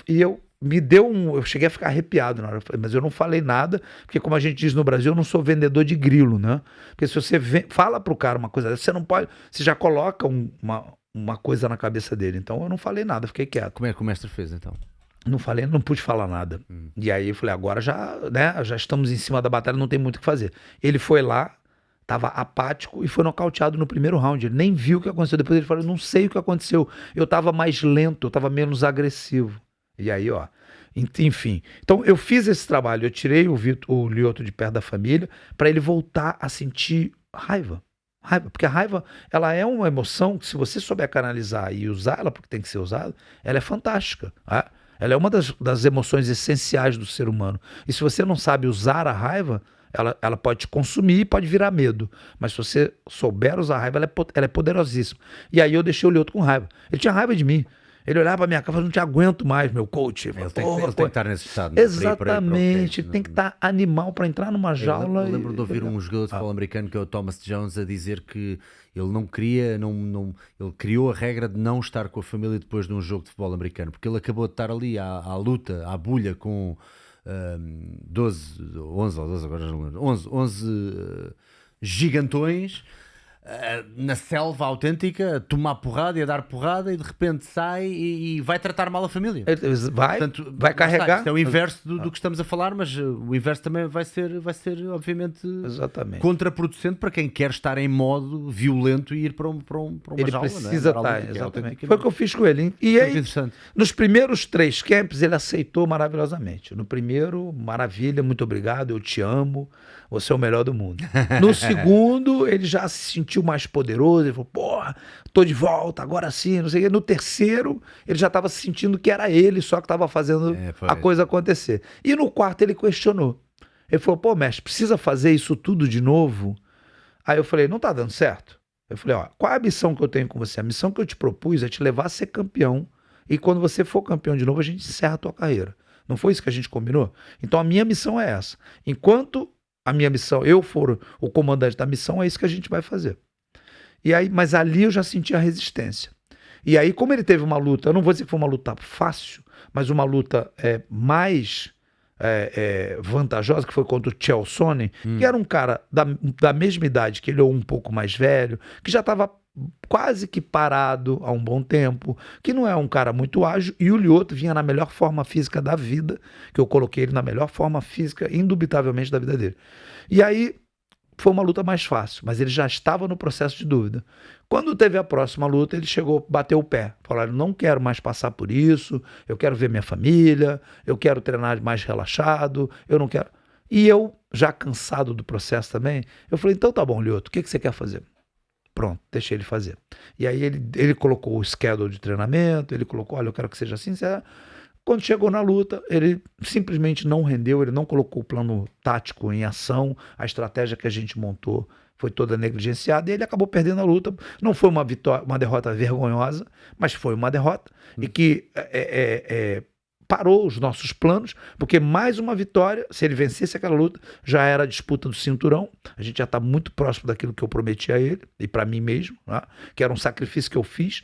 cheguei a ficar arrepiado na hora, mas eu não falei nada, porque como a gente diz no Brasil, eu não sou vendedor de grilo, né? Porque se você fala pro cara uma coisa dessa, você não pode, você já coloca uma coisa na cabeça dele. Então eu não falei nada, fiquei quieto. Como é que o mestre fez então? Não falei, não pude falar nada. E aí eu falei, agora já estamos em cima da batalha, não tem muito o que fazer. Ele foi lá, estava apático e foi nocauteado no primeiro round. Ele nem viu o que aconteceu. Depois ele falou, não sei o que aconteceu. Eu estava mais lento, eu estava menos agressivo. E aí, enfim. Então eu fiz esse trabalho, eu tirei o Lyoto de perto da família para ele voltar a sentir raiva. Porque a raiva, ela é uma emoção que se você souber canalizar e usar ela porque tem que ser usada, ela é fantástica. Tá? Ela é uma das emoções essenciais do ser humano. E se você não sabe usar a raiva, ela pode te consumir e pode virar medo. Mas se você souber usar a raiva, ela é poderosíssima. E aí eu deixei o Lyoto com raiva. Ele tinha raiva de mim. Ele olhava pra minha cara e falava, não te aguento mais, meu coach. Ele tem que estar nesse estado. Exatamente. Tem que estar animal para entrar numa jaula. Eu lembro de ouvir um jogador de futebol americano, que é o Thomas Jones, a dizer que ele não queria, ele criou a regra de não estar com a família depois de um jogo de futebol americano, porque ele acabou de estar ali à luta, à bulha com 11 gigantões, na selva autêntica, a tomar porrada e a dar porrada, e de repente sai e vai tratar mal a família. Vai carregar. Isto é o inverso do que estamos a falar, mas o inverso também vai ser obviamente, contraproducente para quem quer estar em modo violento e ir para uma ele jaula. Precisa estar, exatamente. Foi o que eu fiz com ele. E aí, interessante. Nos primeiros 3 camps, ele aceitou maravilhosamente. No primeiro, maravilha, muito obrigado, eu te amo, você é o melhor do mundo. No segundo, ele já se sentiu mais poderoso, ele falou, porra, tô de volta, agora sim, não sei o quê. No terceiro, ele já estava sentindo que era ele só que estava fazendo a coisa acontecer. E no quarto, ele questionou. Ele falou, pô, mestre, precisa fazer isso tudo de novo? Aí eu falei, não tá dando certo? Eu falei, qual é a missão que eu tenho com você? A missão que eu te propus é te levar a ser campeão, e quando você for campeão de novo, a gente encerra a tua carreira. Não foi isso que a gente combinou? Então a minha missão é essa. Enquanto a minha missão, eu for o comandante da missão, é isso que a gente vai fazer. E aí, mas ali eu já senti a resistência. E aí, como ele teve uma luta, eu não vou dizer que foi uma luta fácil, mas uma luta mais vantajosa, que foi contra o Chael Sonnen, que era um cara da mesma idade que ele, ou um pouco mais velho, que já estava quase que parado há um bom tempo, que não é um cara muito ágil, e o Lyoto vinha na melhor forma física da vida, que eu coloquei ele na melhor forma física, indubitavelmente, da vida dele. E aí, foi uma luta mais fácil, mas ele já estava no processo de dúvida. Quando teve a próxima luta, ele chegou, bateu o pé. Falou, eu não quero mais passar por isso, eu quero ver minha família, eu quero treinar mais relaxado, eu não quero... E eu, já cansado do processo também, eu falei, então tá bom, Lyoto, o que você quer fazer? Pronto, deixei ele fazer. E aí ele colocou o schedule de treinamento, ele colocou, olha, eu quero que seja assim, Quando chegou na luta, ele simplesmente não rendeu, ele não colocou o plano tático em ação, a estratégia que a gente montou foi toda negligenciada e ele acabou perdendo a luta. Não foi uma derrota vergonhosa, mas foi uma derrota e que parou os nossos planos, porque mais uma vitória, se ele vencesse aquela luta, já era a disputa do cinturão, a gente já está muito próximo daquilo que eu prometi a ele e para mim mesmo, né? Que era um sacrifício que eu fiz,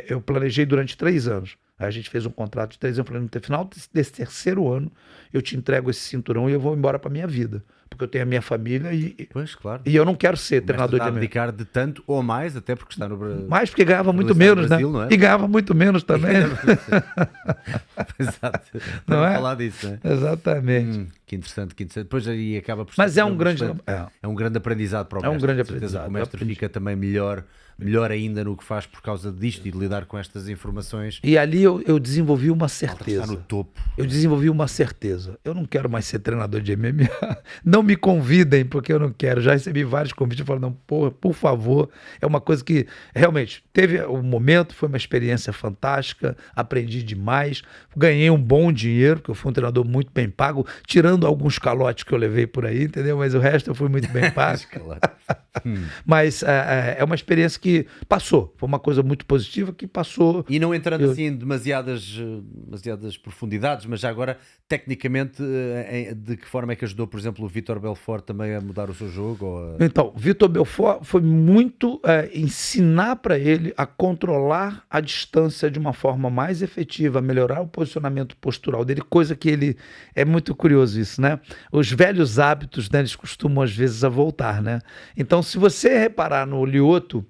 eu planejei durante 3 anos. Aí a gente fez um contrato de 3 anos, falei, no final desse 3º ano, eu te entrego esse cinturão e eu vou embora para minha vida. Porque eu tenho a minha família pois, claro. E eu não quero ser treinador de MMA. Dedicar de tanto ou mais, até porque está no Brasil. Mais porque ganhava muito menos, Brasil, né? Não é? E ganhava muito menos também. Exato. Não é? Falar disso, né? Exatamente. Que interessante. Depois aí acaba por Mas é um grande... É um grande aprendizado para o mestre. É um grande aprendizado. O mestre aprendi. fica também melhor ainda no que faz por causa disto e de lidar com estas informações. E ali eu desenvolvi uma certeza. Está no topo. Eu desenvolvi uma certeza. Eu não quero mais ser treinador de MMA. Não me convidem, porque eu não quero. Já recebi vários convites falando, não, porra, por favor. É uma coisa que realmente teve um momento, foi uma experiência fantástica, aprendi demais, ganhei um bom dinheiro, porque eu fui um treinador muito bem pago, tirando alguns calotes que eu levei por aí, entendeu? Mas o resto eu fui muito bem pago. Mas é uma experiência que passou. Foi uma coisa muito positiva que passou. E não entrando assim em demasiadas profundidades, mas já agora, tecnicamente, de que forma é que ajudou, por exemplo, o Vitor Belfort também a mudar o seu jogo? Então, o Vitor Belfort foi muito ensinar para ele a controlar a distância de uma forma mais efetiva, melhorar o posicionamento postural dele, coisa que ele... É muito curioso isso, né? Os velhos hábitos, né, eles costumam às vezes a voltar, né? Então, se você reparar no Lyoto,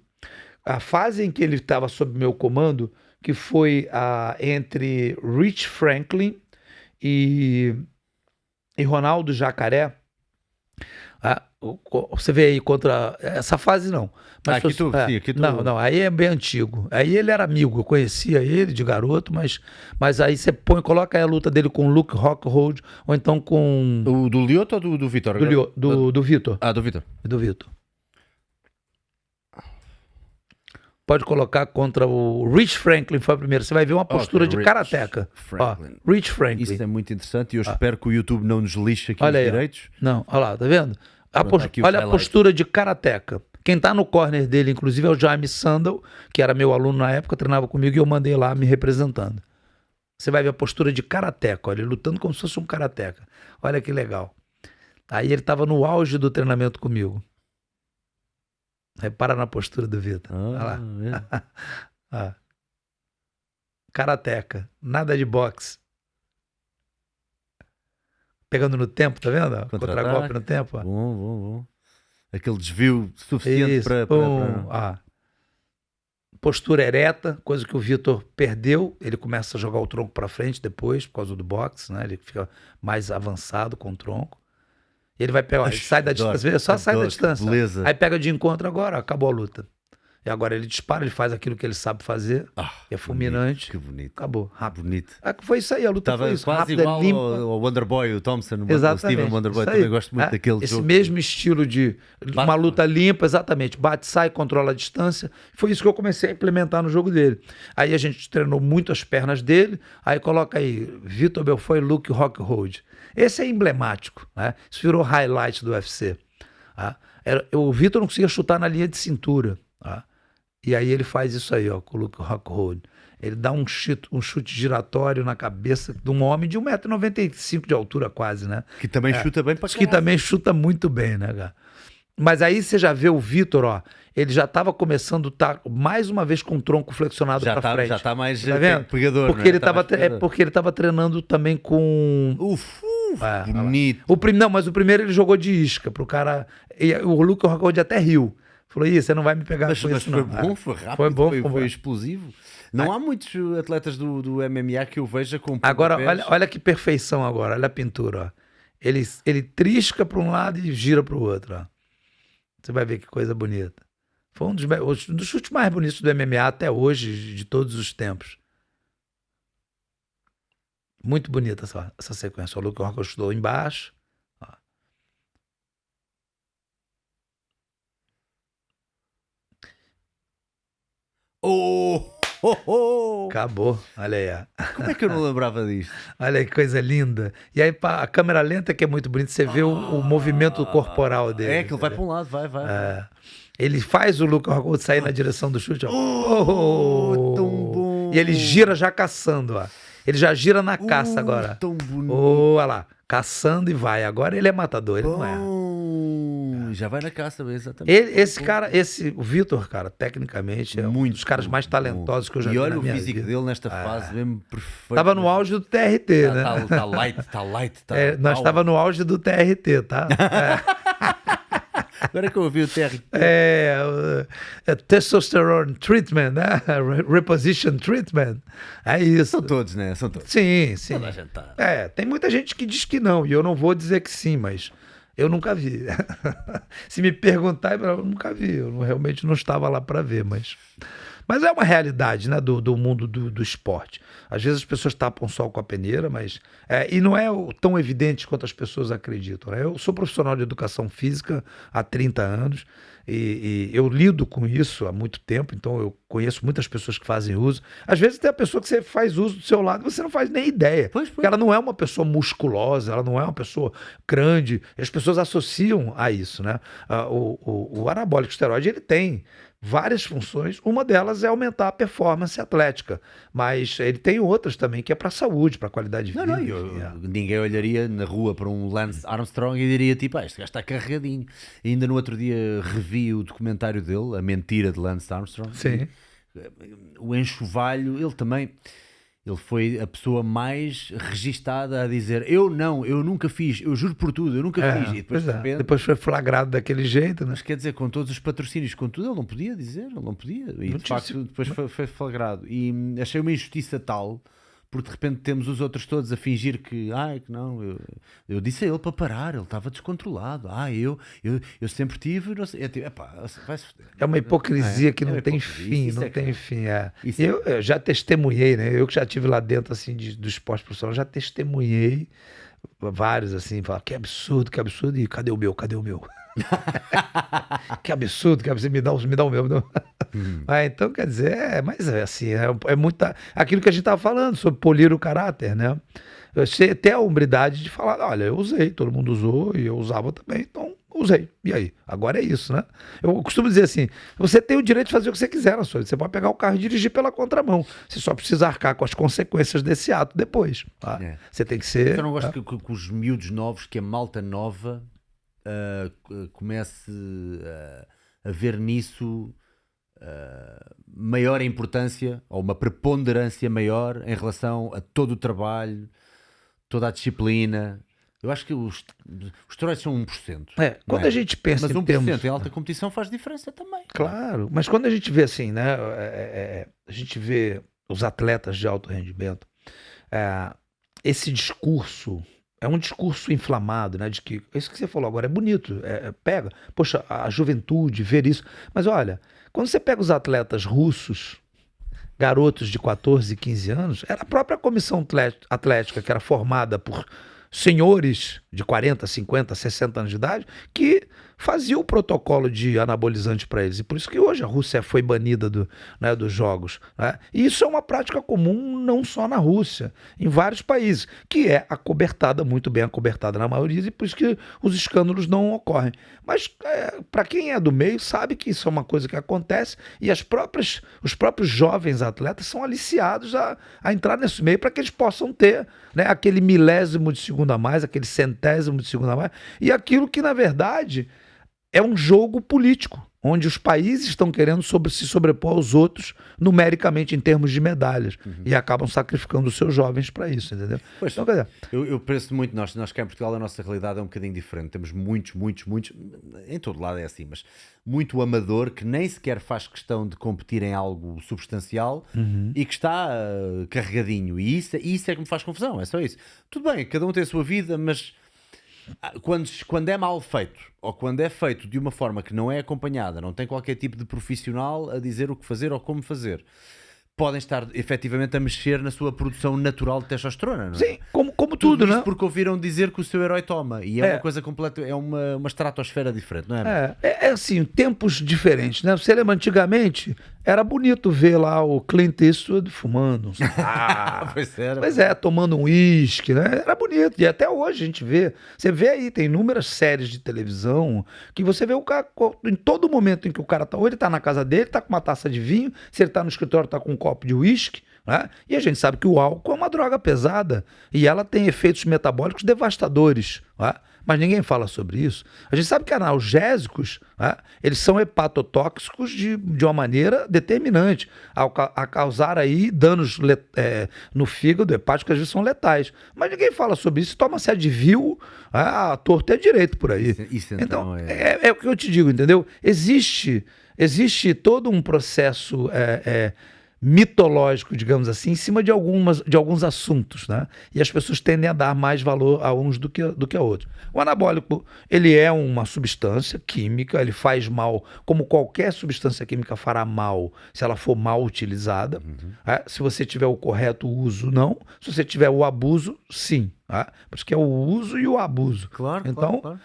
a fase em que ele estava sob meu comando, que foi entre Rich Franklin e Ronaldo Jacaré, você vê aí contra essa fase não. Mas aqui tu... Não, aí é bem antigo. Aí ele era amigo, eu conhecia ele de garoto, mas aí você coloca aí a luta dele com o Luke Rockhold, ou então com... Do Lyoto ou do Vitor? Do Vitor. Do Vitor. Do Vitor. Pode colocar contra o Rich Franklin, foi o primeiro. Você vai ver uma postura de karateca. Rich Franklin. Isso é muito interessante e eu espero que o YouTube não nos lixe aqui olha os aí, direitos. Não, olha lá, tá vendo? Olha a postura de karateca. Quem tá no corner dele, inclusive, é o Jaime Sandel, que era meu aluno na época, treinava comigo e eu mandei lá me representando. Você vai ver a postura de karateca, olha, ele lutando como se fosse um karateca. Olha que legal. Aí ele tava no auge do treinamento comigo. Repara na postura do Vitor. Olha lá. Karateca. Nada de boxe. Pegando no tempo, tá vendo? Contra-golpe no tempo. Bom. Aquele desvio suficiente para... Postura ereta, coisa que o Vitor perdeu. Ele começa a jogar o tronco para frente depois, por causa do boxe, né? Ele fica mais avançado com o tronco. Ele vai pegar, ele sai da distância, só sai da distância. Beleza. Aí pega de encontro agora, acabou a luta. E agora ele dispara, ele faz aquilo que ele sabe fazer. É fulminante. Que bonito. Acabou, rápido. Bonito. Foi isso aí, a luta foi isso. Quase rápida, igual limpa. ao Wonderboy, o Thompson. Exatamente. O Steven Wonderboy, também gosto muito daquele jogo. Esse mesmo estilo de uma luta limpa, exatamente. Bate, sai, controla a distância. Foi isso que eu comecei a implementar no jogo dele. Aí a gente treinou muito as pernas dele. Aí coloca aí, Vitor Belfort e Luke Rockhold. Esse é emblemático, né? Isso virou highlight do UFC. O Vitor não conseguia chutar na linha de cintura. E aí ele faz isso aí, ó, com o Luke Rockhold. Ele dá um chute giratório na cabeça de um homem de 1,95 m de altura quase, né? Que também chuta bem pra caralho. Que também chuta muito bem, né, cara? Mas aí você já vê o Vitor, ó. Ele já estava começando, mais uma vez com o tronco flexionado para frente. Já tá mais tá vendo? pegador, porque né? ele tava, porque ele estava treinando também com... Bonito. Não, mas o primeiro ele jogou de isca pro cara... O Lucas Rockhold até riu. Falou, você não vai me pegar com isso, mas foi bom, foi rápido, foi bom, foi explosivo. Não há muitos atletas do MMA que eu veja com agora, olha que perfeição agora. Olha a pintura, ó. Ele trisca para um lado e gira para o outro, ó. Você vai ver que coisa bonita. Foi um dos chutes mais bonitos do MMA até hoje, de todos os tempos. Muito bonita essa sequência. O Lucas Rockhold chutou embaixo. Acabou. Olha aí. Como é que eu não lembrava disto? Olha aí que coisa linda. E aí a câmera lenta que é muito bonita, você vê o movimento corporal dele. É que ele vai para um lado, vai. Ele faz o Lucas Rockhold sair na direção do chute. Ó. Tão bom. E ele gira já caçando, ó. Ele já gira na caça agora. Tão bonito. Olha lá, caçando e vai. Agora ele é matador, ele não é. Já vai na caça, exatamente. O Vitor, cara, tecnicamente é um dos caras mais talentosos que eu já vi na minha vida. E olha o físico dele nesta fase, mesmo perfeito. Tava no auge do TRT, né? Tá light. Nós tava no auge do TRT, tá? Agora que eu ouvi o TRT. Testosterone treatment, né? Reposition treatment. É isso. São todos, né? São todos. Sim. Toda a gente tá. Tem muita gente que diz que não, e eu não vou dizer que sim, mas eu nunca vi. Se me perguntar, eu nunca vi. Eu realmente não estava lá para ver, mas é uma realidade, né, do mundo do esporte. Às vezes as pessoas tapam o sol com a peneira, mas e não é tão evidente quanto as pessoas acreditam, né? Eu sou profissional de educação física há 30 anos e eu lido com isso há muito tempo, então eu conheço muitas pessoas que fazem uso. Às vezes tem a pessoa que você faz uso do seu lado e você não faz nem ideia. Porque ela não é uma pessoa musculosa, ela não é uma pessoa grande. As pessoas associam a isso, né? O anabólico esteroide, ele tem várias funções, uma delas é aumentar a performance atlética, mas ele tem outras também, que é para a saúde, para a qualidade de vida. Ninguém olharia na rua para um Lance Armstrong e diria tipo, este gajo está carregadinho. E ainda no outro dia revi o documentário dele, A Mentira de Lance Armstrong. Sim. O enxovalho, ele foi a pessoa mais registada a dizer eu nunca fiz, eu juro por tudo, eu nunca fiz. E depois, depois foi flagrado daquele jeito, né? Mas quer dizer, com todos os patrocínios, com tudo, ele não podia dizer, ele não podia. E de facto depois foi flagrado. E achei uma injustiça tal, porque de repente temos os outros todos a fingir que não, eu disse a ele para parar, ele estava descontrolado. Eu sempre tive, não sei, vai-se foder. É uma hipocrisia que não tem fim, não tem fim. Eu já testemunhei, né? Eu que já estive lá dentro assim do esporte profissional, já testemunhei vários assim, falar que absurdo, e cadê o meu? Que absurdo, me dá o meu. Então, quer dizer, mas assim, é muita. Aquilo que a gente estava falando sobre polir o caráter, né? Você ter a hombridade de falar, olha, eu usei, todo mundo usou e eu usava também, então usei. E aí? Agora é isso, né? Eu costumo dizer assim, você tem o direito de fazer o que você quiser na sua vida. Você pode pegar o carro e dirigir pela contramão. Você só precisa arcar com as consequências desse ato depois. Tá? Você tem que ser... Eu não gosto que os miúdos novos, que a malta nova comece a ver nisso maior importância ou uma preponderância maior em relação a todo o trabalho, toda a disciplina. Eu acho que os esteroides são 1%. Quando a gente pensa mas 1% em termos... em alta competição faz diferença também. Claro, mas quando a gente vê assim, né? A gente vê os atletas de alto rendimento, esse discurso é um discurso inflamado, né? De que isso que você falou agora é bonito, pega, poxa, a juventude, ver isso. Mas olha, quando você pega os atletas russos, garotos de 14, 15 anos, era a própria comissão atlética que era formada por senhores de 40, 50, 60 anos de idade que fazia o protocolo de anabolizante para eles. E por isso que hoje a Rússia foi banida dos jogos. Né? E isso é uma prática comum não só na Rússia, em vários países, que é muito bem acobertada na maioria, e por isso que os escândalos não ocorrem. Mas para quem é do meio sabe que isso é uma coisa que acontece e os próprios jovens atletas são aliciados a entrar nesse meio para que eles possam ter, né, aquele milésimo de segundo a mais, aquele centésimo de segundo a mais, e aquilo que na verdade é um jogo político, onde os países estão querendo se sobrepor aos outros numericamente em termos de medalhas e acabam sacrificando os seus jovens para isso, entendeu? Pois, então, quer dizer, eu penso muito, nós cá em Portugal a nossa realidade é um bocadinho diferente, temos muitos, em todo lado é assim, mas muito amador que nem sequer faz questão de competir em algo substancial e que está carregadinho, e isso é que me faz confusão, é só isso. Tudo bem, cada um tem a sua vida, mas quando é mal feito, ou quando é feito de uma forma que não é acompanhada, não tem qualquer tipo de profissional a dizer o que fazer ou como fazer, podem estar efetivamente a mexer na sua produção natural de testosterona, não é? sim, como tudo, né? Porque ouviram dizer que o seu herói toma, e é uma coisa completa, é uma estratosfera diferente, não é? É assim, tempos diferentes, né? Você lembra, antigamente, era bonito ver lá o Clint Eastwood fumando um cigarro. Pois é, tomando um uísque, né? Era bonito, e até hoje a gente vê. Você vê aí, tem inúmeras séries de televisão que você vê o cara, em todo momento em que o cara tá, ou ele tá na casa dele, tá com uma taça de vinho, se ele tá no escritório, tá com um copo de uísque, né? E a gente sabe que o álcool é uma droga pesada e ela tem efeitos metabólicos devastadores, né? Mas ninguém fala sobre isso. A gente sabe que analgésicos, né, eles são hepatotóxicos de uma maneira determinante, a causar aí danos no fígado hepático, que às vezes são letais. Mas ninguém fala sobre isso. Toma-se Advil, a torta é direito por aí. Isso então é o que eu te digo, entendeu? Existe todo um processo mitológico, digamos assim, em cima de alguns assuntos, né? E as pessoas tendem a dar mais valor a uns do que a outros. O anabólico, ele é uma substância química, ele faz mal, como qualquer substância química fará mal, se ela for mal utilizada. Se você tiver o correto uso, não. Se você tiver o abuso, sim. Por isso que é o uso e o abuso. Claro, então, claro.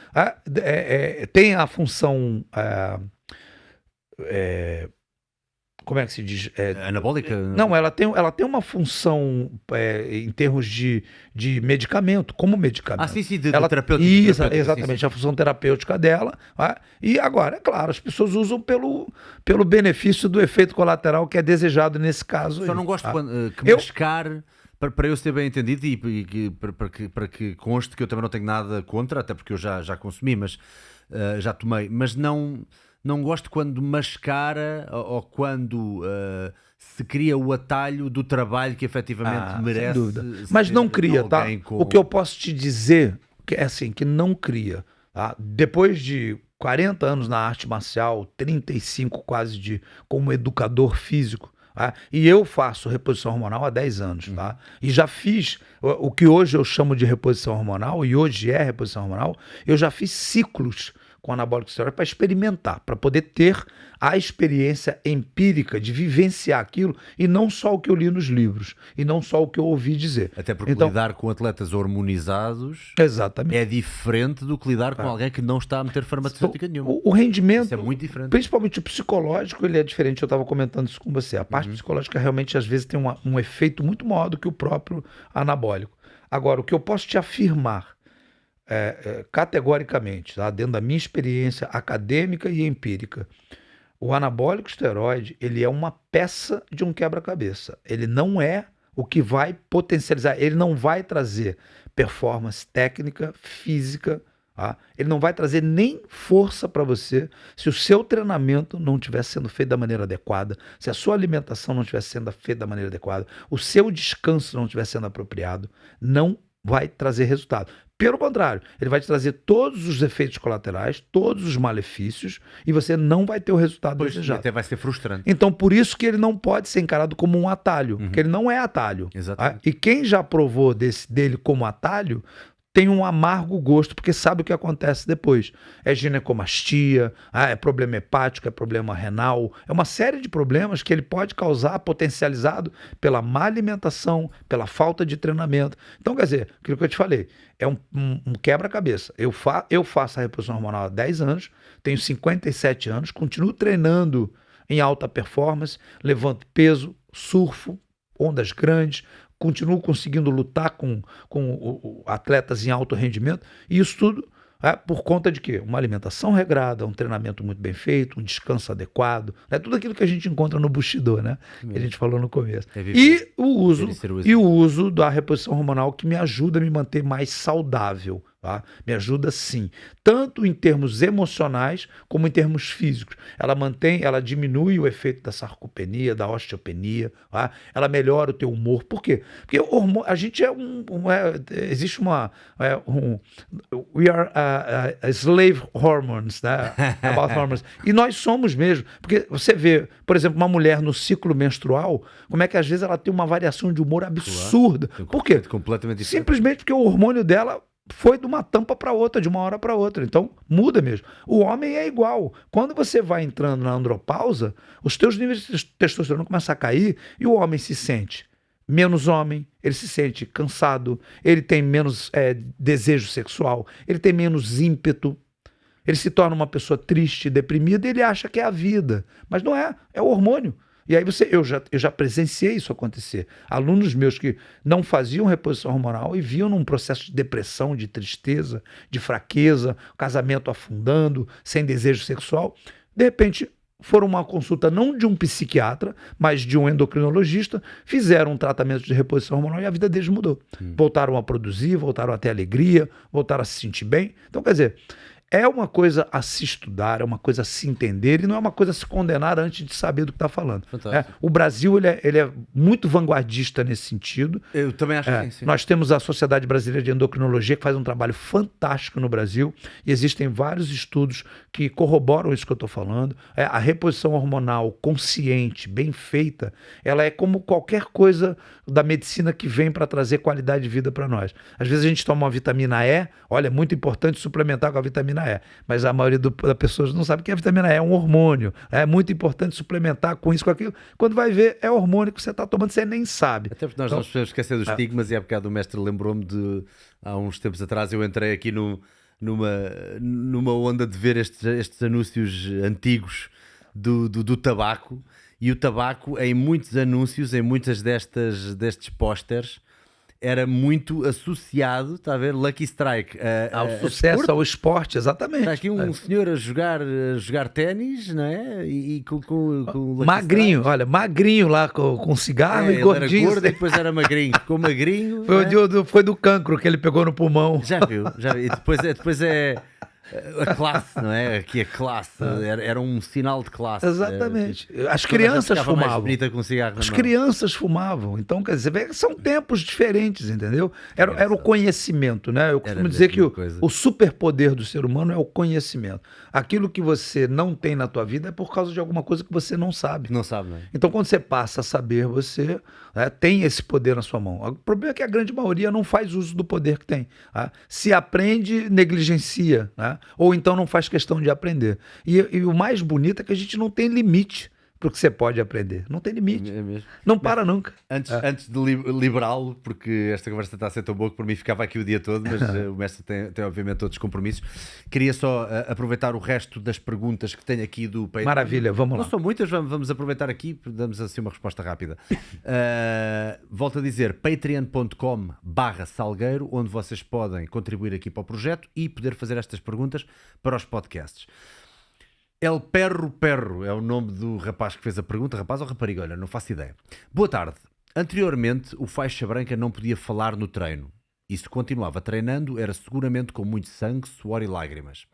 tem a função... como é que se diz? Anabólica? Não, ela tem uma função em termos de medicamento, como medicamento. Sim, ela, terapêutica. Isso, exatamente, sim. A função terapêutica dela. E agora, é claro, as pessoas usam pelo benefício do efeito colateral que é desejado nesse caso. Só não gosto que mascar... Para eu ser bem entendido e para que conste que eu também não tenho nada contra, até porque eu já consumi, mas já tomei, mas não gosto quando mascara ou quando se cria o atalho do trabalho que efetivamente merece. Sem dúvida. Mas não cria, tá? O que eu posso te dizer é assim, que não cria. Tá? Depois de 40 anos na arte marcial, 35 quase como educador físico, e eu faço reposição hormonal há 10 anos, tá? E já fiz o que hoje eu chamo de reposição hormonal, e hoje é reposição hormonal, eu já fiz ciclos com anabólico esteroide para experimentar, para poder ter a experiência empírica de vivenciar aquilo e não só o que eu li nos livros e não só o que eu ouvi dizer. Até porque lidar com atletas hormonizados exatamente. É diferente do que lidar com alguém que não está a meter farmacêutica nenhuma. O rendimento, isso é muito diferente. Principalmente o psicológico, ele é diferente. Eu estava comentando isso com você. A parte psicológica realmente às vezes tem um efeito muito maior do que o próprio anabólico. Agora, o que eu posso te afirmar categoricamente, tá? Dentro da minha experiência acadêmica e empírica, o anabólico esteroide, ele é uma peça de um quebra-cabeça. Ele não é o que vai potencializar, ele não vai trazer performance técnica, física, tá? Ele não vai trazer nem força para você se o seu treinamento não estiver sendo feito da maneira adequada, se a sua alimentação não estiver sendo feita da maneira adequada, o seu descanso não estiver sendo apropriado, não vai trazer resultado. Pelo contrário, ele vai te trazer todos os efeitos colaterais, todos os malefícios, e você não vai ter o resultado desejado. Até vai ser frustrante. Então, por isso que ele não pode ser encarado como um atalho, porque ele não é atalho. Exatamente. E quem já provou dele como atalho tem um amargo gosto, porque sabe o que acontece depois. É ginecomastia, é problema hepático, é problema renal, é uma série de problemas que ele pode causar potencializado pela má alimentação, pela falta de treinamento. Então, quer dizer, aquilo que eu te falei, é um quebra-cabeça. Eu faço a reposição hormonal há 10 anos, tenho 57 anos, continuo treinando em alta performance, levanto peso, surfo, ondas grandes, continuo conseguindo lutar com atletas em alto rendimento, e isso tudo por conta de quê? Uma alimentação regrada, um treinamento muito bem feito, um descanso adequado, né? Tudo aquilo que a gente encontra no Bushido, né? Que a gente falou no começo. E o uso da reposição hormonal que me ajuda a me manter mais saudável, Tá? Me ajuda sim, tanto em termos emocionais como em termos físicos. Ela diminui o efeito da sarcopenia, da osteopenia, tá? Ela melhora o teu humor. Por quê? Porque o hormônio, a gente existe we are slave hormones, né? About hormones. E nós somos mesmo, porque você vê, por exemplo, uma mulher no ciclo menstrual, como é que às vezes ela tem uma variação de humor absurda. Claro. Por quê? Completamente diferente. Simplesmente porque o hormônio dela foi de uma tampa para outra, de uma hora para outra. Então, muda mesmo. O homem é igual. Quando você vai entrando na andropausa, os teus níveis de testosterona começam a cair e o homem se sente menos homem, ele se sente cansado, ele tem menos desejo sexual, ele tem menos ímpeto, ele se torna uma pessoa triste, deprimida, e ele acha que é a vida. Mas não é, é o hormônio. E aí eu já presenciei isso acontecer. Alunos meus que não faziam reposição hormonal e viam num processo de depressão, de tristeza, de fraqueza, casamento afundando, sem desejo sexual. De repente, foram uma consulta não de um psiquiatra, mas de um endocrinologista, fizeram um tratamento de reposição hormonal e a vida deles mudou. Voltaram a produzir, voltaram a ter alegria, voltaram a se sentir bem. Então, quer dizer, é uma coisa a se estudar, é uma coisa a se entender e não é uma coisa a se condenar antes de saber do que está falando. O Brasil ele é muito vanguardista nesse sentido. Eu também acho que sim. Nós temos a Sociedade Brasileira de Endocrinologia, que faz um trabalho fantástico no Brasil, e existem vários estudos que corroboram isso que eu estou falando. A reposição hormonal consciente, bem feita, ela é como qualquer coisa da medicina que vem para trazer qualidade de vida para nós. Às vezes a gente toma uma vitamina E, olha, é muito importante suplementar com a vitamina E, mas a maioria das pessoas não sabe que a vitamina E é um hormônio. É muito importante suplementar com isso, com aquilo. Quando vai ver, é hormônio que você está tomando, você nem sabe. Até porque nós não podemos esquecer dos estigmas, e há bocado o mestre lembrou-me de, há uns tempos atrás, eu entrei aqui numa onda de ver estes anúncios antigos do tabaco, e o tabaco, em muitos anúncios, em muitas destes pósteres, era muito associado, está a ver, Lucky Strike ao sucesso, ao esporte, exatamente. Está aqui um senhor a jogar ténis, não é? E com Lucky magrinho, Strike. Olha, magrinho lá com cigarro e gordinho. Era gordo e depois era magrinho, ficou magrinho. Foi do cancro que ele pegou no pulmão. Já viu. E depois é a classe, não é? Aqui a classe, era um sinal de classe. Exatamente. As crianças fumavam. Mais bonita com um cigarro As crianças fumavam. Então, quer dizer, são tempos diferentes, entendeu? Era o conhecimento, né? Eu costumo dizer que o superpoder do ser humano é o conhecimento. Aquilo que você não tem na tua vida é por causa de alguma coisa que você não sabe. Não sabe, né? Então, quando você passa a saber, você tem esse poder na sua mão. O problema é que a grande maioria não faz uso do poder que tem. Se aprende, negligencia, né? Ou então não faz questão de aprender. E o mais bonito é que a gente não tem limite para o que você pode aprender. Não tem limite. É mesmo. Não para nunca. Antes de liberá-lo, porque esta conversa está a ser tão boa que por mim ficava aqui o dia todo, mas o mestre tem obviamente outros compromissos. Queria só aproveitar o resto das perguntas que tenho aqui do Patreon. Maravilha, vamos lá. Não são muitas, vamos aproveitar aqui, damos assim uma resposta rápida. Volto a dizer, patreon.com/Salgueiro, onde vocês podem contribuir aqui para o projeto e poder fazer estas perguntas para os podcasts. El Perro é o nome do rapaz que fez a pergunta. Rapaz ou rapariga? Olha, não faço ideia. Boa tarde. Anteriormente, o faixa branca não podia falar no treino. E se continuava treinando, era seguramente com muito sangue, suor e lágrimas.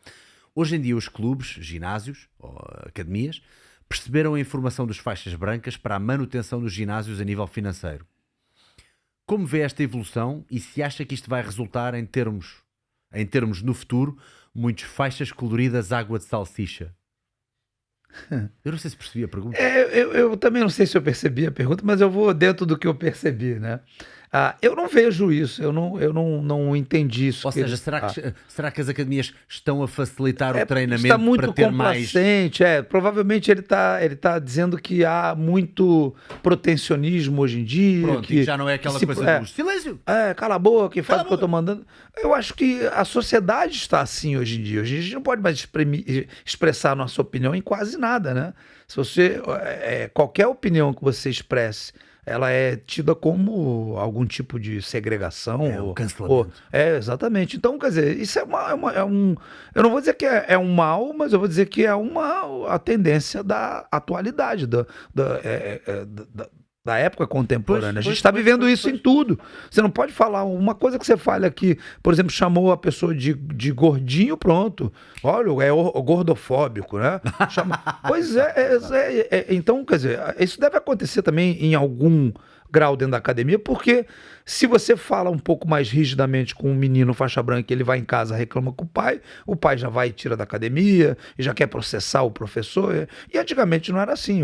Hoje em dia, os clubes, ginásios ou academias perceberam a informação dos faixas brancas para a manutenção dos ginásios a nível financeiro. Como vê esta evolução e se acha que isto vai resultar em termos no futuro, muitos faixas coloridas água de salsicha? Eu não sei se percebi a pergunta. Eu também não sei se eu percebi a pergunta, mas eu vou dentro do que eu percebi, né? Eu não vejo isso, eu não entendi isso. Ou seja, será que as academias estão a facilitar o treinamento está muito para ter mais... Provavelmente ele tá dizendo que há muito protecionismo hoje em dia. Pronto, que já não é aquela coisa do silêncio. Cala a boca, que faz o que eu estou mandando. Eu acho que a sociedade está assim hoje em dia. Hoje a gente não pode mais expressar a nossa opinião em quase nada, né? Se você... qualquer opinião que você expresse, ela é tida como algum tipo de segregação. O cancelamento. Exatamente. Então, quer dizer, isso é um... Eu não vou dizer que é um mal, mas eu vou dizer que é a tendência da atualidade, da época contemporânea. A gente está vivendo isso em tudo. Você não pode falar uma coisa que você fale aqui, por exemplo, chamou a pessoa de gordinho, pronto. Olha, é gordofóbico, né? Pois então, quer dizer, isso deve acontecer também em algum grau dentro da academia, porque se você fala um pouco mais rigidamente com um menino faixa branca, ele vai em casa, reclama com o pai já vai e tira da academia, e já quer processar o professor, e antigamente não era assim,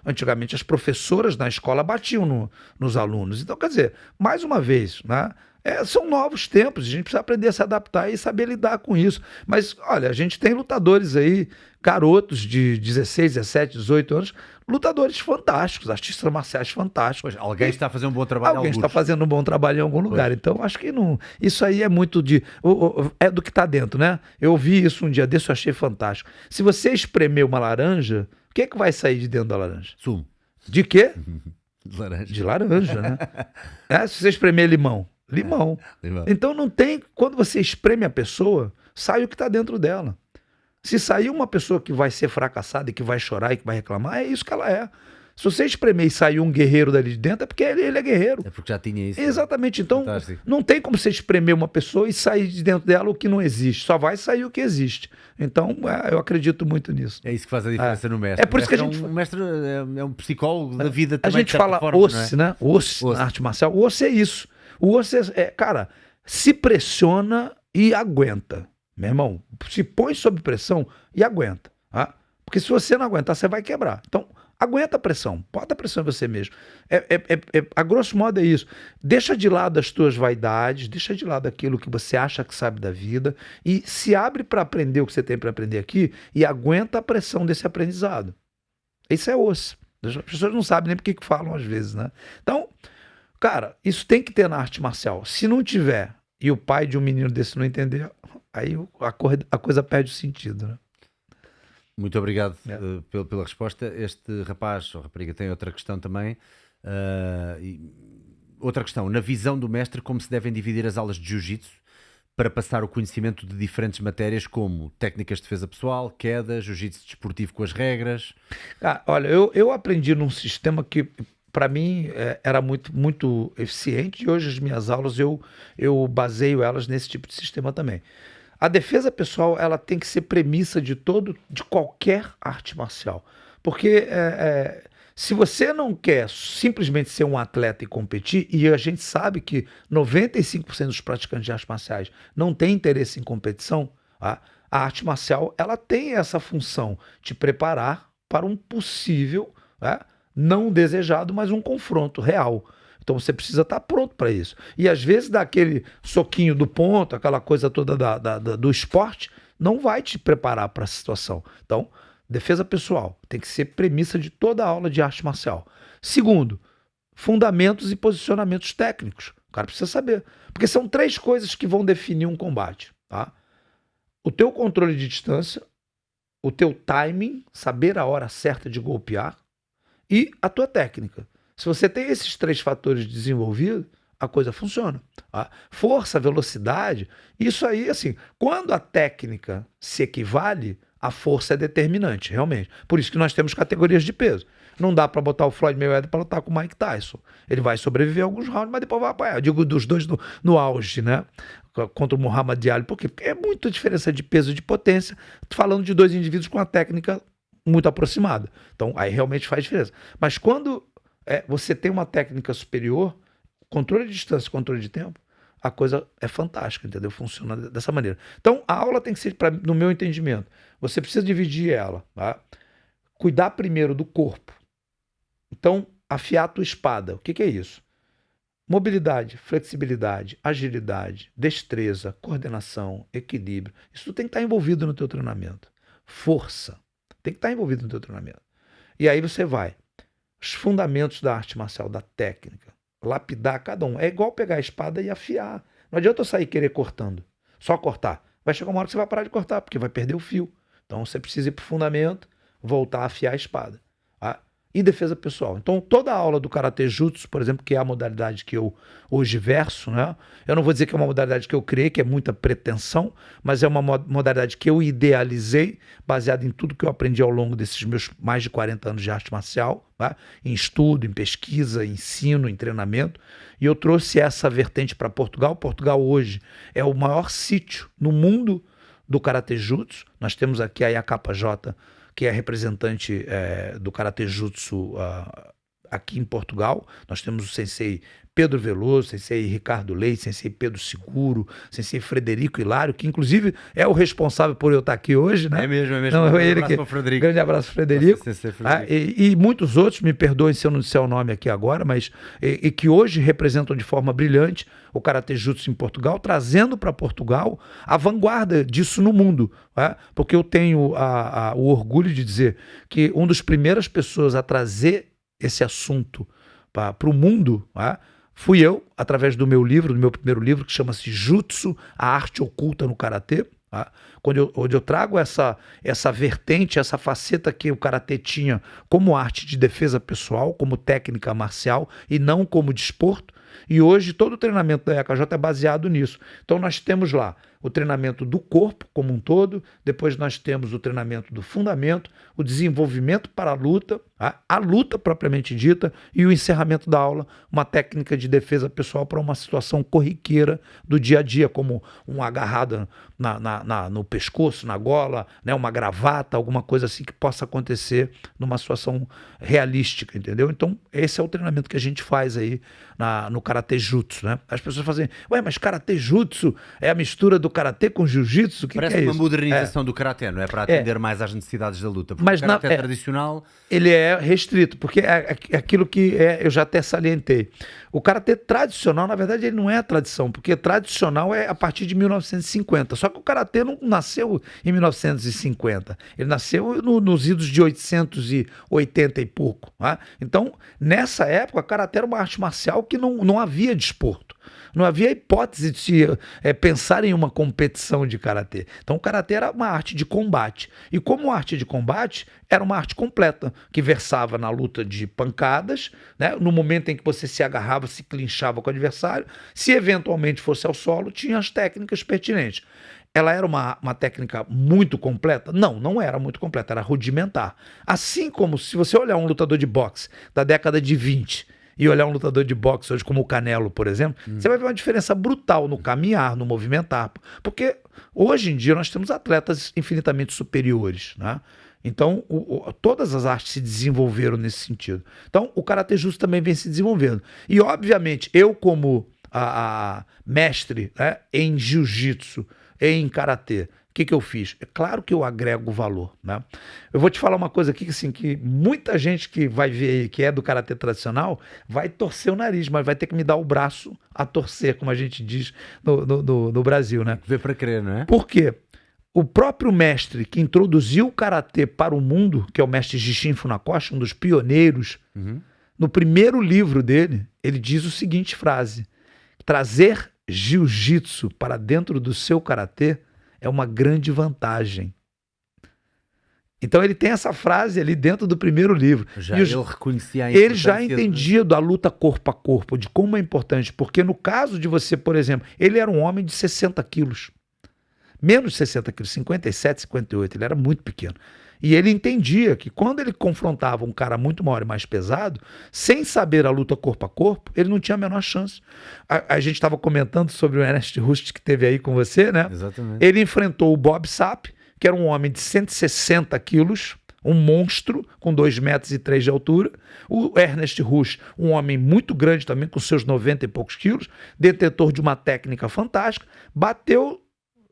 antigamente as professoras na escola batiam nos alunos, então quer dizer, mais uma vez, né? São novos tempos, a gente precisa aprender a se adaptar e saber lidar com isso. Mas, olha, a gente tem lutadores aí, garotos de 16, 17, 18 anos, lutadores fantásticos, artistas marciais fantásticos. Pois, alguém está fazendo um bom trabalho. Alguém está fazendo um bom trabalho em algum lugar. Então, acho que não. Isso aí é muito é do que está dentro, né? Eu ouvi isso um dia desse, eu achei fantástico. Se você espremer uma laranja, o que vai sair de dentro da laranja? Sumo. De quê? De laranja. De laranja, né? Se você espremer limão. Limão. Então não tem. Quando você espreme a pessoa, sai o que está dentro dela. Se sair uma pessoa que vai ser fracassada e que vai chorar e que vai reclamar, é isso que ela é. Se você espremer e sair um guerreiro dali de dentro, é porque ele é guerreiro. É porque já tinha isso. Exatamente. Então, fantástico. Não tem como você espremer uma pessoa e sair de dentro dela o que não existe. Só vai sair o que existe. Então, eu acredito muito nisso. É isso que faz a diferença no mestre. É por isso que a gente... O mestre é um psicólogo da vida também. A gente fala osso, né? Osso, na arte marcial. O osso é isso. O osso cara, se pressiona e aguenta. Meu irmão, se põe sob pressão e aguenta. Tá? Porque se você não aguentar, você vai quebrar. Então, aguenta a pressão. Bota a pressão em você mesmo. A grosso modo é isso. Deixa de lado as tuas vaidades, deixa de lado aquilo que você acha que sabe da vida e se abre para aprender o que você tem para aprender aqui e aguenta a pressão desse aprendizado. Isso é osso. As pessoas não sabem nem por que falam às vezes, né? Então, cara, isso tem que ter na arte marcial. Se não tiver e o pai de um menino desse não entender, aí a coisa perde o sentido, né? Muito obrigado pela resposta. Este rapaz ou rapariga tem outra questão também. Outra questão, na visão do mestre, como se devem dividir as aulas de jiu-jitsu para passar o conhecimento de diferentes matérias como técnicas de defesa pessoal, queda, jiu-jitsu desportivo com as regras? Olha, eu aprendi num sistema que para mim era muito eficiente e hoje as minhas aulas eu baseio elas nesse tipo de sistema também. A defesa pessoal ela tem que ser premissa de qualquer arte marcial. Porque se você não quer simplesmente ser um atleta e competir, e a gente sabe que 95% dos praticantes de artes marciais não têm interesse em competição, a arte marcial ela tem essa função de preparar para um possível, não desejado, mas um confronto real. Então você precisa estar pronto para isso. E às vezes dá aquele soquinho do ponto, aquela coisa toda do esporte, não vai te preparar para essa situação. Então, defesa pessoal tem que ser premissa de toda a aula de arte marcial. Segundo, fundamentos e posicionamentos técnicos. O cara precisa saber. Porque são 3 coisas que vão definir um combate. Tá? O teu controle de distância, o teu timing, saber a hora certa de golpear e a tua técnica. Se você tem esses 3 fatores desenvolvidos, a coisa funciona. Tá? Força, velocidade, isso aí, assim, quando a técnica se equivale, a força é determinante, realmente. Por isso que nós temos categorias de peso. Não dá para botar o Floyd Mayweather para lutar com o Mike Tyson. Ele vai sobreviver a alguns rounds, mas depois vai apanhar. Eu digo dos dois no auge, né? Contra o Muhammad Ali. Por quê? Porque é muita diferença de peso e de potência. Tô falando de 2 indivíduos com uma técnica muito aproximada. Então, aí realmente faz diferença. Mas quando você tem uma técnica superior, controle de distância, controle de tempo, a coisa é fantástica, entendeu? Funciona dessa maneira. Então, a aula tem que ser, no meu entendimento, você precisa dividir ela, tá? Cuidar primeiro do corpo. Então, afiar a tua espada. O que é isso? Mobilidade, flexibilidade, agilidade, destreza, coordenação, equilíbrio. Isso tudo tem que estar envolvido no teu treinamento. Força. Tem que estar envolvido no teu treinamento. E aí você vai. Os fundamentos da arte marcial, da técnica. Lapidar cada um. É igual pegar a espada e afiar. Não adianta eu sair querer cortando. Só cortar. Vai chegar uma hora que você vai parar de cortar, porque vai perder o fio. Então você precisa ir para o fundamento, voltar a afiar a espada. Tá? e defesa pessoal. Então, toda a aula do Karatê Jutsu, por exemplo, que é a modalidade que eu hoje verso, né? Eu não vou dizer que é uma modalidade que eu criei, que é muita pretensão, mas é uma modalidade que eu idealizei, baseada em tudo que eu aprendi ao longo desses meus mais de 40 anos de arte marcial, tá? Em estudo, em pesquisa, em ensino, em treinamento. E eu trouxe essa vertente para Portugal. Portugal hoje é o maior sítio no mundo do Karatê Jutsu. Nós temos aqui a IAKJ, que é representante do Karatê Jutsu aqui em Portugal. Nós temos o sensei Pedro Veloso, sensei Ricardo Leite, sensei Pedro Seguro, sensei Frederico Hilário, que inclusive é o responsável por eu estar aqui hoje, né? É mesmo. Não, é ele abraço que... para o Frederico. Grande abraço, Frederico. E muitos outros, me perdoem se eu não disser o nome aqui agora, mas que hoje representam de forma brilhante o Karatê Jutsu em Portugal, trazendo para Portugal a vanguarda disso no mundo. Né? Porque eu tenho o orgulho de dizer que uma das primeiras pessoas a trazer esse assunto para o mundo, né? Fui eu, através do meu livro, do meu primeiro livro, que chama-se Jutsu, a arte oculta no Karatê, tá? Onde eu trago essa vertente, essa faceta que o Karatê tinha como arte de defesa pessoal, como técnica marcial e não como desporto. E hoje todo o treinamento da IAKJ é baseado nisso. Então nós temos lá o treinamento do corpo como um todo, depois nós temos o treinamento do fundamento, o desenvolvimento para a luta propriamente dita e o encerramento da aula, uma técnica de defesa pessoal para uma situação corriqueira do dia a dia, como uma agarrada no pescoço, na gola, né, uma gravata, alguma coisa assim que possa acontecer numa situação realística, entendeu? Então esse é o treinamento que a gente faz aí no Karatê Jutsu, né? As pessoas fazem, mas Karatê Jutsu é a mistura do Karatê com Jiu-Jitsu? O que é isso? Parece uma modernização do Karatê, não é? Para atender mais às necessidades da luta. Porque mas o Karatê tradicional... Ele é restrito, porque é aquilo que eu já até salientei. O Karatê tradicional, na verdade, ele não é a tradição, porque tradicional é a partir de 1950. Só que o Karatê não nasceu em 1950. Ele nasceu nos idos de 880 e pouco. Né? Então, nessa época, o Karatê era uma arte marcial que não havia desporto. Não havia hipótese de se pensar em uma competição de Karatê. Então o Karatê era uma arte de combate. E como arte de combate, era uma arte completa, que versava na luta de pancadas, né? No momento em que você se agarrava, se clinchava com o adversário. Se eventualmente fosse ao solo, tinha as técnicas pertinentes. Ela era uma técnica muito completa? Não era muito completa, era rudimentar. Assim como se você olhar um lutador de boxe da década de 20 e olhar um lutador de boxe hoje como o Canelo, por exemplo, você vai ver uma diferença brutal no caminhar, no movimentar, porque hoje em dia nós temos atletas infinitamente superiores, né? Então, todas as artes se desenvolveram nesse sentido. Então, o Karatê Jutsu também vem se desenvolvendo. E, obviamente, eu como mestre, né, em Jiu-Jitsu, em Karatê, o que eu fiz? É claro que eu agrego valor, né? Eu vou te falar uma coisa aqui, assim, que muita gente que vai ver aí, que é do Karatê tradicional, vai torcer o nariz, mas vai ter que me dar o braço a torcer, como a gente diz no Brasil, né? Ver para crer, não é? Por quê? O próprio mestre que introduziu o Karatê para o mundo, que é o mestre Gichin Funakoshi, um dos pioneiros, no primeiro livro dele, ele diz o seguinte frase: trazer Jiu-Jitsu para dentro do seu Karatê é uma grande vantagem. Então ele tem essa frase ali dentro do primeiro livro. Ele reconhecia a importância. Ele já entendia da luta corpo a corpo, de como é importante. Porque no caso de você, por exemplo, ele era um homem de 60 quilos. Menos de 60 quilos, 57, 58. Ele era muito pequeno. E ele entendia que quando ele confrontava um cara muito maior e mais pesado, sem saber a luta corpo a corpo, ele não tinha a menor chance. A gente estava comentando sobre o Ernest Rush que teve aí com você, né? Exatamente. Ele enfrentou o Bob Sapp, que era um homem de 160 quilos, um monstro com 2,3 metros de altura. O Ernest Rush, um homem muito grande também, com seus 90 e poucos quilos, detentor de uma técnica fantástica, bateu,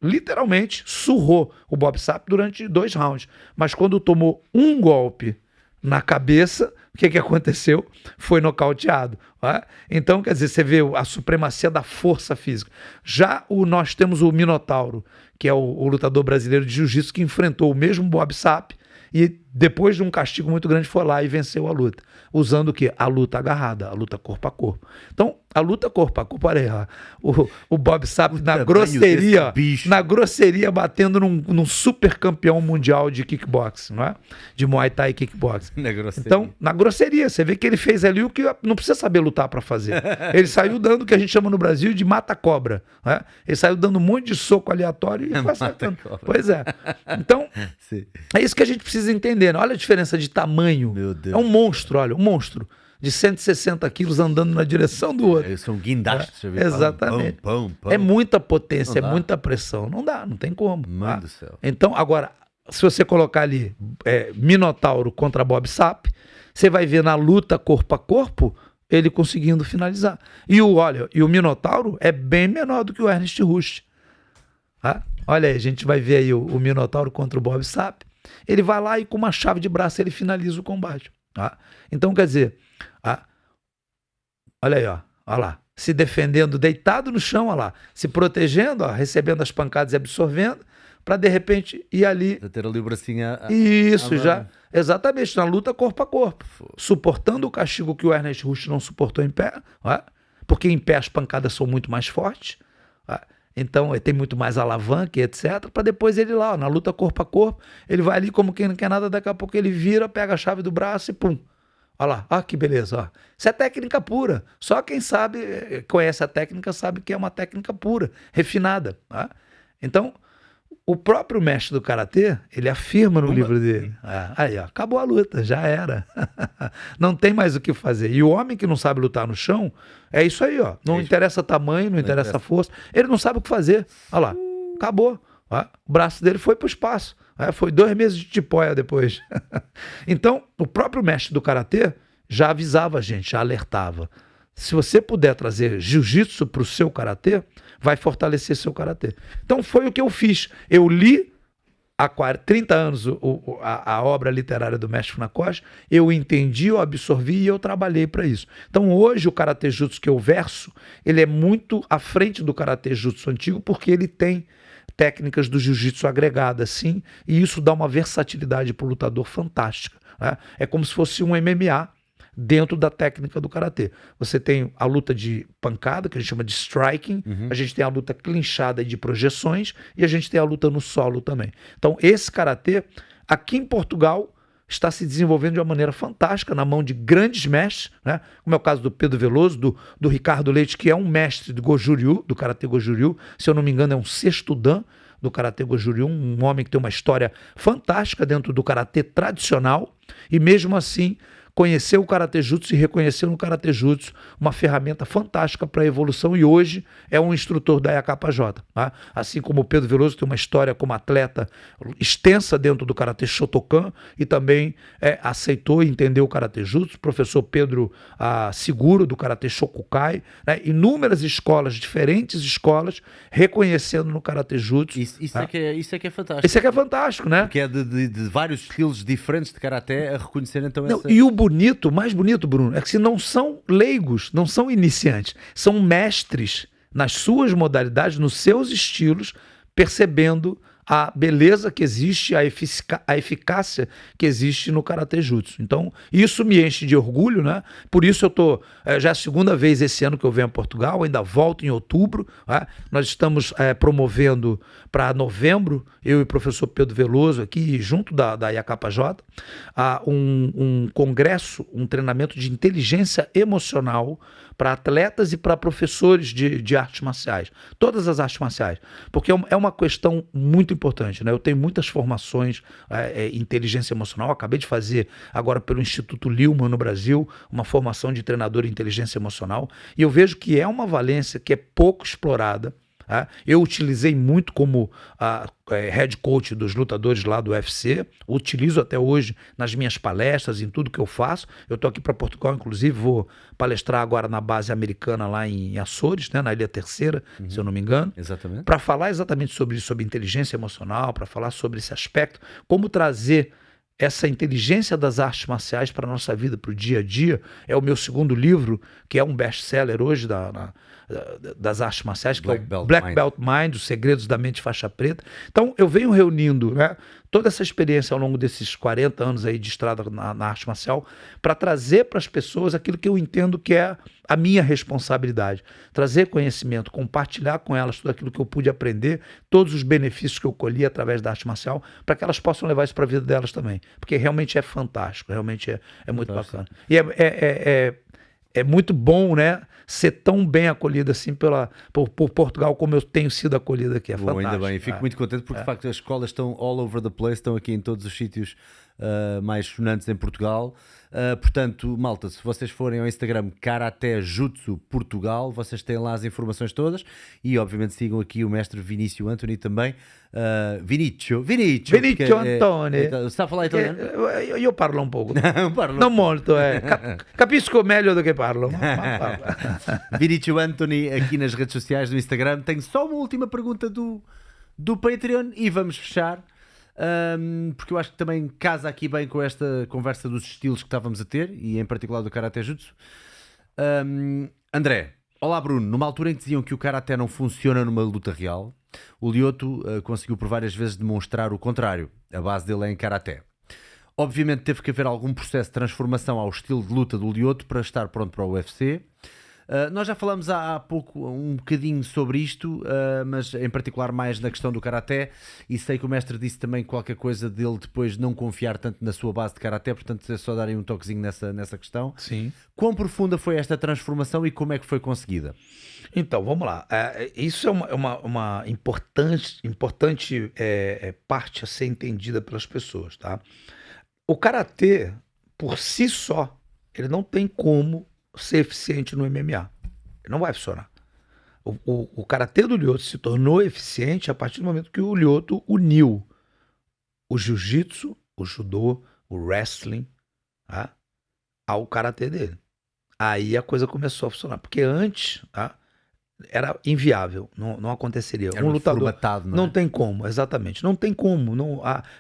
literalmente surrou o Bob Sapp durante 2 rounds. Mas quando tomou um golpe na cabeça, o que aconteceu? Foi nocauteado. Né? Então, quer dizer, você vê a supremacia da força física. Já nós temos o Minotauro, que é o lutador brasileiro de jiu-jitsu, que enfrentou o mesmo Bob Sapp e depois de um castigo muito grande, foi lá e venceu a luta. Usando o quê? A luta agarrada, a luta corpo a corpo. Então, a luta corpo a corpo, olha aí, ó, o Bob Sapp na grosseria batendo num super campeão mundial de kickboxing, não é? De Muay Thai e kickboxing. Então, na grosseria, você vê que ele fez ali o que não precisa saber lutar para fazer. Ele saiu dando o que a gente chama no Brasil de mata-cobra. Né? Ele saiu dando um monte de soco aleatório e foi acertando. Pois é. Então, é isso que a gente precisa entender. Né? Olha a diferença de tamanho. Meu Deus. É um monstro, olha, um monstro. De 160 quilos andando na direção do outro. São guindastes. Exatamente. É muita potência, é muita pressão. Não dá, não tem como. Mano do céu. Então, agora, se você colocar ali Minotauro contra Bob Sapp, você vai ver na luta corpo a corpo, ele conseguindo finalizar. E o Minotauro é bem menor do que o Ernest Rush. Tá? Olha aí, a gente vai ver aí o Minotauro contra o Bob Sapp. Ele vai lá e com uma chave de braço ele finaliza o combate. Tá? Então, quer dizer, olha aí, ó lá, se defendendo deitado no chão, ó lá, se protegendo, ó, recebendo as pancadas e absorvendo, para de repente ir ali. Ter ali o bracinho Isso, já. Exatamente, na luta corpo a corpo. Suportando o castigo que o Ernest Rush não suportou em pé, ó, porque em pé as pancadas são muito mais fortes. Ó, então tem muito mais alavanca, etc. Para depois ele lá, ó, na luta corpo a corpo, ele vai ali como quem não quer nada, daqui a pouco ele vira, pega a chave do braço e pum. Olha lá, que beleza. Ó. Isso é técnica pura. Só quem sabe, conhece a técnica, sabe que é uma técnica pura, refinada. Tá? Então, o próprio mestre do Karatê, ele afirma no livro dele. Aí, ó, acabou a luta, já era. Não tem mais o que fazer. E o homem que não sabe lutar no chão, é isso aí, ó. Não interessa tamanho, não interessa força. Ele não sabe o que fazer. Olha lá, acabou. Ó. O braço dele foi para o espaço. Foi 2 meses de tipóia depois. Então, o próprio mestre do Karatê já avisava a gente, já alertava. Se você puder trazer jiu-jitsu para o seu Karatê, vai fortalecer seu Karatê. Então, foi o que eu fiz. Eu li há 30 anos a obra literária do mestre Funakoshi, eu entendi, eu absorvi e eu trabalhei para isso. Então, hoje, o Karatê Jutsu que eu verso, ele é muito à frente do Karatê Jutsu antigo, porque ele tem técnicas do jiu-jitsu agregadas, sim, e isso dá uma versatilidade para o lutador fantástica. Né? É como se fosse um MMA dentro da técnica do karatê. Você tem a luta de pancada, que a gente chama de striking, a gente tem a luta clinchada de projeções, e a gente tem a luta no solo também. Então, esse karatê, aqui em Portugal, está se desenvolvendo de uma maneira fantástica na mão de grandes mestres, né? Como é o caso do Pedro Veloso, do Ricardo Leite, que é um mestre do Goju-Ryu, do Karatê Goju-Ryu, se eu não me engano é um 6º dan do Karatê Goju-Ryu, um homem que tem uma história fantástica dentro do Karatê tradicional, e mesmo assim conheceu o Karatê Jutsu e reconheceu no Karatê Jutsu uma ferramenta fantástica para a evolução, e hoje é um instrutor da IAKJ. Tá? Assim como o Pedro Veloso tem uma história como atleta extensa dentro do Karatê Shotokan e também aceitou e entendeu o Karatê Jutsu, professor Pedro Seguro do Karatê Shokukai, né? Inúmeras escolas, diferentes escolas, reconhecendo no Karatê Jutsu. Isso é que é fantástico. Isso é que é fantástico, né? Porque é de vários estilos diferentes de Karatê a reconhecer então essa... E o mais bonito, Bruno, é que se não são leigos, não são iniciantes, são mestres nas suas modalidades, nos seus estilos, percebendo a beleza que existe, a eficácia que existe no Karatê Jutsu. Então, isso me enche de orgulho, né? Por isso eu estou, já é a 2ª vez esse ano que eu venho a Portugal, ainda volto em outubro. Né? Nós estamos promovendo para novembro, eu e o professor Pedro Veloso aqui, junto da IAKJ, um congresso, um treinamento de inteligência emocional para atletas e para professores de artes marciais, todas as artes marciais, porque é uma questão muito importante, né? Eu tenho muitas formações em inteligência emocional, acabei de fazer agora pelo Instituto Lilman no Brasil, uma formação de treinador em inteligência emocional, e eu vejo que é uma valência que é pouco explorada. Eu utilizei muito como head coach dos lutadores lá do UFC, utilizo até hoje nas minhas palestras, em tudo que eu faço. Eu estou aqui para Portugal, inclusive vou palestrar agora na base americana lá em Açores, né, na Ilha Terceira, se eu não me engano, para falar exatamente sobre inteligência emocional, para falar sobre esse aspecto, como trazer essa inteligência das artes marciais para a nossa vida, para o dia a dia. É o meu 2º livro, que é um best-seller hoje das artes marciais, que é o Black Belt Mind, Os Segredos da Mente Faixa Preta. Então, eu venho reunindo, né, toda essa experiência ao longo desses 40 anos aí de estrada na arte marcial para trazer para as pessoas aquilo que eu entendo que é a minha responsabilidade. Trazer conhecimento, compartilhar com elas tudo aquilo que eu pude aprender, todos os benefícios que eu colhi através da arte marcial, para que elas possam levar isso para a vida delas também. Porque realmente é fantástico, realmente é muito bacana. E é muito bom, né, ser tão bem acolhido assim por Portugal como eu tenho sido acolhido aqui. É fantástico. Ainda bem, fico muito contente porque de facto as escolas estão all over the place, estão aqui em todos os sítios mais sonantes em Portugal. Portanto, malta, se vocês forem ao Instagram Karaté Jutsu Portugal, vocês têm lá as informações todas e obviamente sigam aqui o mestre Vinícius Anthony também. Vinicio Anthony. Você está a falar italiano? Eu parlo um pouco. Parlo. Não molto, capisco meglio do que parlo. Vinicio Anthony aqui nas redes sociais do Instagram. Tenho só uma última pergunta do Patreon e vamos fechar. Porque eu acho que também casa aqui bem com esta conversa dos estilos que estávamos a ter e em particular do Karaté Jutsu. André, olá Bruno, numa altura em que diziam que o Karaté não funciona numa luta real, o Lyoto conseguiu por várias vezes demonstrar o contrário. A base dele é em Karaté. Obviamente teve que haver algum processo de transformação ao estilo de luta do Lyoto para estar pronto para o UFC. Nós já falamos há pouco um bocadinho sobre isto, mas em particular mais na questão do Karaté, e sei que o mestre disse também qualquer coisa dele depois não confiar tanto na sua base de Karaté, portanto é só darem um toquezinho nessa questão. Sim. Quão profunda foi esta transformação e como é que foi conseguida? Então, vamos lá. Isso é uma importante parte a ser entendida pelas pessoas, tá? O Karatê, por si só, ele não tem como ser eficiente no MMA. Ele não vai funcionar. O Karatê do Lyoto se tornou eficiente a partir do momento que o Lyoto uniu o jiu-jitsu, o judô, o wrestling, tá, ao Karatê dele. Aí a coisa começou a funcionar. Porque antes, tá, era inviável, não aconteceria. Era um lutador formatado, não tem como, exatamente. Não tem como.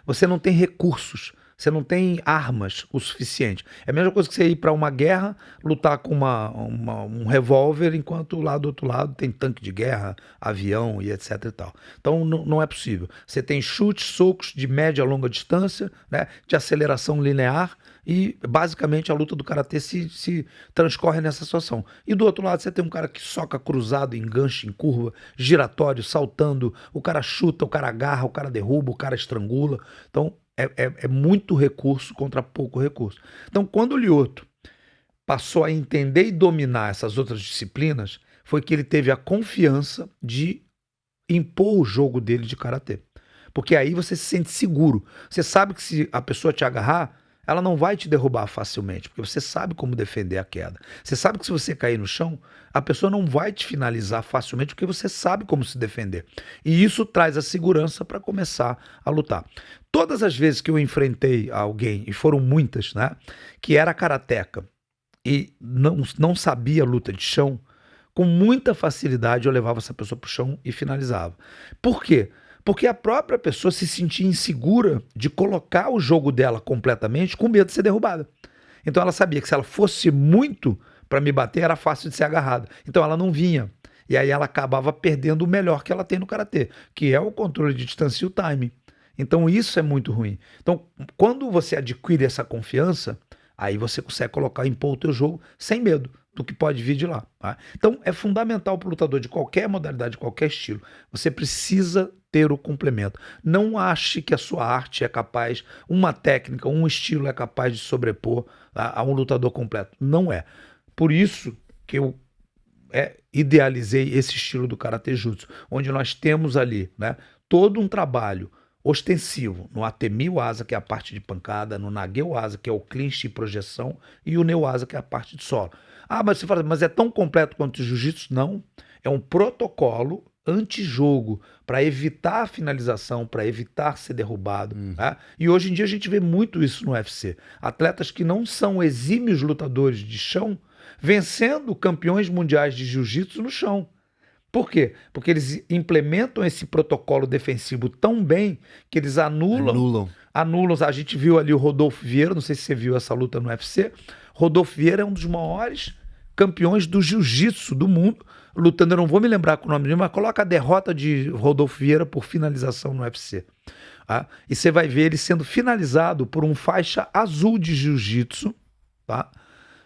Você não tem recursos. Você não tem armas o suficiente. É a mesma coisa que você ir para uma guerra, lutar com um revólver, enquanto lá do outro lado tem tanque de guerra, avião e etc e tal. Então não é possível. Você tem chutes, socos de média a longa distância, né, de aceleração linear, e basicamente a luta do Karatê se transcorre nessa situação. E do outro lado você tem um cara que soca cruzado, engancha em curva, giratório, saltando, o cara chuta, o cara agarra, o cara derruba, o cara estrangula. Então é muito recurso contra pouco recurso. Então, quando o Lyoto passou a entender e dominar essas outras disciplinas, foi que ele teve a confiança de impor o jogo dele de karatê. Porque aí você se sente seguro. Você sabe que se a pessoa te agarrar, ela não vai te derrubar facilmente, porque você sabe como defender a queda. Você sabe que se você cair no chão, a pessoa não vai te finalizar facilmente, porque você sabe como se defender. E isso traz a segurança para começar a lutar. Todas as vezes que eu enfrentei alguém, e foram muitas, né, que era karateca e não sabia luta de chão, com muita facilidade eu levava essa pessoa para o chão e finalizava. Por quê? Porque a própria pessoa se sentia insegura de colocar o jogo dela completamente com medo de ser derrubada. Então ela sabia que se ela fosse muito para me bater, era fácil de ser agarrada. Então ela não vinha. E aí ela acabava perdendo o melhor que ela tem no karatê, que é o controle de distância e o timing. Então isso é muito ruim. Então quando você adquire essa confiança, aí você consegue impor o teu jogo sem medo do que pode vir de lá. Tá? Então é fundamental para o lutador de qualquer modalidade, de qualquer estilo. Você precisa ter o complemento. Não ache que a sua arte é capaz, uma técnica, um estilo é capaz de sobrepor a um lutador completo. Não é. Por isso que eu idealizei esse estilo do Karatê Jutsu, onde nós temos ali, né, todo um trabalho ostensivo no Atemi Waza, que é a parte de pancada, no Nage Waza, que é o clinch e projeção, e o Newaza, que é a parte de solo. Mas você fala, mas é tão completo quanto o jiu-jitsu? Não. É um protocolo antijogo para evitar a finalização, para evitar ser derrubado. Tá? E hoje em dia a gente vê muito isso no UFC. Atletas que não são exímios lutadores de chão vencendo campeões mundiais de jiu-jitsu no chão. Por quê? Porque eles implementam esse protocolo defensivo tão bem que eles anulam. A gente viu ali o Rodolfo Vieira, não sei se você viu essa luta no UFC. Rodolfo Vieira é um dos maiores campeões do jiu-jitsu do mundo, lutando, eu não vou me lembrar com o nome dele, mas coloca a derrota de Rodolfo Vieira por finalização no UFC. tá? E você vai ver ele sendo finalizado por um faixa azul de jiu-jitsu, tá?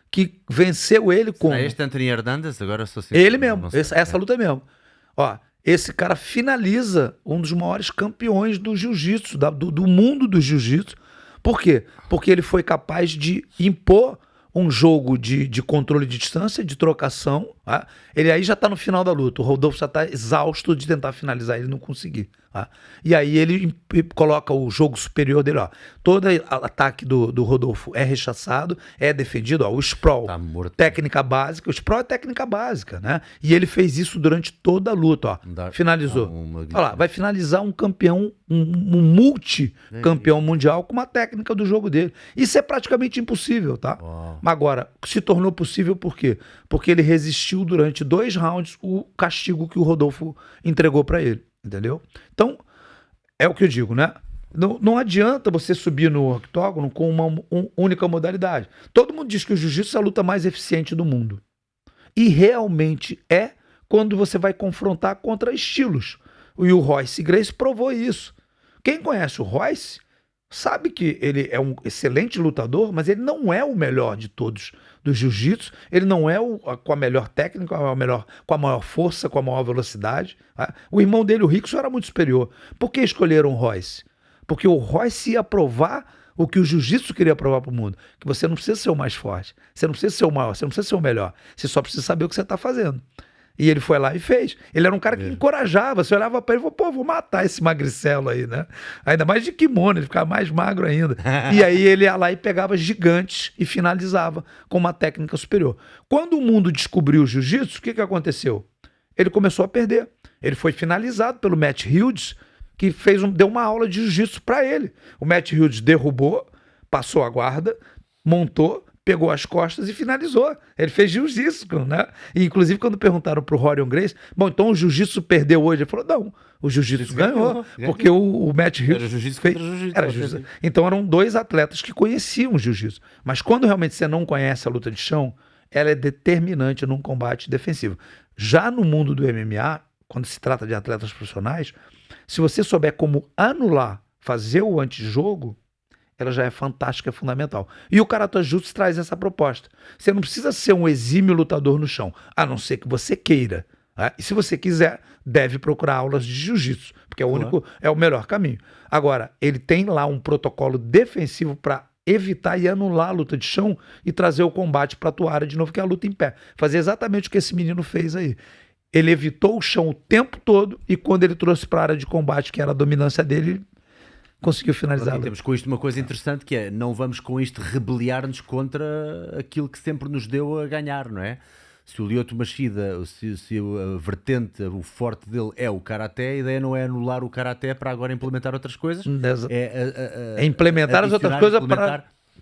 Que venceu ele com... este Anthony Hernandez? Agora sou sincero, Ele mesmo, essa luta mesmo. Ó, esse cara finaliza um dos maiores campeões do jiu-jitsu, do mundo do jiu-jitsu. Por quê? Porque ele foi capaz de impor um jogo de controle de distância, de trocação. Tá? Ele aí já está no final da luta. O Rodolfo já está exausto de tentar finalizar ele, não conseguir. Tá? E aí ele coloca o jogo superior dele. Ó. Todo ataque do Rodolfo é rechaçado, é defendido. Ó, o sprawl, tá morto. Técnica básica. O sprawl é técnica básica, né? E ele fez isso durante toda a luta. Ó. Finalizou. Olha lá, vai finalizar um campeão, um multi-campeão mundial com uma técnica do jogo dele. Isso é praticamente impossível, tá? Uau. Agora, se tornou possível por quê? Porque ele resistiu durante 2 rounds o castigo que o Rodolfo entregou para ele, entendeu? Então, é o que eu digo, né? Não adianta você subir no octógono com uma única modalidade. Todo mundo diz que o jiu-jitsu é a luta mais eficiente do mundo. E realmente é quando você vai confrontar contra estilos. E o Royce Gracie provou isso. Quem conhece o Royce sabe que ele é um excelente lutador, mas ele não é o melhor de todos do jiu-jitsu, ele não é com a melhor técnica, com a maior força, com a maior velocidade. Tá? O irmão dele, o Rickson, era muito superior. Por que escolheram o Royce? Porque o Royce ia provar o que o jiu-jitsu queria provar para o mundo, que você não precisa ser o mais forte, você não precisa ser o maior, você não precisa ser o melhor, você só precisa saber o que você está fazendo. E ele foi lá e fez. Ele era um cara que encorajava. Você olhava pra ele e falou, pô, vou matar esse magricelo aí, né? Ainda mais de kimono, ele ficava mais magro ainda. E aí ele ia lá e pegava gigantes e finalizava com uma técnica superior. Quando o mundo descobriu o jiu-jitsu, o que aconteceu? Ele começou a perder. Ele foi finalizado pelo Matt Hughes, que deu uma aula de jiu-jitsu pra ele. O Matt Hughes derrubou, passou a guarda, montou, pegou as costas e finalizou. Ele fez jiu-jitsu, né? E, inclusive, quando perguntaram pro Rorion Gracie, bom, então o jiu-jitsu perdeu hoje? Ele falou, não, o jiu-jitsu ganhou, porque o Matt Hughes era jiu-jitsu fez... contra jiu-jitsu. Era jiu-jitsu. Então eram 2 atletas que conheciam o jiu-jitsu. Mas quando realmente você não conhece a luta de chão, ela é determinante num combate defensivo. Já no mundo do MMA, quando se trata de atletas profissionais, se você souber como anular, fazer o antijogo, ela já é fantástica, é fundamental. E o Kata Jutsu traz essa proposta. Você não precisa ser um exímio lutador no chão, a não ser que você queira. Né? E se você quiser, deve procurar aulas de jiu-jitsu, porque é o melhor caminho. Agora, ele tem lá um protocolo defensivo para evitar e anular a luta de chão e trazer o combate para a tua área de novo, que é a luta em pé. Fazer exatamente o que esse menino fez aí. Ele evitou o chão o tempo todo e quando ele trouxe para a área de combate, que era a dominância dele, conseguiu finalizar. Temos com isto uma coisa interessante, que é, não vamos com isto rebeliar-nos contra aquilo que sempre nos deu a ganhar, não é? Se o Lyoto Machida, se a vertente, o forte dele é o karaté, a ideia não é anular o karaté para agora implementar outras coisas, é implementar as outras coisas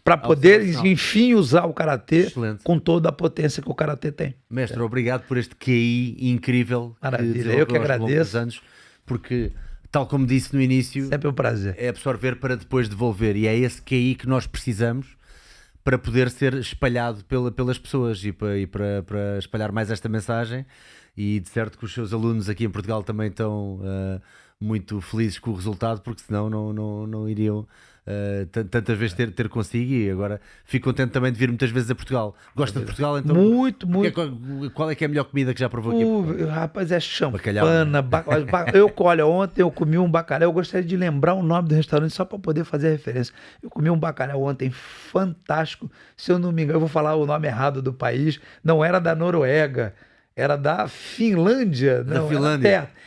para poder, enfim, usar o karatê com toda a potência que o karatê tem. Mestre, obrigado por este QI incrível. Maravilha, eu que agradeço. Anos, porque, tal como disse no início, sempre um prazer. É absorver para depois devolver, e é esse QI que nós precisamos para poder ser espalhado pelas pessoas e para espalhar mais esta mensagem. E de certo que os seus alunos aqui em Portugal também estão muito felizes com o resultado, porque senão não iriam tantas vezes ter consigo. E agora fico contente também de vir muitas vezes a Portugal. Gosta de Portugal então? Muito. Qual é que é a melhor comida que já provou aqui? Rapaz, é champana, olha, ontem eu comi um bacalhau. Eu gostaria de lembrar o nome do restaurante só para poder fazer a referência. Eu comi um bacalhau ontem fantástico. Se eu não me engano, eu vou falar o nome errado do país. Não era da Noruega, era da Finlândia.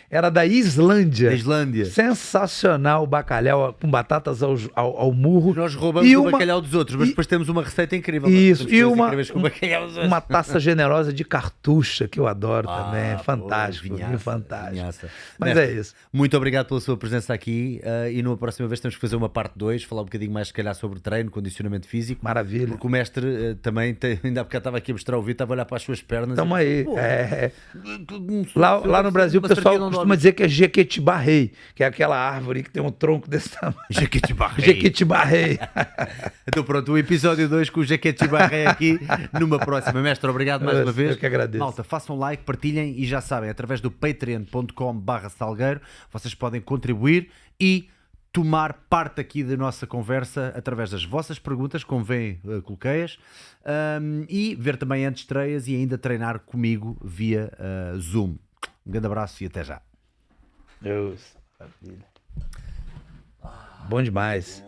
Era da Islândia. Sensacional o bacalhau com batatas ao murro. Nós roubamos o bacalhau dos outros, mas depois temos uma receita incrível. Isso, e uma taça generosa de cartucha, que eu adoro também. Fantástico, fantástico. Mas Mestre, é isso. Muito obrigado pela sua presença aqui e numa próxima vez temos que fazer uma parte 2, falar um bocadinho mais se calhar sobre treino, condicionamento físico. Maravilha. Porque o mestre também, ainda há bocado estava aqui a mostrar o vídeo, estava a olhar para as suas pernas. Estamos aí. Lá no Brasil o pessoal costuma dizer que é Jequitibá-rei, que é aquela árvore que tem um tronco desse tamanho. Jequitibá-rei. Então pronto, o episódio 2 com o Jequitibá-rei aqui numa próxima. Mestre, obrigado mais uma vez. Eu que agradeço. Malta, façam like, partilhem e já sabem, através do patreon.com/salgueiro vocês podem contribuir e tomar parte aqui da nossa conversa através das vossas perguntas, convém coloquei-as, e ver também antestreias e ainda treinar comigo via Zoom. Um grande abraço e até já. Deus. Bom demais.